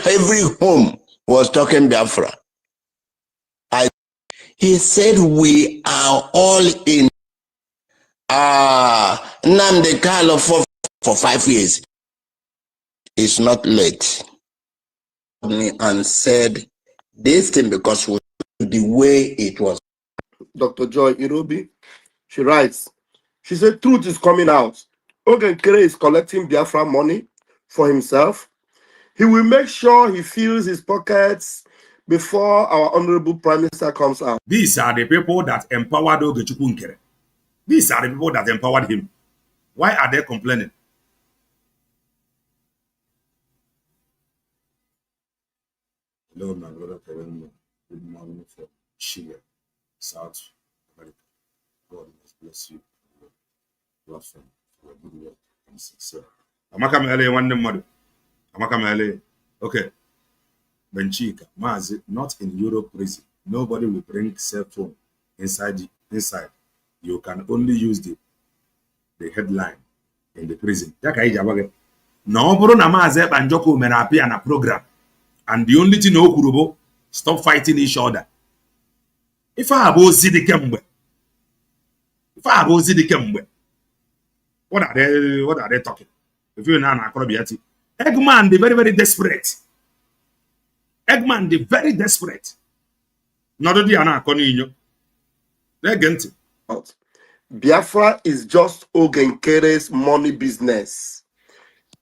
every home was talking Biafra. He said we are all in Nnamdi Kanu for 5 years. It's not late. And said this thing because the way it was. Dr. Joy Irobi, she writes, she said, truth is coming out. Ogenkere is collecting Biafra money for himself. He will make sure he fills his pockets before our honorable prime minister comes out. These are the people that empowered Ogechukwu Nkere. These are the people that empowered him. Why are they complaining? Hello, my brother. Good morning from Chile, South America. God must bless you. Platform for good work and success. Amaka mele one mother. Amaka mele. Okay. Benchika, Mazi, not in Europe prison. Nobody will bring cell phone inside. You can only use the headline in the prison. No, bro, na Mazi Ekpa Njoko may appear na program. And the only thing Okurubo, stop fighting each other. If I have see the Kemwe, what are they talking? If you're not Akrobiati, Eggman, the very, very desperate. Eggman, the very desperate. Not the Anna Conino. They're Biafra is just Ogenkere's money business.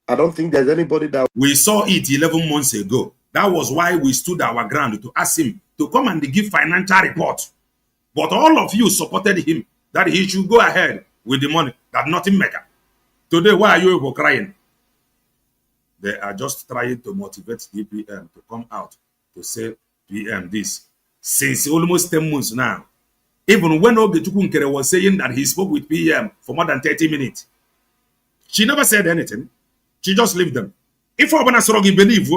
I don't think there's anybody that... We saw it 11 months ago. That was why we stood our ground to ask him to come and give financial report. But all of you supported him that he should go ahead with the money, that nothing matter. Today, why are you crying? They are just trying to motivate the PM to come out to say PM this. Since almost 10 months now. Even when Ogechukwu Nkere was saying that he spoke with PM for more than 30 minutes. She never said anything. She just left them. If Obana Sorogi believe,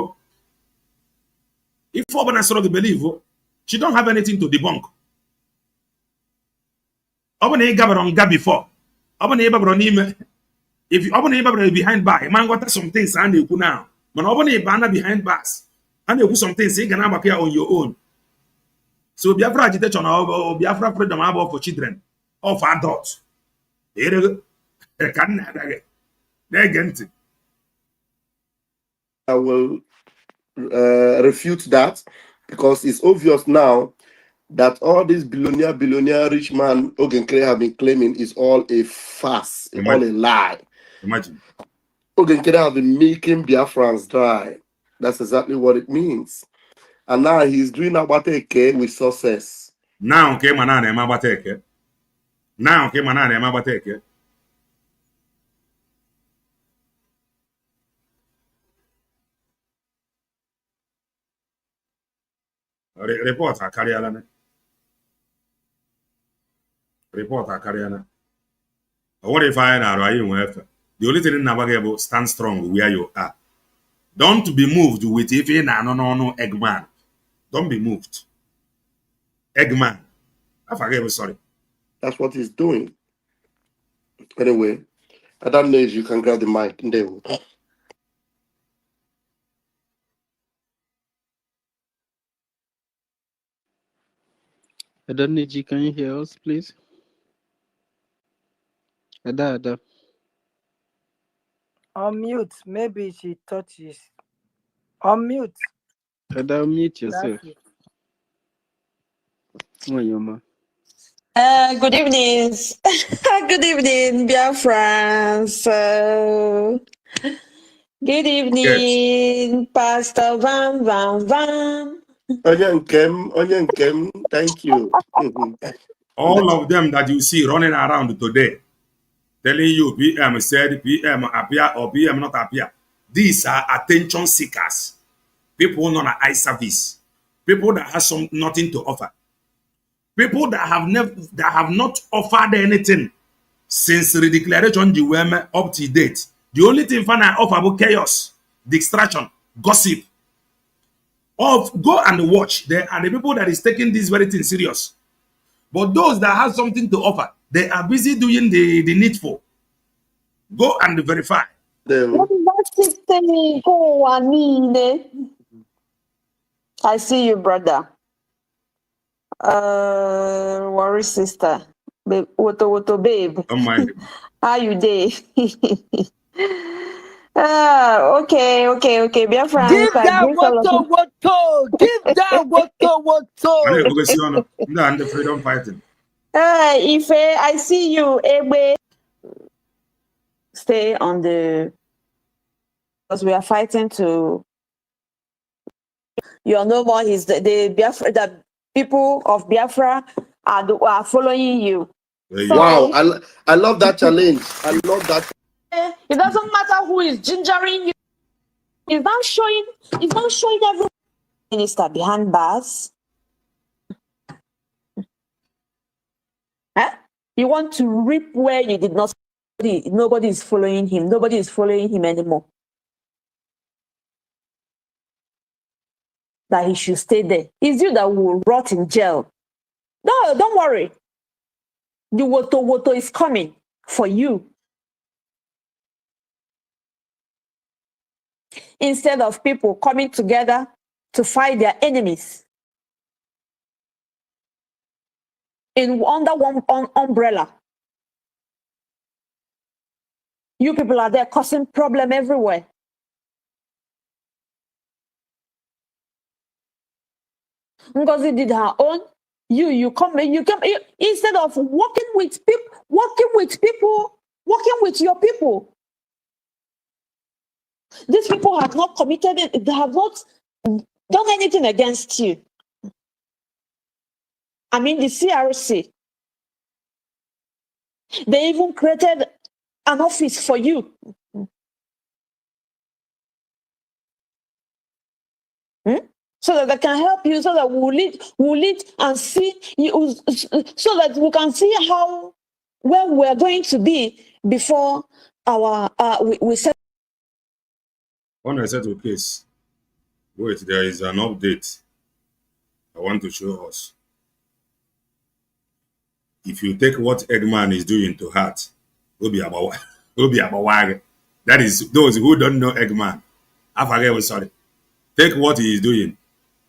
she don't have anything to debunk. Obana Gabaron before. Obana Babronime. If you open a behind bar, man got some things and you put now. But open a banner behind bars. And you put some things you can have here on your own. So Biafra agitation or Biafra freedom for children or for adults. I will refute that because it's obvious now that all this billionaire, rich man Ogenkere have been claiming is all a farce, all a lie. Imagine. Ogenkere have been making Biafrans dry. That's exactly what it means. And now he's doing Abateke with success. Now came an Abateke. Report a Kariana. What if I are you? The only thing in Navagable, stand strong where you are. Don't be moved with if you no Eggman. Don't be moved. Eggman. I forget, sorry. That's what he's doing. Anyway, I don't know if you can grab the mic. Adaniji, can you hear us, please? Ada. Unmute. Maybe she touches. Unmute. Ada, unmute yourself. Good evening. Good evening, dear friends. Good evening, Pastor Van. Onyen Kem, thank you. All of them that you see running around today, telling you PM said, PM appear or PM not appear. These are attention seekers. People on eye service. People that have nothing to offer. People that have not offered anything since the declaration up to date. The only thing I offer about chaos, distraction, gossip. Go and watch. There are the people that is taking this very thing serious. But those that have something to offer, they are busy doing the needful. Go and verify. What is that I see you, brother. Worry sister. Babe, woto babe. Don't mind him. How you day? Okay. Dear friends, Give I that greet all of you. woto. Give that And woto. the freedom fighting. Ife, I see you, Egbe. Stay on the, because we are fighting to. You are no more. The Biafra, the people of Biafra are following you. Wow, I love that challenge. I love that. It doesn't matter who is gingering you. It's not showing every minister behind bars. Huh? You want to reap where you did not. Nobody is following him. Nobody is following him anymore. That he should stay there. It's you that will rot in jail. No, don't worry. The woto is coming for you. Instead of people coming together to fight their enemies under one umbrella. You people are there causing problem everywhere. Ngozi did her own. You come instead of working with your people. These people have not committed it, they have not done anything against you. I mean, the CRC, they even created an office for you. So that they can help you, so that we'll lead and see you, so that we can see where we're going to be before our we set. When I settle case, wait, there is an update I want to show us. If you take what Eggman is doing to heart, will be about that is those who don't know Eggman. I forget, sorry. Take what he is doing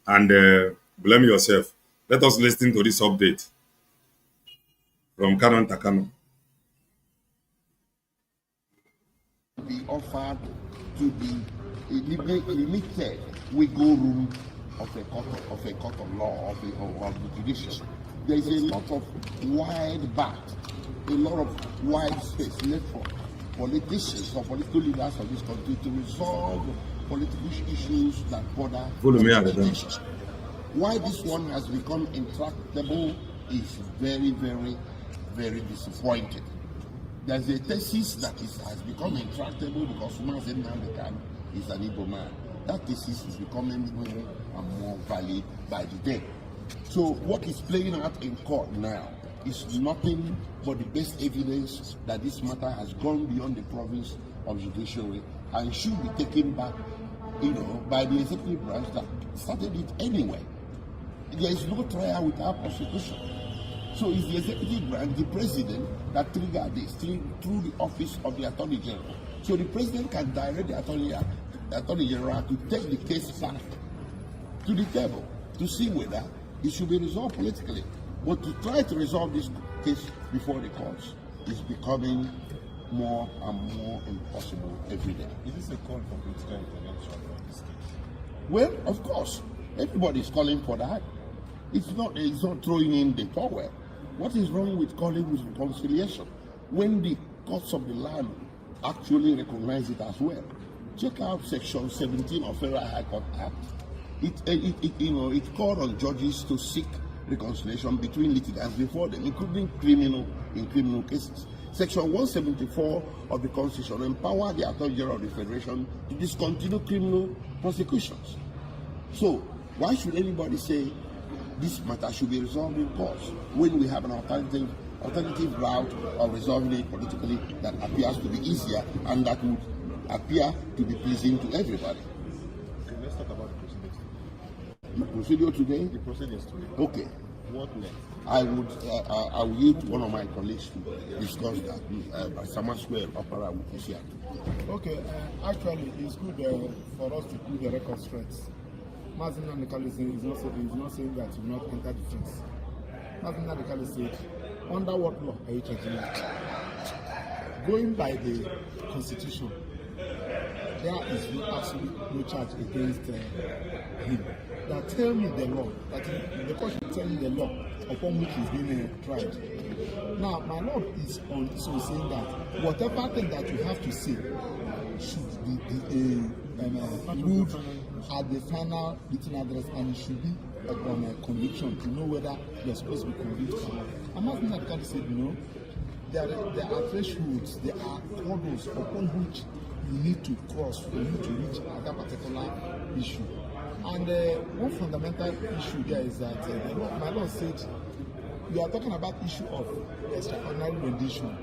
and blame yourself. Let us listen to this update from Canon Takano. Be offered to be a limited wiggle room of a court of law, of the judiciary. There is a lot of wide back, a lot of wide space left for politicians or political leaders of this country to resolve political issues that border. Why this one has become intractable is very, very, very disappointing. There's a thesis that has become intractable because Mazi is an Igbo man. That thesis is becoming more and more valid by the day. So what is playing out in court now is nothing but the best evidence that this matter has gone beyond the province of judiciary and should be taken back, by the executive branch that started it anyway. There is no trial without prosecution. So it's the executive branch, the president, that triggered this through the office of the Attorney General. So the president can direct the Attorney General to take the case back to the table to see whether it should be resolved politically. But to try to resolve this case before the courts is becoming more and more impossible every day. Is this a call for political intervention on this case? Well, of course, everybody is calling for that. It's not throwing in the towel. What is wrong with calling with reconciliation when the courts of the land actually recognize it as well? Check out Section 17 of Federal High Court Act. It called on judges to seek reconciliation between litigants before them, including criminal cases. Section 174 of the Constitution empowered the Attorney General of the Federation to discontinue criminal prosecutions. So why should anybody say this matter should be resolved in courts when we have an alternative route of resolving it politically that appears to be easier and that would appear to be pleasing to everybody? Okay, let's talk about the proceedings. The procedure today? The proceedings today. Okay. What next? I will need one of my colleagues to discuss that. By Samaswell Opera with you. Okay, actually, it's good for us to put the record straight. Mazi is not saying that you will not enter defense. Mazi said, under what law are you charging him? Going by the constitution, there is absolutely no charge against him. Now tell me the law. The court should tell me the law upon which he's being tried. Now, my lord is on so saying that whatever thing that you have to say should be ruled at the final written address, and it should be upon a conviction to know whether you're supposed to be convicted or not. I'm not going to say no. There are thresholds, there are hurdles upon which you need to cross for you to reach that particular issue. And one fundamental issue there is that my lord said, we are talking about issue of extraordinary rendition,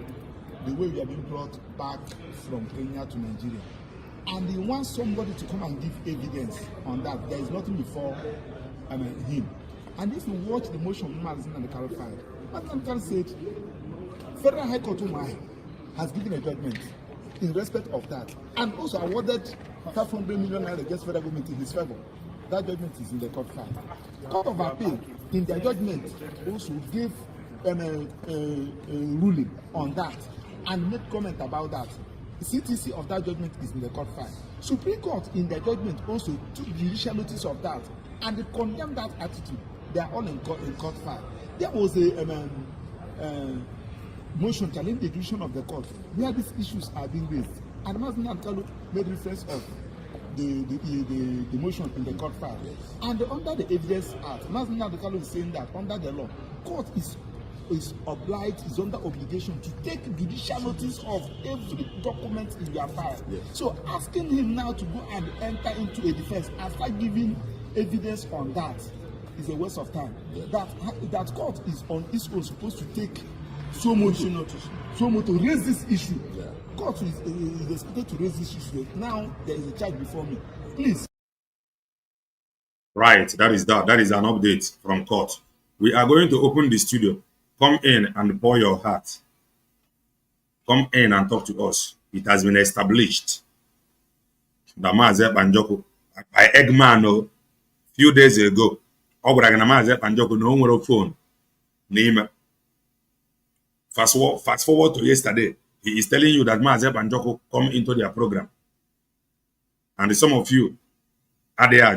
the way we are being brought back from Kenya to Nigeria. And he wants somebody to come and give evidence on that. There is nothing before him. And if you watch the motion Mazi and the clarified, Mazi said, Federal High Court has given a judgment in respect of that, and also awarded 500 million naira against federal government in his favor. That judgment is in the court file. Court of Appeal, in their judgment, also gave a ruling on that and made comment about that. The CTC of that judgment is in the court file. Supreme Court, in their judgment, also took judicial notice of that and they condemned that attitude. They are all in court file. There was a motion challenging the decision of the court where these issues are being raised. And Mazi Namkalu made reference of the motion in the court file. And under the Evidence Act, Mazi Namkalu is saying that under the law, court is obliged, is under obligation to take judicial notice of every document in their file. Yes. So asking him now to go and enter into a defense and start giving evidence on that is a waste of time. Yeah. That court is on its own supposed to take so much to raise this issue. Yeah. Court is expected to raise this issue. Now there is a charge before me. Please. Right, that is an update from court. We are going to open the studio. Come in and pour your heart. Come in and talk to us. It has been established that Mazi Banjoko by Eggman few days ago. Mazi Banjoko no phone. Name. Fast forward to yesterday. He is telling you that Mazi Banjoko come into their program. And some of you are there.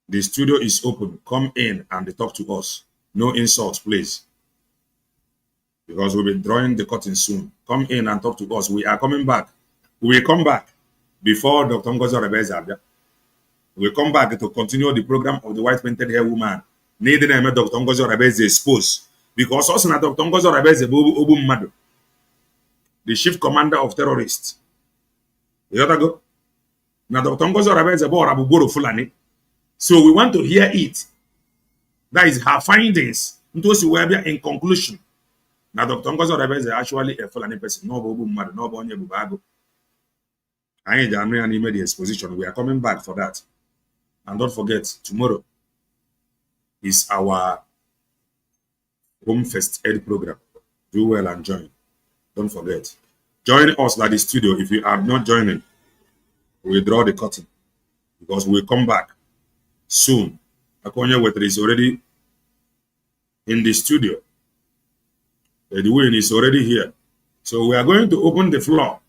The studio is open. Come in and talk to us. No insults, please. Because we'll be drawing the curtain soon. Come in and talk to us. We are coming back. We will come back before Dr. Ngozi Orebeze. We will come back to continue the program of the white painted hair woman. Needing to make Dr. Ngozi Orebeze exposed. Because also na Dr. Ngozi Orebeze Obu Mmadu, the chief commander of terrorists. You gotta go. Na Dr. Ngozi Orebeze bo Rabuboro Fulani. So we want to hear it. That is her findings. In conclusion, now Dr. Ngozi Orebeze is actually a Fulani person. No Bobu Mmadu, no Bonye Bubago. I ain't made the exposition. We are coming back for that. And don't forget, tomorrow is our Home First Aid program. Do well and join. Don't forget. Join us at the studio. If you are not joining, we'll draw the curtain. Because we'll come back soon. Akonya Wetter is already in the studio. Edwin is already here. So we are going to open the floor.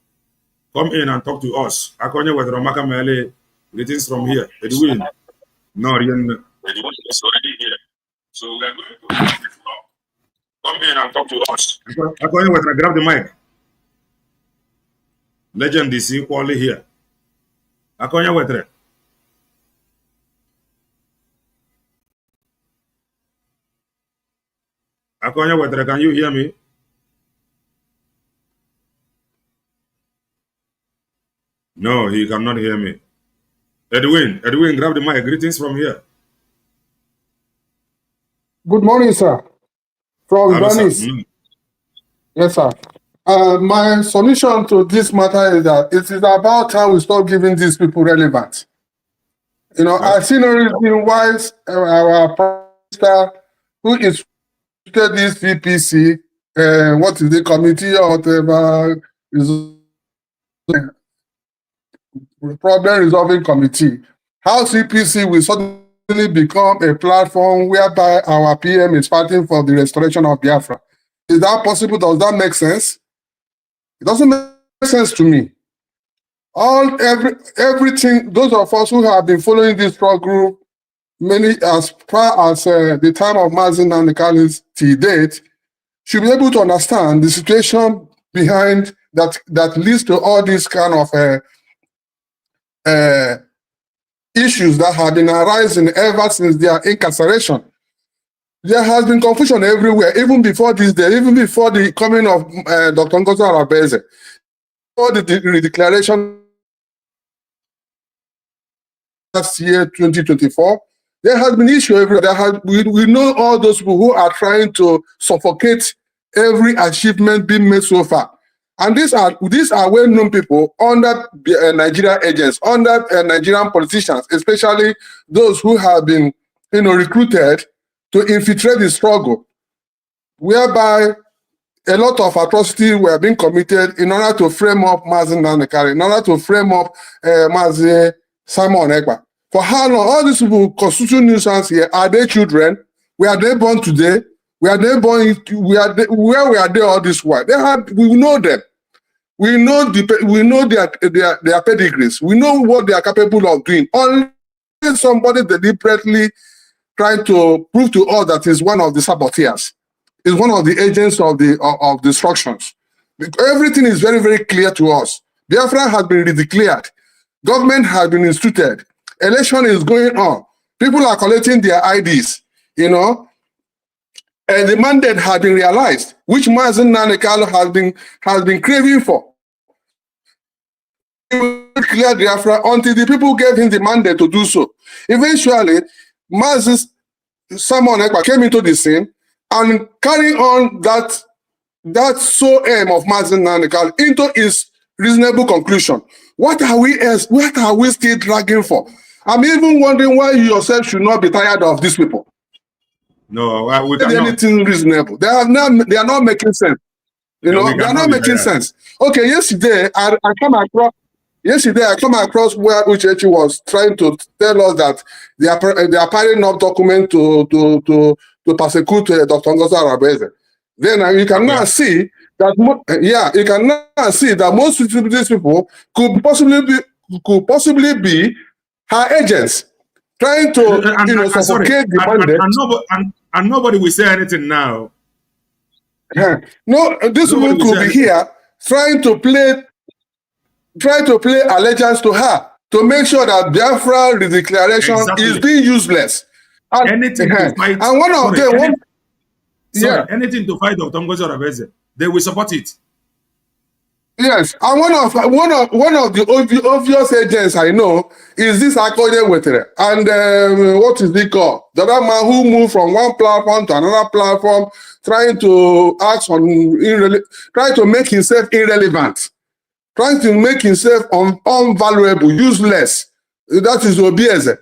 Come in and talk to us. Akonya Wetter Omaka Mele. Greetings from here. Edwin. No, Edwin is already here. So we are going to open the floor. Come in and talk to us. Akonya Wetter, grab the mic. Legend is equally here. Akonya Wetter. Akonya Wetter, can you hear me? No, he cannot hear me. Edwin, grab the mic. Greetings from here. Good morning, sir. From Venice. Yes, sir. My solution to this matter is that it is about time we stop giving these people relevance. You know, I see no reason why our Prime Minister, who is this CPC, what is the committee or whatever, problem resolving committee, how CPC will suddenly become a platform whereby our PM is fighting for the restoration of Biafra. Is that possible? Does that make sense? It doesn't make sense to me. Everything, those of us who have been following this struggle, many as far as the time of Mazi and the Kali's till date, should be able to understand the situation behind that leads to all these kind of issues that have been arising ever since their incarceration. There has been confusion everywhere, even before this day, even before the coming of Dr. Ngozi Arabeze, before the declaration last year, 2024, there has been issue everywhere. We know all those people who are trying to suffocate every achievement being made so far. And these are well-known people under Nigerian agents, under Nigerian politicians, especially those who have been, recruited to infiltrate the struggle, whereby a lot of atrocities were being committed in order to frame up Mazi Nnamdi, in order to frame up Mazi Simon Ekpa. For how long? All these people constitute nuisance here. Are they children? Were they born today? Were they born? Where were they all this while? We know them. We know their pedigrees. We know what they are capable of doing. Only somebody deliberately trying to prove to us that is one of the saboteurs, is one of the agents of the destructions. Everything is very, very clear to us. Biafra has been redeclared. Government has been instituted. Election is going on. People are collecting their IDs, and the mandate has been realized, which Mazi Nnamdi has been craving for. He will clear Biafra until the people gave him the mandate to do so. Eventually, Mazi Simon Ekpa came into the scene and carrying on that sole aim of Mazi Nnamdi into its reasonable conclusion. What are we still dragging for? I'm even wondering why you yourself should not be tired of these people. No, we cannot. Anything reasonable. They are not making sense. They are not making sense. Okay, yesterday I come across where Uchechi was trying to tell us that they are piling up documents to persecute Dr. Ngozi Arabeze. Then you can now see that you can now see that most of these people could possibly be her agents trying to suffocate the mandate. And nobody will say anything now. No, this woman could be here trying to play allegiance to her to make sure that Biafra redeclaration is being useless. Anything to fight. And one of them, anything to fight Dr. Ngozi Arabeze, they will support it. Yes, and one of the obvious agents I know is this Akode Wetere, and what is he called? The other man who moved from one platform to another platform, trying to trying to make himself irrelevant, trying to make himself unvaluable, useless. That is Obieze,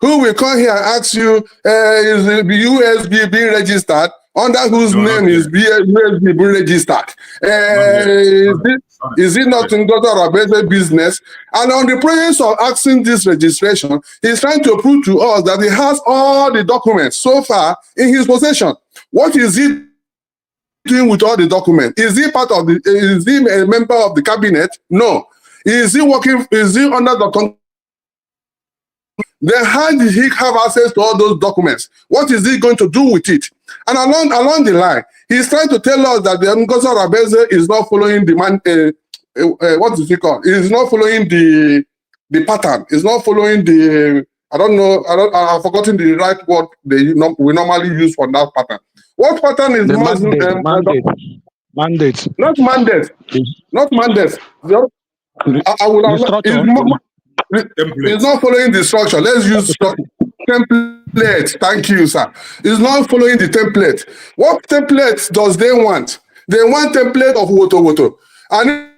who will come here and ask you, is the USB being registered? Under whose name is USB being registered? Is it not in Dr. Arabeze's business? And on the process of asking this registration, he's trying to prove to us that he has all the documents so far in his possession. What is he doing with all the documents? Is he is he a member of the cabinet? No. Is he under Dr. Then how did he have access to all those documents? What is he going to do with it? And along the line, he's trying to tell us that the Ngozi Arabeze is not following the what is it called? He's not following the pattern. He's not following the I've forgotten the right word we normally use for that pattern. What pattern is mandate? Mandate. Not mandate. Not mandate. It's not following the structure. Let's use template. Thank you, sir. It's not following the template. What template does they want? They want template of Woto Woto. And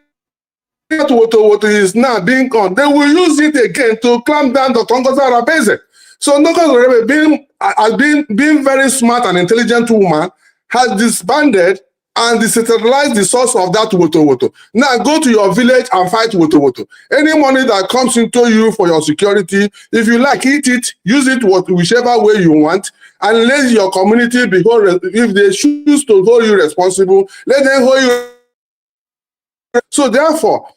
what is now being on, they will use it again to clamp down Dr. Ngozi Arabeze. So Ngozi Arabeze, being very smart and intelligent woman, has disbanded and decentralized the source of that woto. Now go to your village and fight woto. Any money that comes into you for your security, if you like, eat it, use it whichever way you want, and let your community be held. If they choose to hold you responsible, let them hold you. So therefore,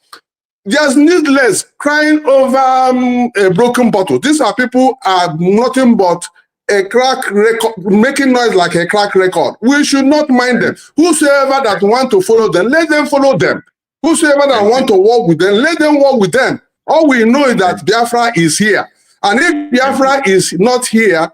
there's needless crying over a broken bottle. These are people are nothing but a crack record, making noise like a crack record. We should not mind them. Whosoever that want to follow them, let them follow them. Whosoever that want to work with them, let them work with them. All we know is that Biafra is here. And if Biafra is not here,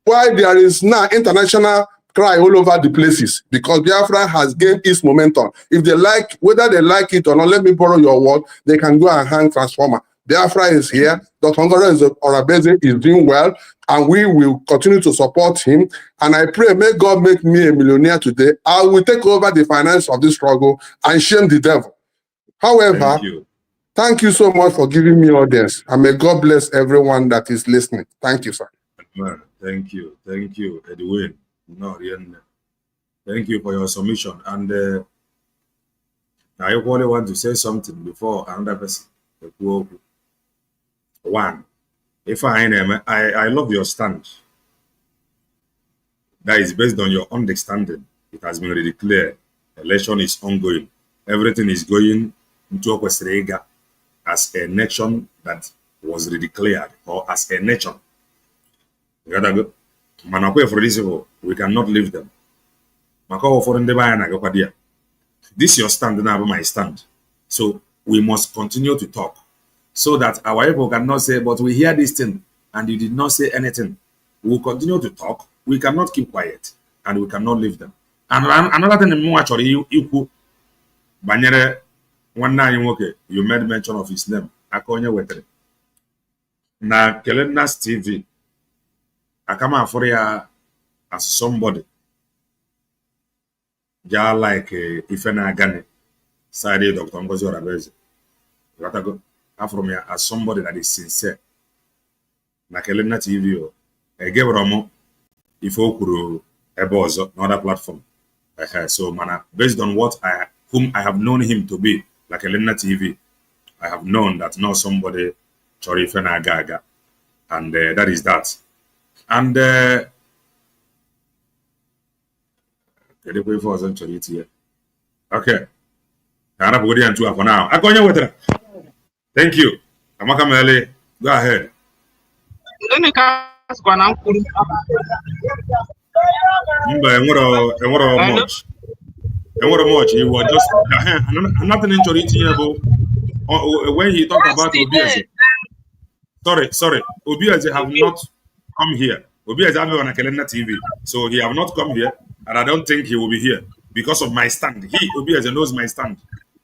why there is now international cry all over the places, because Biafra has gained its momentum. If they like, whether they like it or not, let me borrow your word, they can go and hang transformer. Biafra is here. Dr. Ngozi Arabeze is doing well, and we will continue to support him. And I pray, may God make me a millionaire today. I will take over the finance of this struggle and shame the devil. However, thank you so much for giving me audience, and may God bless everyone that is listening. Thank you, sir. Thank you, Edwin. No, thank you for your submission. And I only want to say something before another person. One, if I love your stand. That is based on your understanding. It has been really clear. Election is ongoing. Everything is going into a question as a nation that was redeclared, or as a nation. You gotta go. For this, we cannot leave them. This is your stand, now my stand. So we must continue to talk, so that our people cannot say, but we hear this thing and you did not say anything. We will continue to talk. We cannot keep quiet, and we cannot leave them. And another thing, you made mention of his name. Akonya Wetre. Na Kelenas TV. Akama for ya as somebody. Ja like Ifena Gane. Side Dr. Ngozi Arabeze. From ya as somebody that is sincere. Na Kelena TV. Gave Romo Ifokuru Ebozo, another platform. So mana, based on whom I have known him to be, like Elena TV, I have known that not somebody Chorifena Gaga, and that is that. And okay, for now. Thank you. Amaka Mele, go ahead. Much. He was just nothing into when he talked about Obieze. Sorry. Obieze have not come here. Obieze have on a calendar TV. So he have not come here, and I don't think he will be here because of my stand. Obieze knows my stand.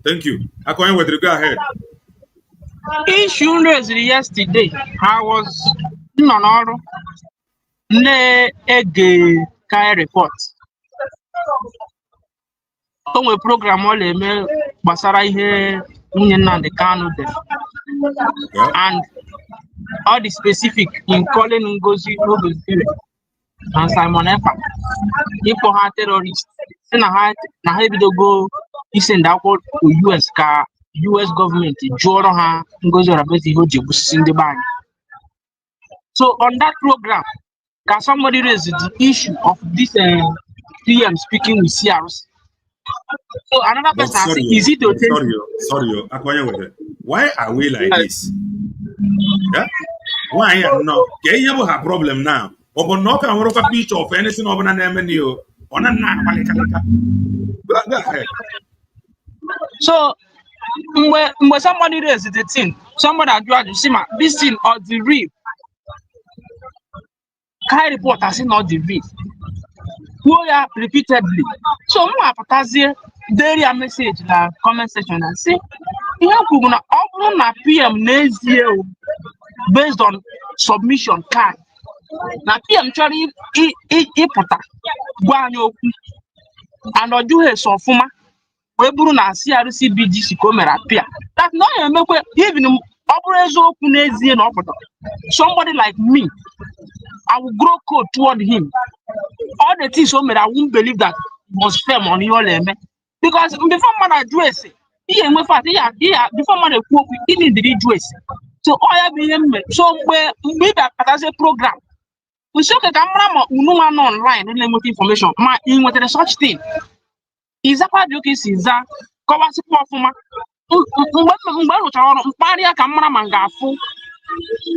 Thank you. Akoyen with go ahead. Issue raised yesterday. I was on a report. Onwe program all eme gbasara ihe nwunye Nnamdi Kanu dị, and all the specific in calling Ngozi Arabeze and Simon Ekpa ịkpọ ha terrorist, si na ha ebidogo isi ndakwa US ka US government jụọrọ ha Ngozi Arabeze ihe o ji egbusisi ndị be anyị. So on that program, can somebody raise the issue of this PM speaking with CRC? So another person asks, is it okay? Sorry, why are we like this? Yeah? Why are not? Can you have a problem now? Or not a picture of anything of an MNU on a go ahead. So when somebody raises the thing, somebody adjudge you see this thing or the real Kai report has not the real. Who are repeatedly. So more potassium daily a message in the comment section and say you have na PM next based on submission card. Na PM chori ipota gwa anyi okwu and oju he so fuma wee bụrụ na CRC BGC ka o mere apịa that na ọ emekwe even ọ bụrụ eziokwu n'ezie na ọ pụtara somebody like me I will grow cold toward him. All the things so made, I won't believe that he was firm on your lemon. Because before man address it, before man he need the dress. So all I be so where maybe as a program. We show the camera no one online with information. My in with such thing. Is that what you can see that cover support for my cameraman got full.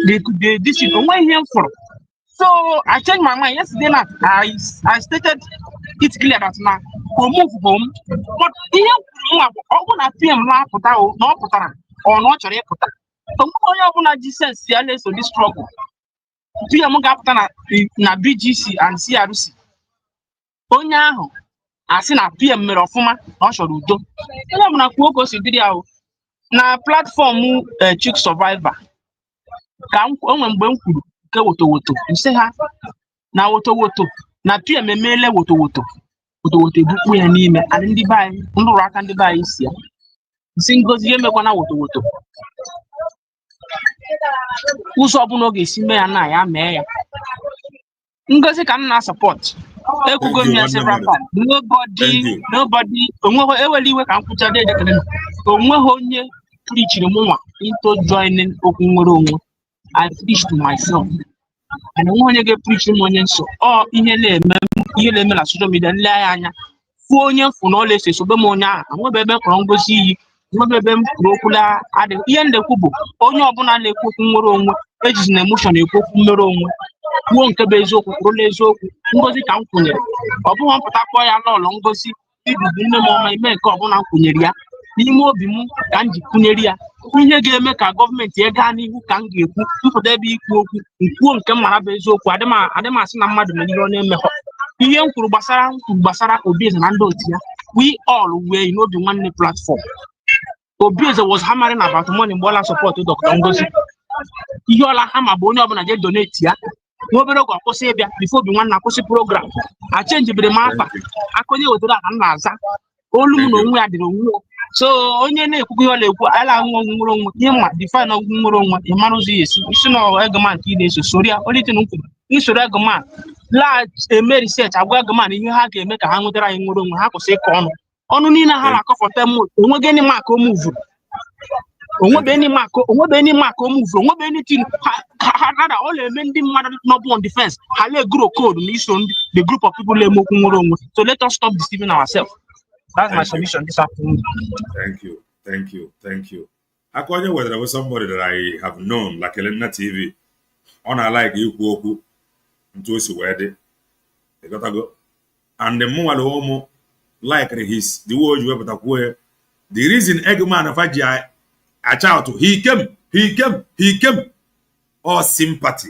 They this is where he from. So I changed my mind yesterday night. I stated it clear that now we move home. But here I'm gonna PM la puta or no puta or not your puta. So I'm gonna Jesus to this struggle. PM gapta na BGC and CRC. Onya ho asi na PM mere ofuma o choro udo. Ela mo na ku okosi video na platform Chick Survivor. Ka onwe mgbe m kwuru ke woto nse ha na woto na PM emele woto ebukwu ya n'ime and ndị be anyị ndụrụ aka ndị be anyị si ya nsi ngozi ihe mekwa na woto ụzọ ọbụla ọ ga-esi mee ya na ya mee ya ngozi ka m na support ekwugo m ya several times nobody onweghị eweli iwe ka m kwucha dị ekele onweghị onye preachiri m nwa into joining okwu nwere onwe I preach to myself. And onye ga-preach m onye nso ọ ihe na-eme na social media nle anya fu onye mfu na ọla ese sobe m onye ahụ nwebe ebe kọrọ ngozi iyi nwebe ebe m kwuru okwu la adị ihe ndekwu bụ onye ọbụla na-ekwu okwu nwere onwe ejizi na emotion ekwu okwu nwere onwe kwuo nke bụ eziokwu kwurụla eziokwu ngozi ka m kwunyere ọ bụghị mpụta kpọọ ya n'ụlọ ngozi idubu nne m ọma ime nke ọbụla m kwunyere ya n'ime obi m ka m ji kwunyere ya ihe ga-eme ka gọọmenti ya gaa n'ihu ka m ga-ekwu mpụta ebe ikwu okwu nkwuo nke mara bụ eziokwu adịmasị na mmadụ mere ihe ọ na-emehọ ihe m kwuru gbasara Obieze na ndị otu ya we all were in Obi Nwanne platform. Obieze was hammering about money mgbe ọla support Dr. Ngozi ihe ọla hama bụ onye ọbụla je donate ya n'obere oge akwụsị ịbịa bifo Obi Nwanne akwụsị program achenjibere m afa aka onye wetara aka m na-aza olu m na onwe ya dịrị onwe so onye na-ekwu ihe ọ na-ekwu ala nwa nwere onwe ihe mma define ọgwụ nwere onwe ị mara ụzọ esi isi na egoma nke ị na-eso soro ya onye tin kwuru isoro egoma la eme research agwa egoma na ihe ha ga-eme ka ha nwetara anyị nwere onwe ha kwụsị ịkọ ọnụ niile ha na-akọfọta m onwege ndị maka o muvuru onwebe ndị maka o muvuru onwebe ndị tin ha nada ọ na-eme ndị mmadụ nọbụ on defense ha na-egro code na iso the group of people na-eme okwu nwere onwe so let us stop deceiving ourselves. That's my submission this afternoon. Thank you. Akonye whether was somebody that I have known, like Elena TV, on a like you okwu into his wedding. They got to go. And the more homo like the word you ever where the reason Eggman of Ajay a child to he came. Or sympathy.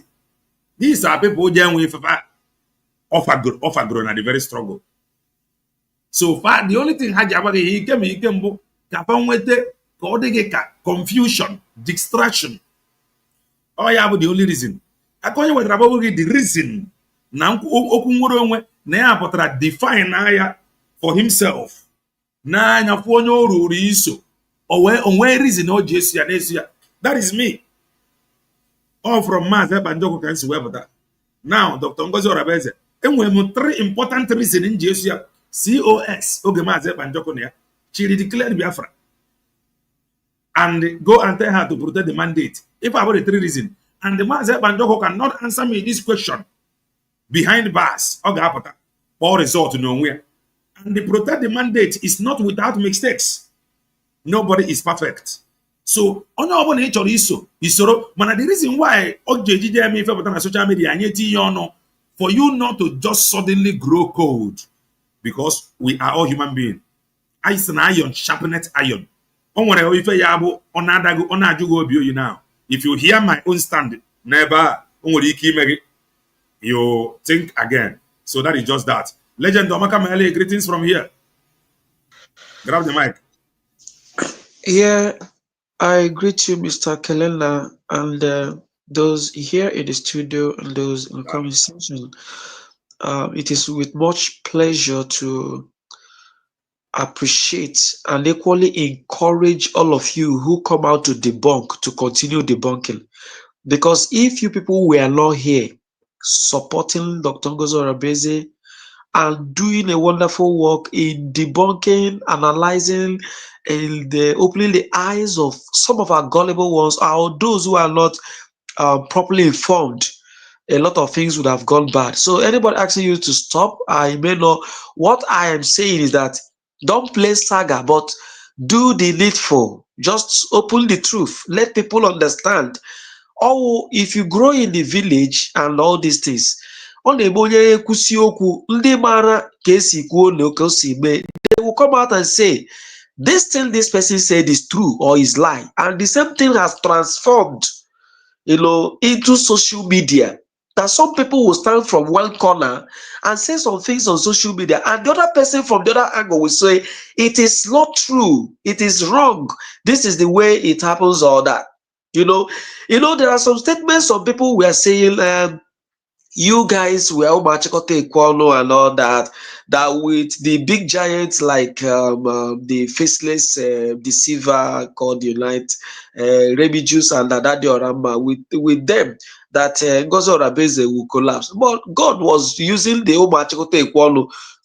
These are people who with offer grown at the very struggle. So far, the only thing he came confusion, distraction. Oh, yeah, but the only reason. I call you the reason. Now, define for himself. Now, where reason no Jesia. That is me. All from Mazi Banjoko can see that. Now, Dr. Ngozi Orabeze, and we have 3 important reasons in Jesia. COS, Mazi Banjoko near, she declared Biafra. And go and tell her to protect the mandate. If I have the 3 reasons, and the Mazi Banjoko cannot answer me this question behind bars, or resort to nowhere. And the protect the mandate is not without mistakes. Nobody is perfect. So, on our nature is so. But the reason why on social media for you not to just suddenly grow cold, because we are all human beings. Ice and iron, sharpened iron. If you hear my own stand, never you think again. So that is just that. Legend Omaka Mele, greetings from here. Grab the mic. Yeah, I greet you, Mr. Kelela, and those here in the studio and those in the comment section. It is with much pleasure to appreciate and equally encourage all of you who come out to debunk to continue debunking. Because if you people were not here supporting Dr. Ngozi Orabeze and doing a wonderful work in debunking, analyzing, and opening the eyes of some of our gullible ones, or those who are not properly informed, a lot of things would have gone bad. So anybody asking you to stop, I may know. What I am saying is that don't play saga, but do the needful. Just open the truth. Let people understand. Or if you grow in the village and all these things, they will come out and say, this thing this person said is true or is lie. And the same thing has transformed, into social media. That some people will stand from one corner and say some things on social media, and the other person from the other angle will say, it is not true, it is wrong, this is the way it happens, or that. There are some statements some people were saying, you guys were Ekpa and all that, that with the big giants like the faceless deceiver called Unite, Remy Juice and Adade Orama, with them, that Ngozi Orabeze will collapse. But God was using the Ekpa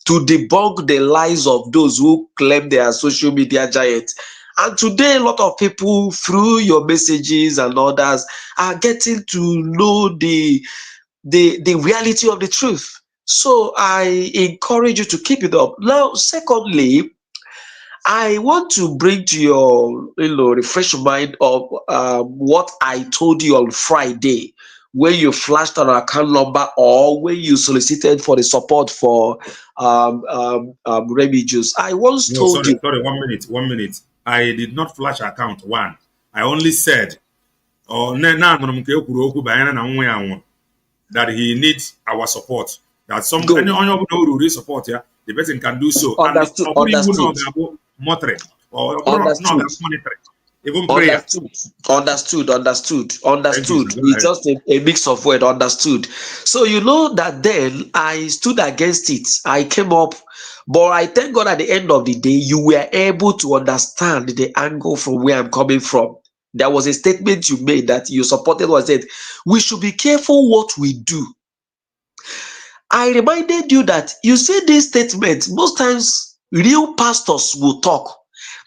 to debunk the lies of those who claim they are social media giants. And today, a lot of people, through your messages and others, are getting to know the reality of the truth. So I encourage you to keep it up. Now, secondly, I want to bring to your refresh your mind of what I told you on Friday, when you flashed an account number or when you solicited for the support for Remy Juice. I once told you. Sorry, 1 minute. I did not flash account one. I only said, that he needs our support. That some any who support, yeah, the person can do so. Understood. Even prayer. Understood. It's just a mix of words. Understood. So you know that then I stood against it. I came up, but I thank God at the end of the day, you were able to understand the angle from where I'm coming from. There was a statement you made that you supported, was that we should be careful what we do. I reminded you that you see this statement, most times real pastors will talk.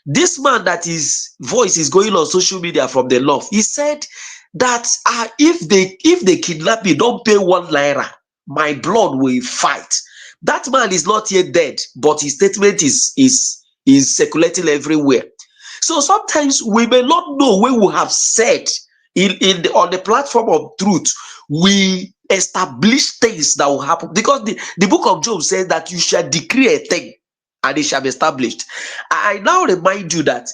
This man that his voice is going on social media from the love, he said that if they kidnap me, don't pay 1 naira, my blood will fight. That man is not yet dead, but his statement is circulating everywhere. So sometimes we may not know when we have said on the platform of truth, we establish things that will happen, because the book of Job says that you shall decree a thing and it shall be established. I now remind you that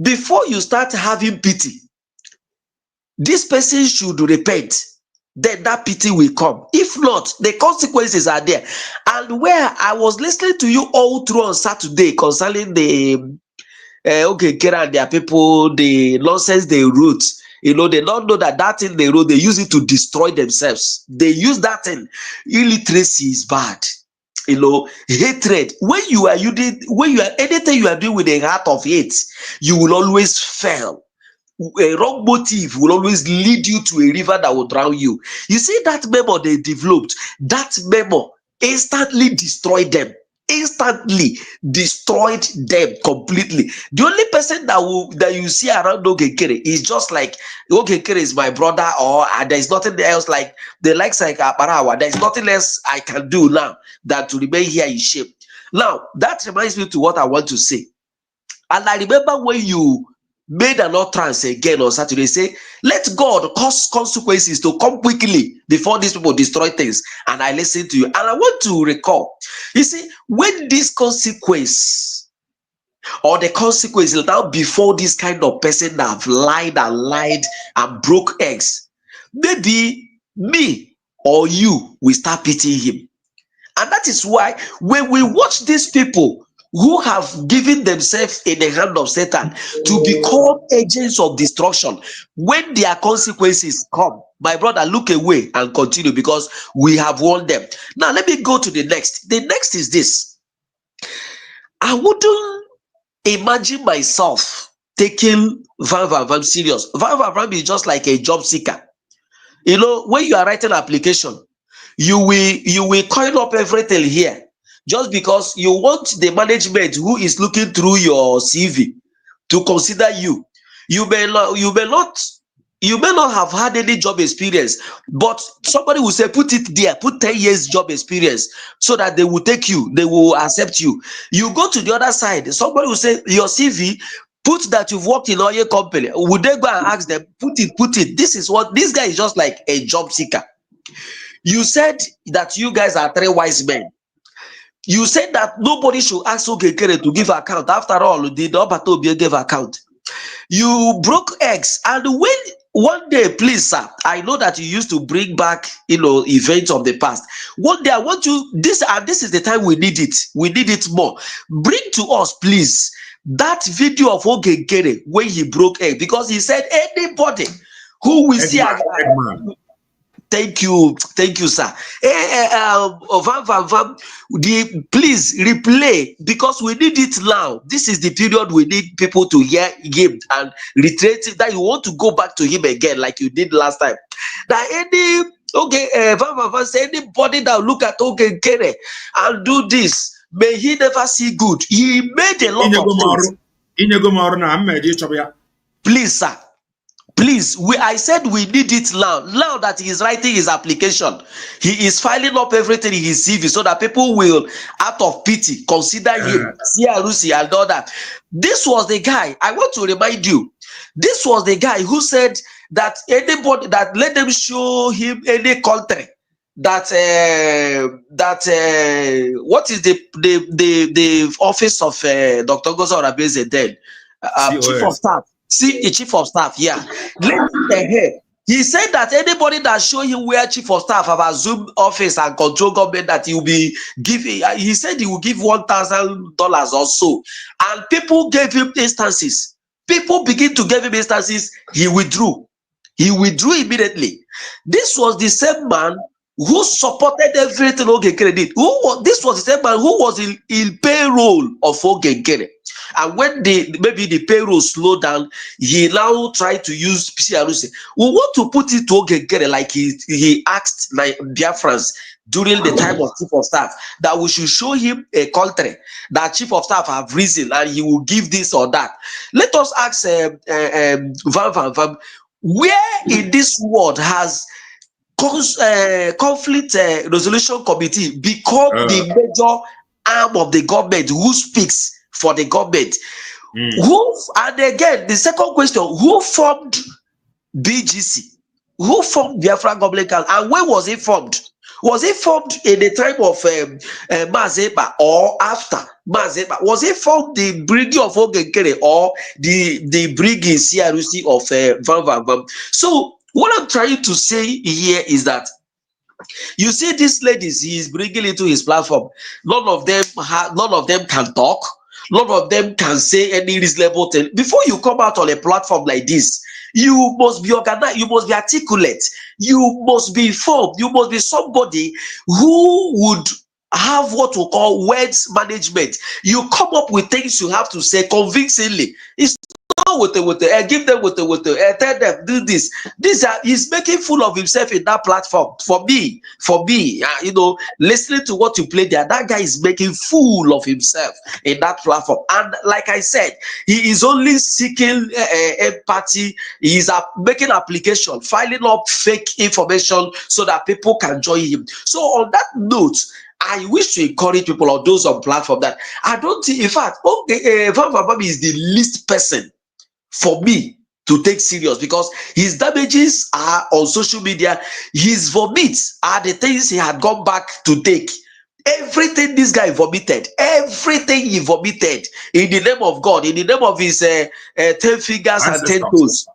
before you start having pity, this person should repent, then that pity will come. If not, the consequences are there. And where I was listening to you all through on Saturday concerning the Kera and their people, the nonsense they wrote, they don't know that thing they wrote, they use it to destroy themselves. They use that thing. Illiteracy is bad. Hatred. When you are anything you are doing with a heart of hate, you will always fail. A wrong motive will always lead you to a river that will drown you. You see that memo they developed, that memo instantly destroyed them. Instantly destroyed them completely. The only person that you see around Ogekere is just like Ogekere is my brother, or there is nothing else like the likes like Aparawa. There is nothing else I can do now than to remain here in shape. Now that reminds me to what I want to say. And I remember when you made an utterance again on Saturday, say, let God cause consequences to come quickly before these people destroy things. And I listened to you. And I want to recall, you see, when this consequence or the consequences now before this kind of person that have lied and broke eggs, maybe me or you will start pitying him. And that is why when we watch these people who have given themselves in the hand of Satan to become agents of destruction, when their consequences come, my brother, look away and continue, because we have warned them. Now let me go to the next. The next is this. I wouldn't imagine myself taking Van Van Van serious. Van Van Van is just like a job seeker. You know, when you are writing an application, you will coin up everything here just because you want the management who is looking through your CV to consider you. You may not have had any job experience, but somebody will say, put it there, put 10 years job experience so that they will take you, they will accept you. You go to the other side, somebody will say, your CV, put that you've worked in oil company. Would they go and ask them, put it? This is what, this guy is just like a job seeker. You said that you guys are 3 wise men. You said that nobody should ask Ogekere to give account. After all, the Obatobi gave account. You broke eggs, and when one day, please, sir, I know that you used to bring back, events of the past. One day, I want you this, and this is the time we need it. We need it more. Bring to us, please, that video of Ogekere when he broke egg, because he said anybody who will see. Thank you, sir. Please replay, because we need it now. This is the period we need people to hear him and reiterate that you want to go back to him again like you did last time. That say anybody that look at Ogekere and do this, may he never see good. He made a lot of things. Please, sir. Please, I said we need it now. Now that he is writing his application, he is filing up everything in his CV so that people will, out of pity, consider him, CRC and all that. This was the guy, I want to remind you, this was the guy who said that anybody, that let them show him any country that what is the office of Dr. Goza Orabeze then? Chief of Staff. See, a chief of staff, yeah. He said that anybody that show him where chief of staff have assumed office and control government, that he will be giving. He said he will give $1,000 or so, and people gave him instances. People begin to give him instances. He withdrew. He withdrew immediately. This was the same man who supported everything Ogekere did. This was the same man who was in payroll of Ogekere. And when maybe the payroll slowed down, he now tried to use PCRC. We want to put it to Ogekere like he asked Biafrans during the time of chief of staff that we should show him a country that chief of staff have risen and he will give this or that. Let us ask Van, where in this world has conflict resolution committee become the major arm of the government who speaks for the government? And again, the second question, who formed BGC? Who formed Biafra Government Council? And when was it formed? Was it formed in the time of Mazi or after Mazi? Was it formed the bringing of Ogekere or the bringing CRC of Van? So what I'm trying to say here is that you see these ladies he is bringing into his platform. None of them can talk. None of them can say any reasonable thing. Before you come out on a platform like this, you must be organized, you must be articulate, you must be informed, you must be somebody who would have what we call words management. You come up with things you have to say convincingly. It's not give them tell them do this. He's making fool of himself in that platform. For me, listening to what you play there, that guy is making fool of himself in that platform. And like I said, he is only seeking empathy. He is making application, filing up fake information so that people can join him. So on that note, I wish to encourage people or those on platform that I don't think, in fact, Van is the least person for me to take serious, because his damages are on social media. His vomits are the things he had gone back to take. Everything this guy vomited, everything he vomited in the name of God, in the name of his 10 fingers and 10 toes.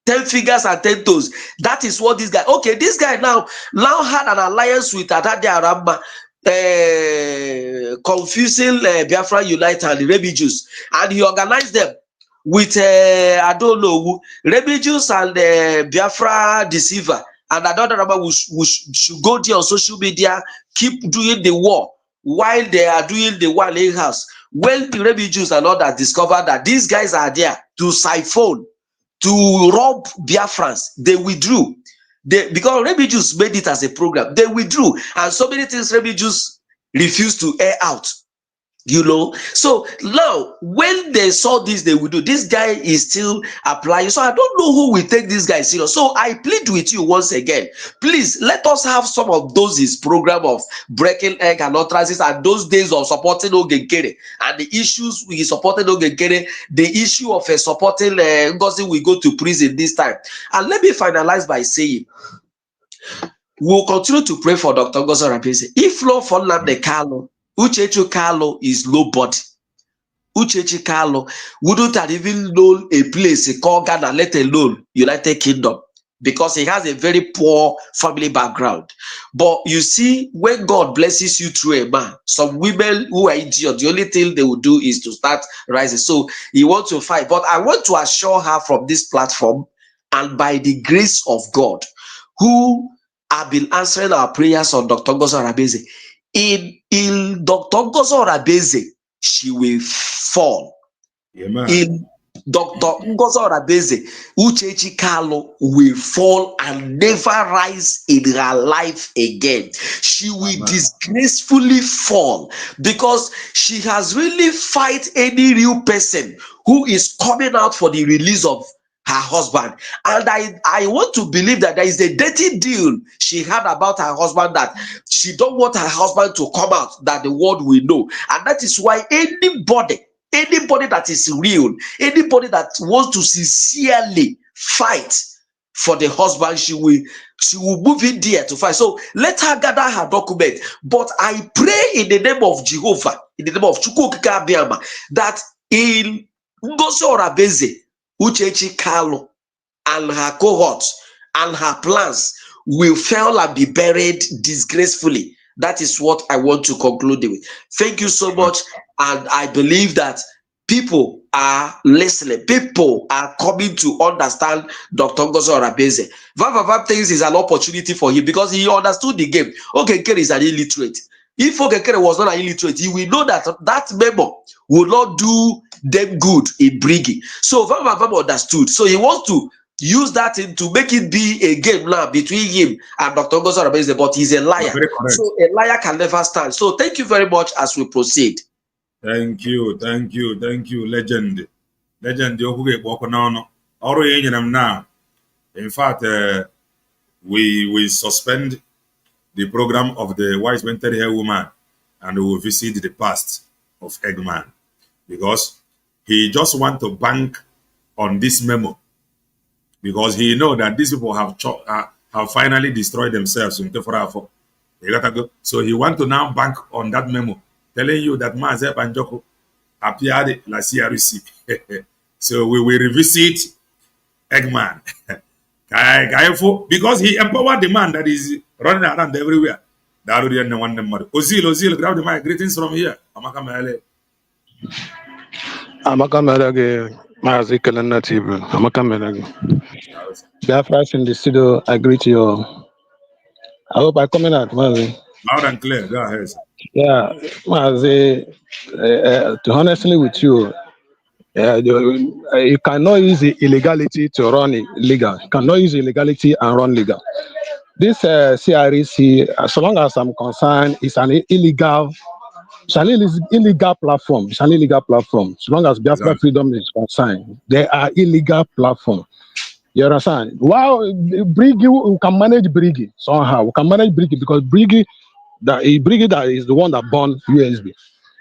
10 fingers and 10 toes. That is what this guy. Okay, this guy now had an alliance with Adade Aramba, confusing Biafra Unite and the Rebel Jews, and he organized them with I don't know, Rebel Jews and Biafra Deceiver, and Adade Aramba should go there on social media, keep doing the war while they are doing the one in house, when the refugees and others discovered that these guys are there to siphon, to rob Biafrans, they withdrew. Because refugees made it as a program, they withdrew, and so many things refugees refused to air out. So now when they saw this, they would do. This guy is still applying, so I don't know who will take this guy serious. So I plead with you once again, please let us have some of those his program of breaking egg and utterances, and those days of supporting Ogenkere and the issues we supported Ogenkere, the issue of supporting Ngozi will go to prison this time. And let me finalize by saying, we'll continue to pray for Dr. Ngozi Orakpese. If not for Nnamdi Kanu, Uchechi Kalu is nobody. Uchechi Kalu wouldn't have even known a place called Ghana, let alone United Kingdom, because he has a very poor family background. But you see, when God blesses you through a man, some women who are idiots, the only thing they will do is to start rising. So he wants to fight. But I want to assure her from this platform, and by the grace of God, who have been answering our prayers on Dr. Ngozi Orakpese, in Dr. Ngozi Orakpese, she will fall. In Dr. Ngozi Orakpese, Uchechi Kalu will fall and never rise in her life again. She will disgracefully fall, because she has really fight any real person who is coming out for the release of her husband. And I want to believe that there is a dirty deal she had about her husband, that she don't want her husband to come out, that the world will know. And that is why anybody that is real, anybody that wants to sincerely fight for the husband, she will move in there to fight. So let her gather her document. But I pray in the name of Jehovah, in the name of Chukwuka Abiyama, that in Ngozi Orakpese, Uchechi Kalu and her cohorts and her plans will fail and be buried disgracefully. That is what I want to conclude with. Thank you so much. And I believe that people are listening. People are coming to understand Dr. Ngozi Orakpese. Vav thinks is an opportunity for him, because he understood the game. Ogenkere is an illiterate. If Ogenkere was not an illiterate, he will know that that memo will not do them good in Brigi. So Vav understood. So he wants to use that to make it be a game now between him and Dr. Ngozi Orakpese, but he's a liar. So a liar can never stand. So thank you very much as we proceed. Thank you, legend. Now. In fact, we suspend the program of the wise mental hair woman, and we will visit the past of Eggman, because he just want to bank on this memo, because he know that these people have finally destroyed themselves. So he want to now bank on that memo, telling you that Mazi Banjoko appeared la CRC. So we will revisit Eggman. Because he empowered the man that is running around everywhere. Ozil, grab the mic. Greetings from here. Amaka Melage, Mazi Kalana TV. Amaka Melage. Biafras in the studio, I greet you all. I hope I'm coming out, Mazi. Loud and clear. Go ahead, sir. Yeah, Mazi, to honestly with you, you cannot use the illegality to run legal. You cannot use illegality and run legal. This CREC, as long as I'm concerned, is an illegal platform. It's an illegal platform. As long as Biafra freedom is concerned, they are illegal platform. You understand? Wow, Brigi, we can manage Brigi somehow. We can manage Brigi because Brigi that is the one that born USB.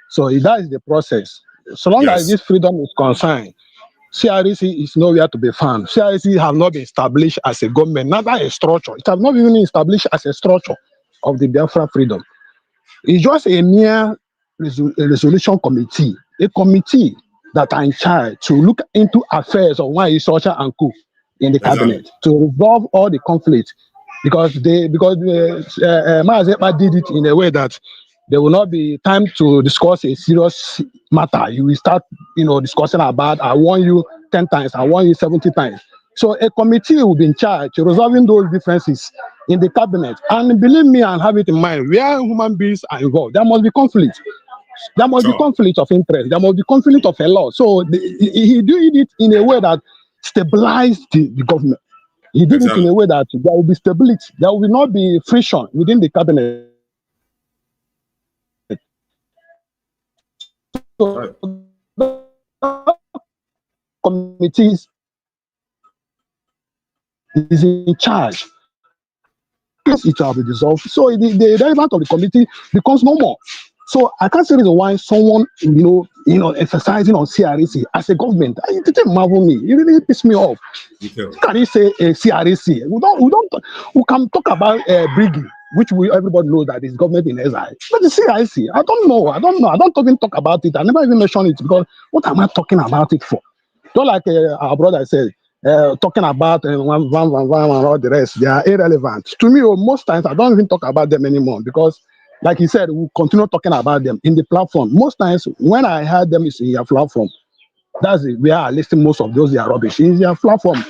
So that is the process. So long as this freedom is concerned, CREC is nowhere to be found. CREC have not been established as a government, neither a structure. It has not even been established as a structure of the Biafra freedom. It's just a mere resolution committee, a committee that are in charge to look into affairs of one structure and coup in the cabinet to resolve all the conflict, because Mazi Ekpa did it in a way that there will not be time to discuss a serious matter. You will start, discussing about, I warn you 10 times, I warn you 70 times. So a committee will be in charge of resolving those differences in the cabinet. And believe me and have it in mind, where human beings are involved, there must be conflict. There must be conflict of interest. There must be conflict of a law. So he did it in a way that stabilized the government. He did it in a way that there will be stability. There will not be friction within the cabinet. So committees is in charge. It will be dissolved. So the relevance of the committee becomes no more. So I can't see the reason why someone emphasizing on CREC as a government. It didn't marvel me. It really pissed me off. Can you say CREC? We can talk about Briggy, which everybody knows that is government in exile. But the CREC, I don't know. I don't even talk about it. I never even mention it because what am I talking about it for? Just like our brother said, talking about and all the rest, they are irrelevant. To me, most times I don't even talk about them anymore because, like he said, we'll continue talking about them in the platform. Most times when I heard them is in your platform, that's where I listen most of those they are rubbish. In your platform,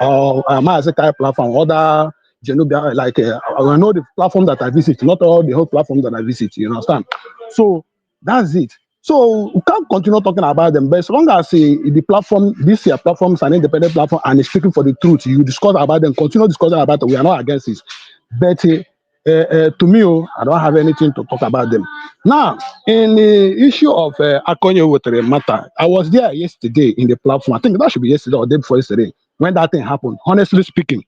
Mazi platform, other Genobia, like I know the platform that I visit, not all the whole platform that I visit, you understand? So that's it. So we can't continue talking about them, but as long as the platform, this year platform is an independent platform and is speaking for the truth, you discuss about them, continue discussing about them. We are not against it. But to me, I don't have anything to talk about them. Now, in the issue of Akonye Wetere matter, I was there yesterday in the platform. I think that should be yesterday or day before yesterday when that thing happened. Honestly speaking,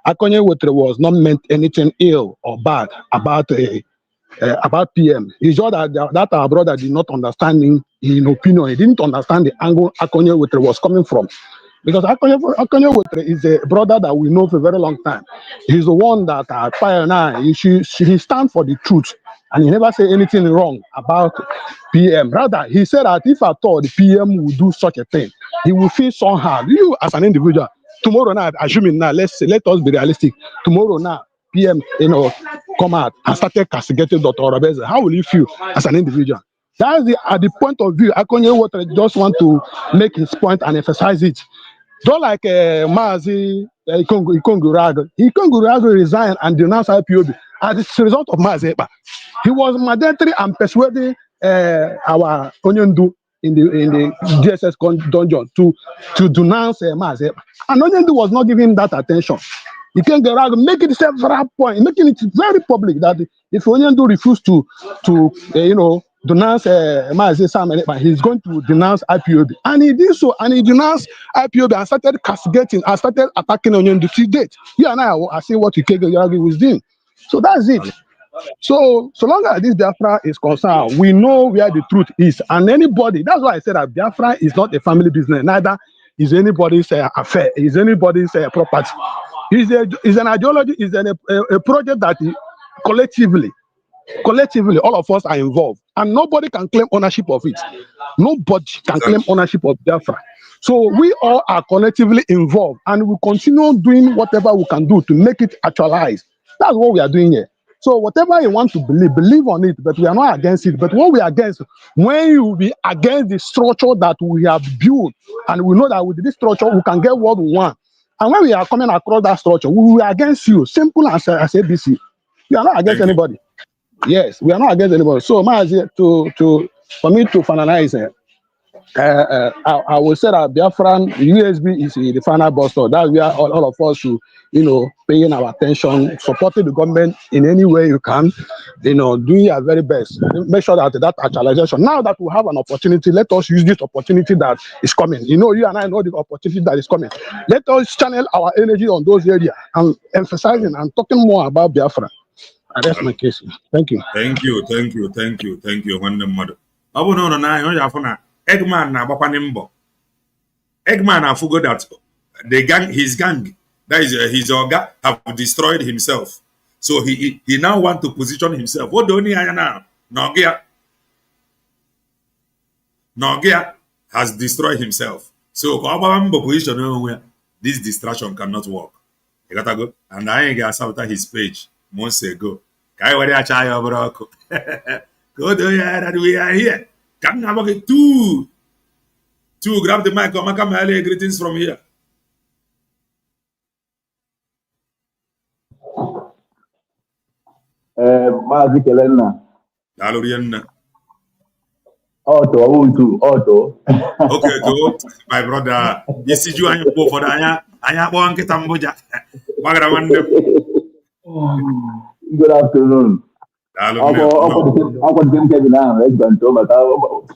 Akonye Wetere was not meant anything ill or bad about PM. It's just that our brother did not understand him in opinion. He didn't understand the angle Akonye Wetere was coming from. Because Akonye Wetere is a brother that we know for a very long time. He's the one that pioneer. He stands for the truth. And he never say anything wrong about PM. Rather, he said that if at all the PM will do such a thing, he will feel somehow. You as an individual, tomorrow night, assuming now, let us be realistic. Tomorrow now, PM, come out and started castigating Dr. Orabeze. How will you feel as an individual? That's at the point of view, Akonye Wetere just want to make his point and emphasize it. Just like Mazi Ikongurago resigned and denounced IPOB as a result of Mazi Ekpa. He was mandatory and persuading our Onyendu in the DSS dungeon to denounce Mazi Ekpa. And Onyendu was not giving that attention. He can get out, make it several points, making it very public that if Onyendu refused to denounce Mazi Sam, he's going to denounce IPOB. And he did so, and he denounced IPOB and started castigating and started attacking Onyendu to date. You and I see what Ikegayagi was doing. So that's it. So long as this Biafra is concerned, we know where the truth is. And anybody, that's why I said that Biafra is not a family business, neither is anybody's affair, is anybody's property. It's an ideology, it's a project that collectively, all of us are involved. And nobody can claim ownership of it. Nobody can claim ownership of Biafra. So we all are collectively involved and we continue doing whatever we can do to make it actualize. That's what we are doing here. So whatever you want to believe on it, but we are not against it. But what we are against, when you will be against the structure that we have built, and we know that with this structure, we can get what we want. And when we are coming across that structure, we are against you. Simple as ABC. We are not against anybody. Yes, we are not against anybody. So, Mazi, for me to finalize it, I will say that Biafran USB is the final bus stop. That's where all of us should, paying our attention, supporting the government in any way you can, doing your very best. Make sure that actualization. Now that we have an opportunity, let us use this opportunity that is coming. You and I know the opportunity that is coming. Let us channel our energy on those areas and emphasizing and talking more about Biafra. And that's my case. Thank you. Thank you. One mother. No. Eggman na agbakwane mbọ. Eggman afugo that his gang, that is his oga, have destroyed himself. So he now want to position himself. What do you now? Nogia has destroyed himself. So position this distraction cannot work. You gotta go. And I ain't got after his page months ago. Go do that we are here. Come now, two, grab the mic. Greetings from here. Mazi Kelena. Dalurian. Auto. Okay, go. My brother. You see you and your for the anya one get amboja. Good afternoon. Ako the same Kevin now, but I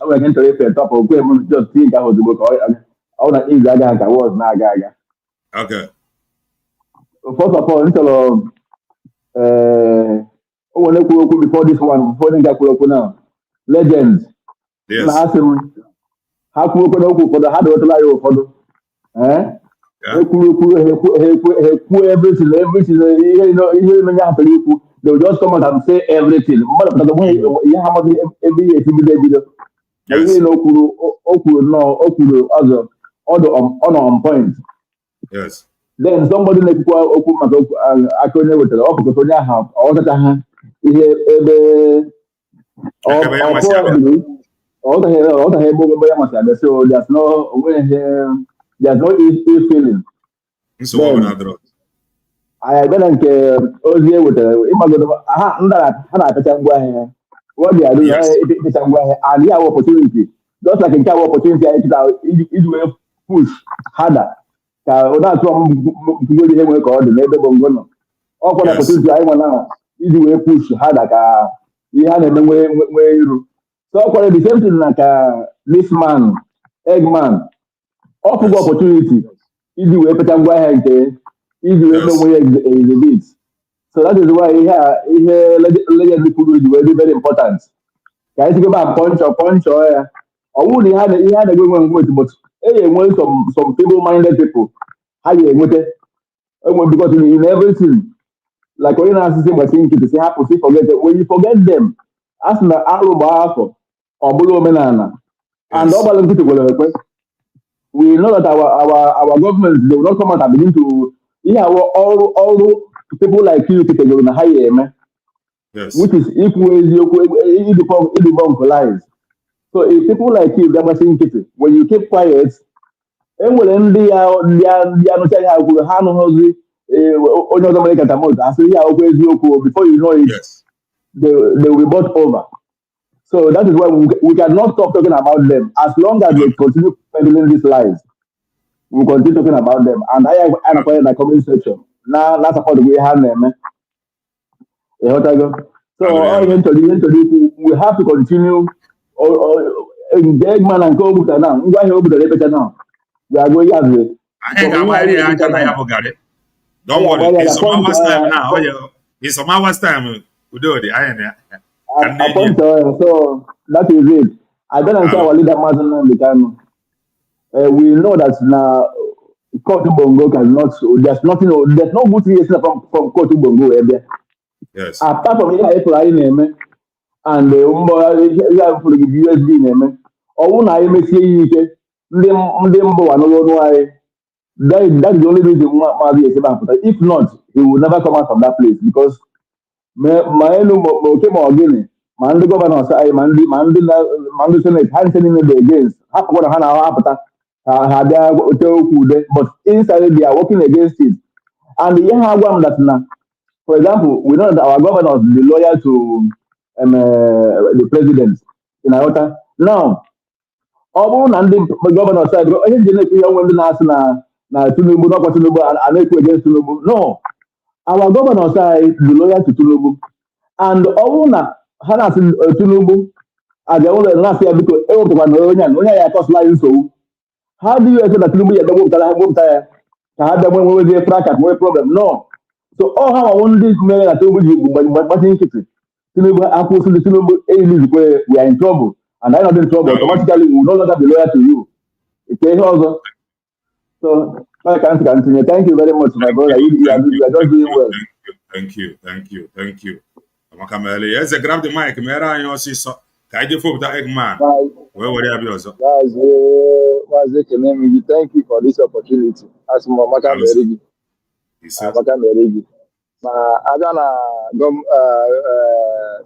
went to a top of Quebec just think I was the book. I want to eat that guy. I was not gaga. Okay. First of all, instead of before this one, before the guy now, legends. Yes. How could for the hard water lie for the everything, they will just come out and say everything. Yes. On point. Yes. Then somebody like actually with the office have all the time. Or probably all the head so there's no ill feeling. Then I then Ozie with what they are doing and yeah opportunity. Just like in opportunity it will push harder. That's what people work on the labor bongo. All for the opportunity I want now it will push harder. You had a way. So for the same thing like this man, Eggman, offer opportunity. Easy way to go ahead, easy way to way exhibit. So that is why legend people is very, very important. Guys, go back punch or would he had a good one with, but hey, when some feeble-minded people, how you with it? Because in everything, like when you ask them, I think to say, happen to forget it. When you forget them, ask the Arubako or Bulu Menana, and all of people we know that our government they will not come out and begin to all people like you to go in a higher yes. Which is equal lies. So if people like you they are saying it, when you keep quiet, and when they are not saying how to handle only the American amount, I say before you know it, they will be bought over. So that is why we cannot stop talking about them as long as they continue peddling these lies. We continue talking about them. And I acquired my comment section. Now, that's about the way I them. So, all we have to continue. Engagement and go with now. We are over the better now. We are going as it. Don't worry. It's some hours time now. Oh, yeah. It's some hours time. We do it. So, that is it. I don't understand our leader, Mazi, the time. We know that now. Kotu Bongo cannot. There's no good thing from Kotu Bongo area. Yes. Apart from Ekpa name and the USB name, or when I make it, that is the only reason why Mazi is about. If not, he will never come out from that place because my again. Man, the governor say, man, the Senate, handing in the against. Half of what but inside they are working against it. And the young one that now, for example, we know that our governor is loyal to the president in Iota. Now, all and the governor said, "Oh, he's the young women na Tinubu, not Tinubu, and against Tinubu." No, our governor side loyal to Tinubu, and all na Hana Tinubu as the only last year because everyone knows ya cost line so. How do you expect that Tinubu ya double to have them when we fracas, no problem? No. So all how I want this man at Tinubu, but in Kitty. Tinubu, Apple, Tinubu, we are in trouble, and I'm not in trouble. Automatically, we will no longer be loyal to you. Okay, also. So I can't continue. Thank you very much, my brother. You are just doing well. Thank you. Yes, grab the mic. Mera and your sister. Can you for that Eggman? Where were you also? Thank you for this opportunity. As Maka Merigi. Maka Merigi. I don't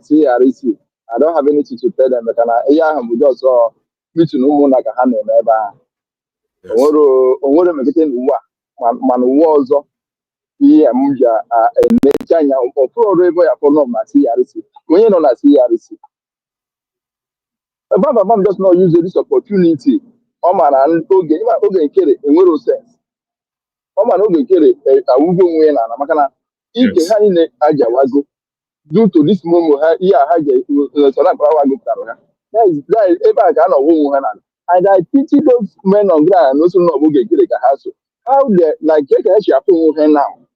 CREC. I don't have anything to tell them, but I just saw me to know more like a hand never. Ongoro Megate Nua, Man Wazo. PM ja Nechanya or Revo for no CRC. When you know that CRC. Mom does not use this opportunity. Oman and okay, carry in what sense. Oman okay, carry a woman win and a macana. Ike Yes. Hanine Ajawago. Due to this moment, here Haja Sonapawago. That is ever kind of woman. And I pity those men on ground and also not get a house. How the like take a shampoo now?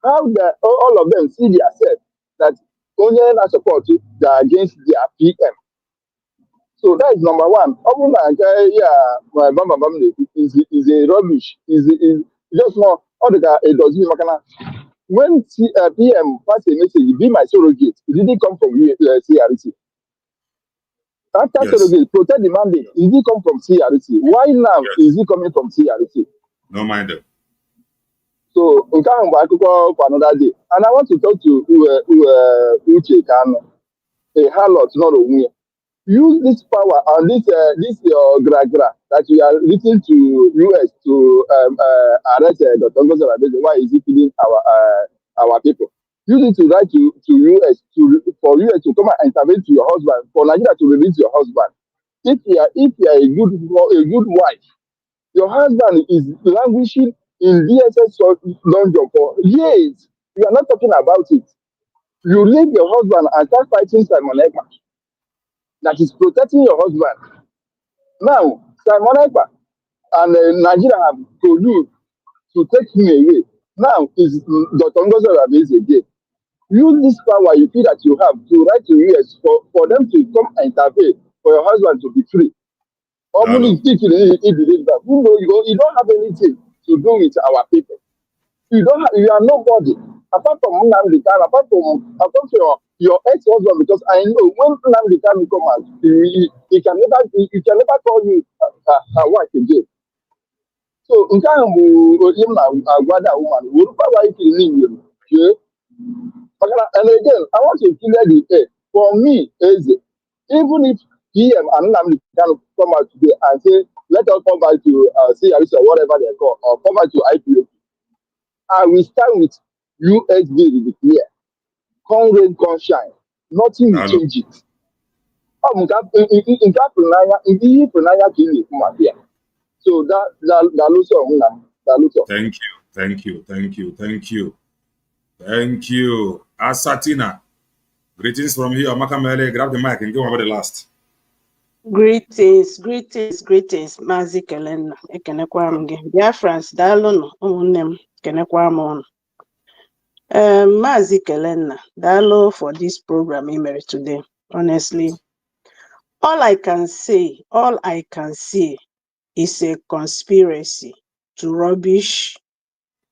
How the all of them see themselves that only support they are against their PM. So that is number one. Open yeah, my mama is a rubbish. Is just not all the guy it does when PM pass a message, be my surrogate. It didn't come from CRC. After Yes. surrogate, protect the mandate. It didn't come from CRC. Why now Yes. is it coming from CRC? No mind them. So we can't back for another day. And I want to talk to Uche Kano, a harlot, not a winner. Use this power and this your gra that you are written to US to arrest Dr. Ngozi Abeze. Why is he killing our people? Use it to write to US for US to come and intervene to your husband, for Nigeria to release your husband. If you are a good wife, your husband is languishing in DSS dungeon for years. You are not talking about it. You leave your husband and start fighting Simon Ekpa that is protecting your husband. Now, Simon Ekpa and Nigeria have collude to take him away. Now, is Dr. Ngozi Abeze again. Use this power you feel that you have to write to US for them to come and intervene for your husband to be free. Only thinking he believe that. You don't have anything to do with our people. You are nobody. Apart from Nnamdi Kanu, apart from your ex-husband, because I know when Nnamdi Kanu come out, he can never call you a wife again. So nke ahụ bụ him na agwa that woman, wuru power if you need you. And again, I want to clear the air. For me, even if PM and Nnamdi Kanu come out today and say, let us come back to CRC or whatever they call, or come back to IPO, I will start with USB declare. Come rain, come shine. Nothing will change it. So that Thank you. Thank you. Asatina. Greetings from here. Makamele, grab the mic and go over the last. Greetings. Mazi Kelena. Ekenekwa m gị. Dear friends, daalụnụ ụmụnne m. Kenekwa m ọnụ. Mazi Kelena, daalụ for this program I made today. Honestly, all I can see is a conspiracy to rubbish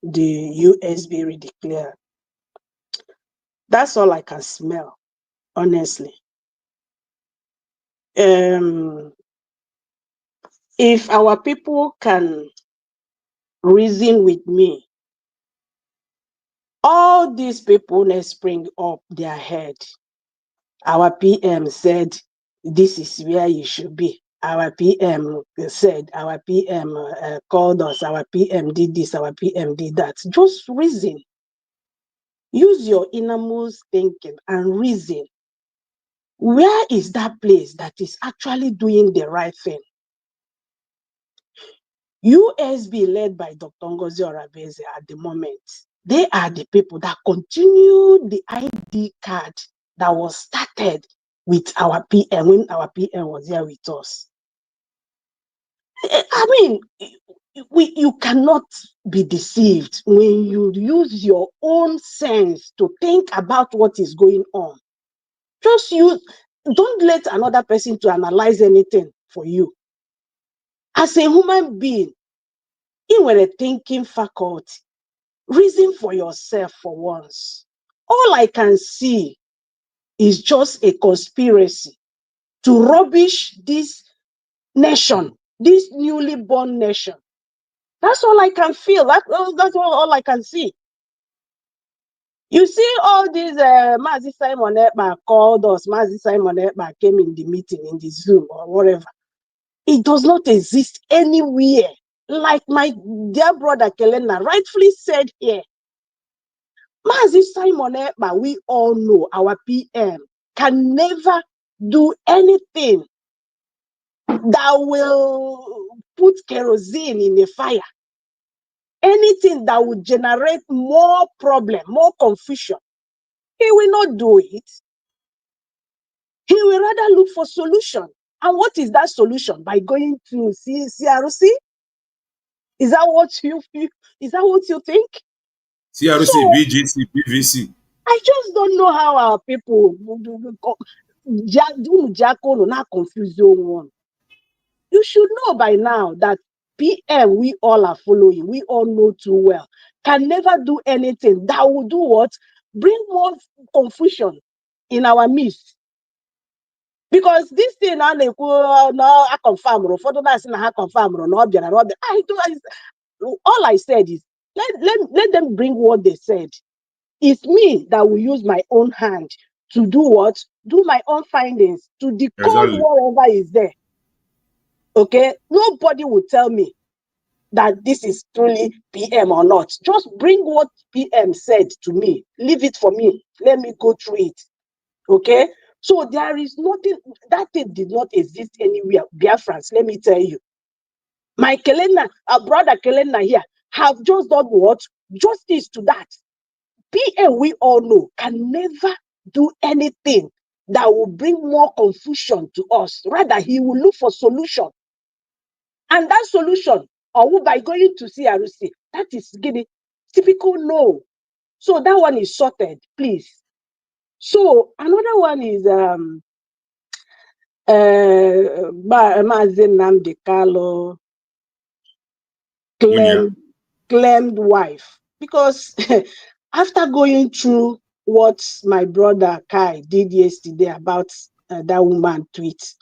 the USB redeclare. That's all I can smell, honestly. If our people can reason with me, all these people that spring up their head. Our PM said, this is where you should be. Our PM said, our PM called us, our PM did this, our PM did that. Just reason. Use your innermost thinking and reason. Where is that place that is actually doing the right thing? USB led by Dr. Ngozi Abeze at the moment, they are the people that continue the ID card that was started with our PM when our PM was here with us. I mean, you cannot be deceived when you use your own sense to think about what is going on. Don't let another person to analyze anything for you. As a human being, you were a thinking faculty. Reason for yourself for once. All I can see is just a conspiracy to rubbish this nation, this newly born nation. That's all I can feel. That's all I can see. You see all these Mazi Simon Ekpa called us, Mazi Simon Ekpa came in the meeting, in the Zoom or whatever. It does not exist anywhere. Like my dear brother Kelena rightfully said here, Mazi Simon Ekpa, we all know our PM can never do anything that will put kerosene in the fire. Anything that will generate more problem, more confusion. He will not do it. He will rather look for solution. And what is that solution? By going to CRC? Is that what you think? CRC, So, BGC, PVC. I just don't know how our people not confuse one. You should know by now that PM we all are following, we all know too well, can never do anything that will do what? Bring more confusion in our midst. Because this thing now they I confirm I confirm all I said is let them bring what they said. It's me that will use my own hand to do what? Do my own findings, to decode whatever is there. Okay? Nobody will tell me that this is truly PM or not. Just bring what PM said to me. Leave it for me. Let me go through it. Okay? So there is nothing, that thing did not exist anywhere. Biafrans, let me tell you. My Kelena, our brother Kelena here, have just done what? Justice to that. PM, we all know, can never do anything that will bring more confusion to us. Rather, he will look for solution. And that solution, or by going to CRC, that is getting typical no. So that one is sorted, please. So another one is Mazi Nnamdi Kanu claimed wife. Because after going through what my brother Kai did yesterday about that woman tweet,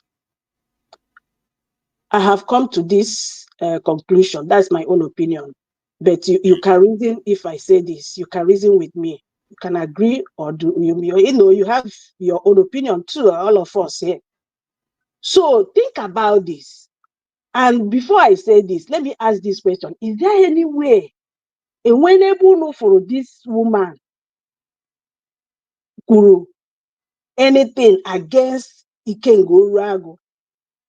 I have come to this conclusion. That's my own opinion. But you can reason if I say this. You can reason with me. You can agree or do you have your own opinion too. All of us here. So think about this. And before I say this, let me ask this question: is there any way, and whenever for this woman, Kuru, anything against Ikengo Rago,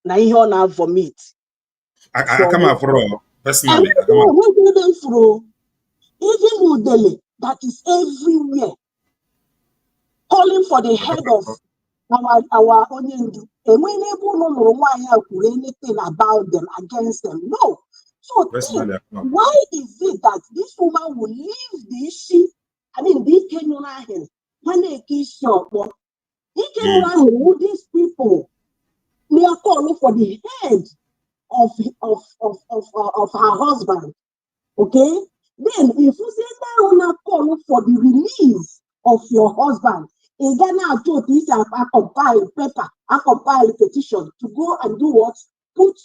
na ihe ọ na vomit? I come out for personally. Even Udele, that is everywhere, calling for the head of our Onyendu. And whenever no anything about them, against them, no. So think, why is it that this woman will leave the issue? I mean, this Kenyan when they kiss your these people, they are calling for the head of her husband. Okay? Then if you say that una call for the release of your husband, in Ghana to this I compile paper, I compile petition to go and do what? Put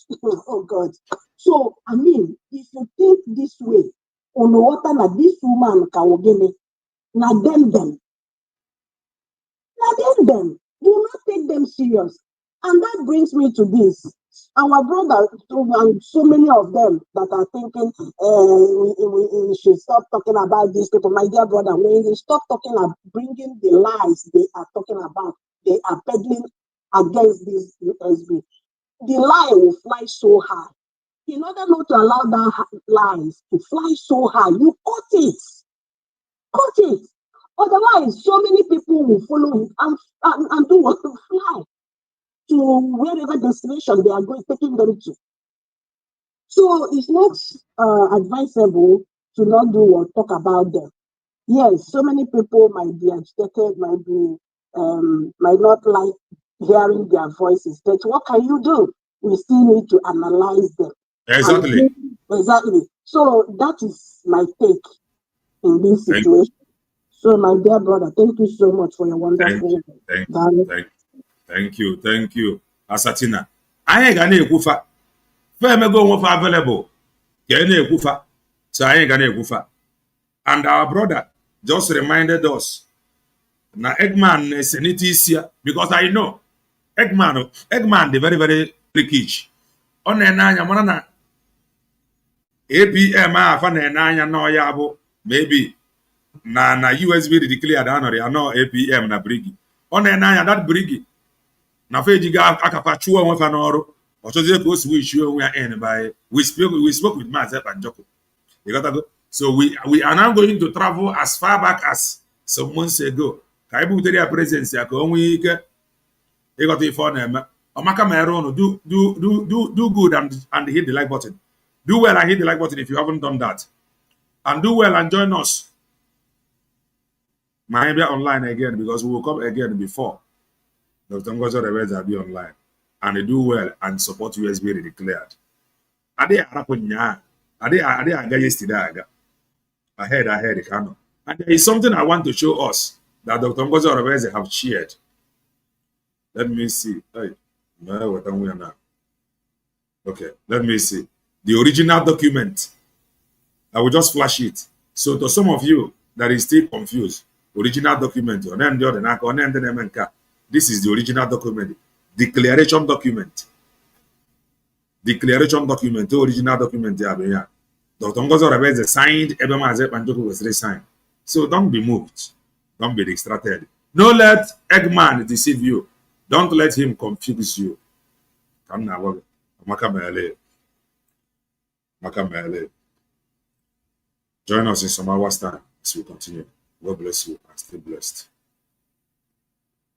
oh God. So I mean, if you think this way, on what na this woman can na them. Do not take them serious. And that brings me to this. Our brother, and so many of them that are thinking we should stop talking about these people. My dear brother, when you stop talking about bringing the lies they are talking about, they are peddling against this USB. The lie will fly so high. In order not to allow that lies to fly so high, you cut it. Cut it. Otherwise, so many people will follow it and do what to fly to wherever destination they are going, taking them to. So it's not advisable to not do or talk about them. Yes, so many people might be agitated, might not like hearing their voices. But what can you do? We still need to analyze them. Exactly. Exactly. So that is my take in this situation. So, my dear brother, thank you so much for your wonderful. Thank you. Asatina. Anyị ga na-ekwufa. Femego onwe fa available. Ka na-ekwufa. So anyị ga na-ekwufa. And our brother just reminded us na Eggman senate isia because I know Eggman the very very trickish. Ọ na-ene anya mana na APM afa na-ene anya no ya bụ maybe na USB declared anori ano APM na brigi ọ na-ene anya that brigi na fa ejiga akapa chụọ onwe fa n'ọrụ ọ chọzie ka o si wee chụọ onwe ya in by we spoke with Mazi Ekpa Njoko. You got to go. So we are now going to travel as far back as some months ago. Ka anyị butere ya presence ya ka o nwee ike ịghọta ife ọ na-eme. Ọmaka mere ụnụ do good and hit the like button. Do well and hit the like button if you haven't done that. And do well and join us. Might be online again because we will come again before Dr. Ngozi Orebeze will be online. And they do well and support USB declared. Are they aga yesterday? I heard Kano. And there is something I want to show us that Dr. Ngozi Orebeze have shared. Let me see. Hey, okay, let me see. The original document. I will just flash it. So to some of you that is still confused, original document, this is the original document. Declaration document. Declaration document, original document. Dr. Ngozi Orebeze signed, Mazi Ekpa Njoko was signed. So don't be moved. Don't be distracted. Don't let Eggman deceive you. Don't let him confuse you. Come now. Makamele. Join us in some hours time as we continue. God bless you and stay blessed.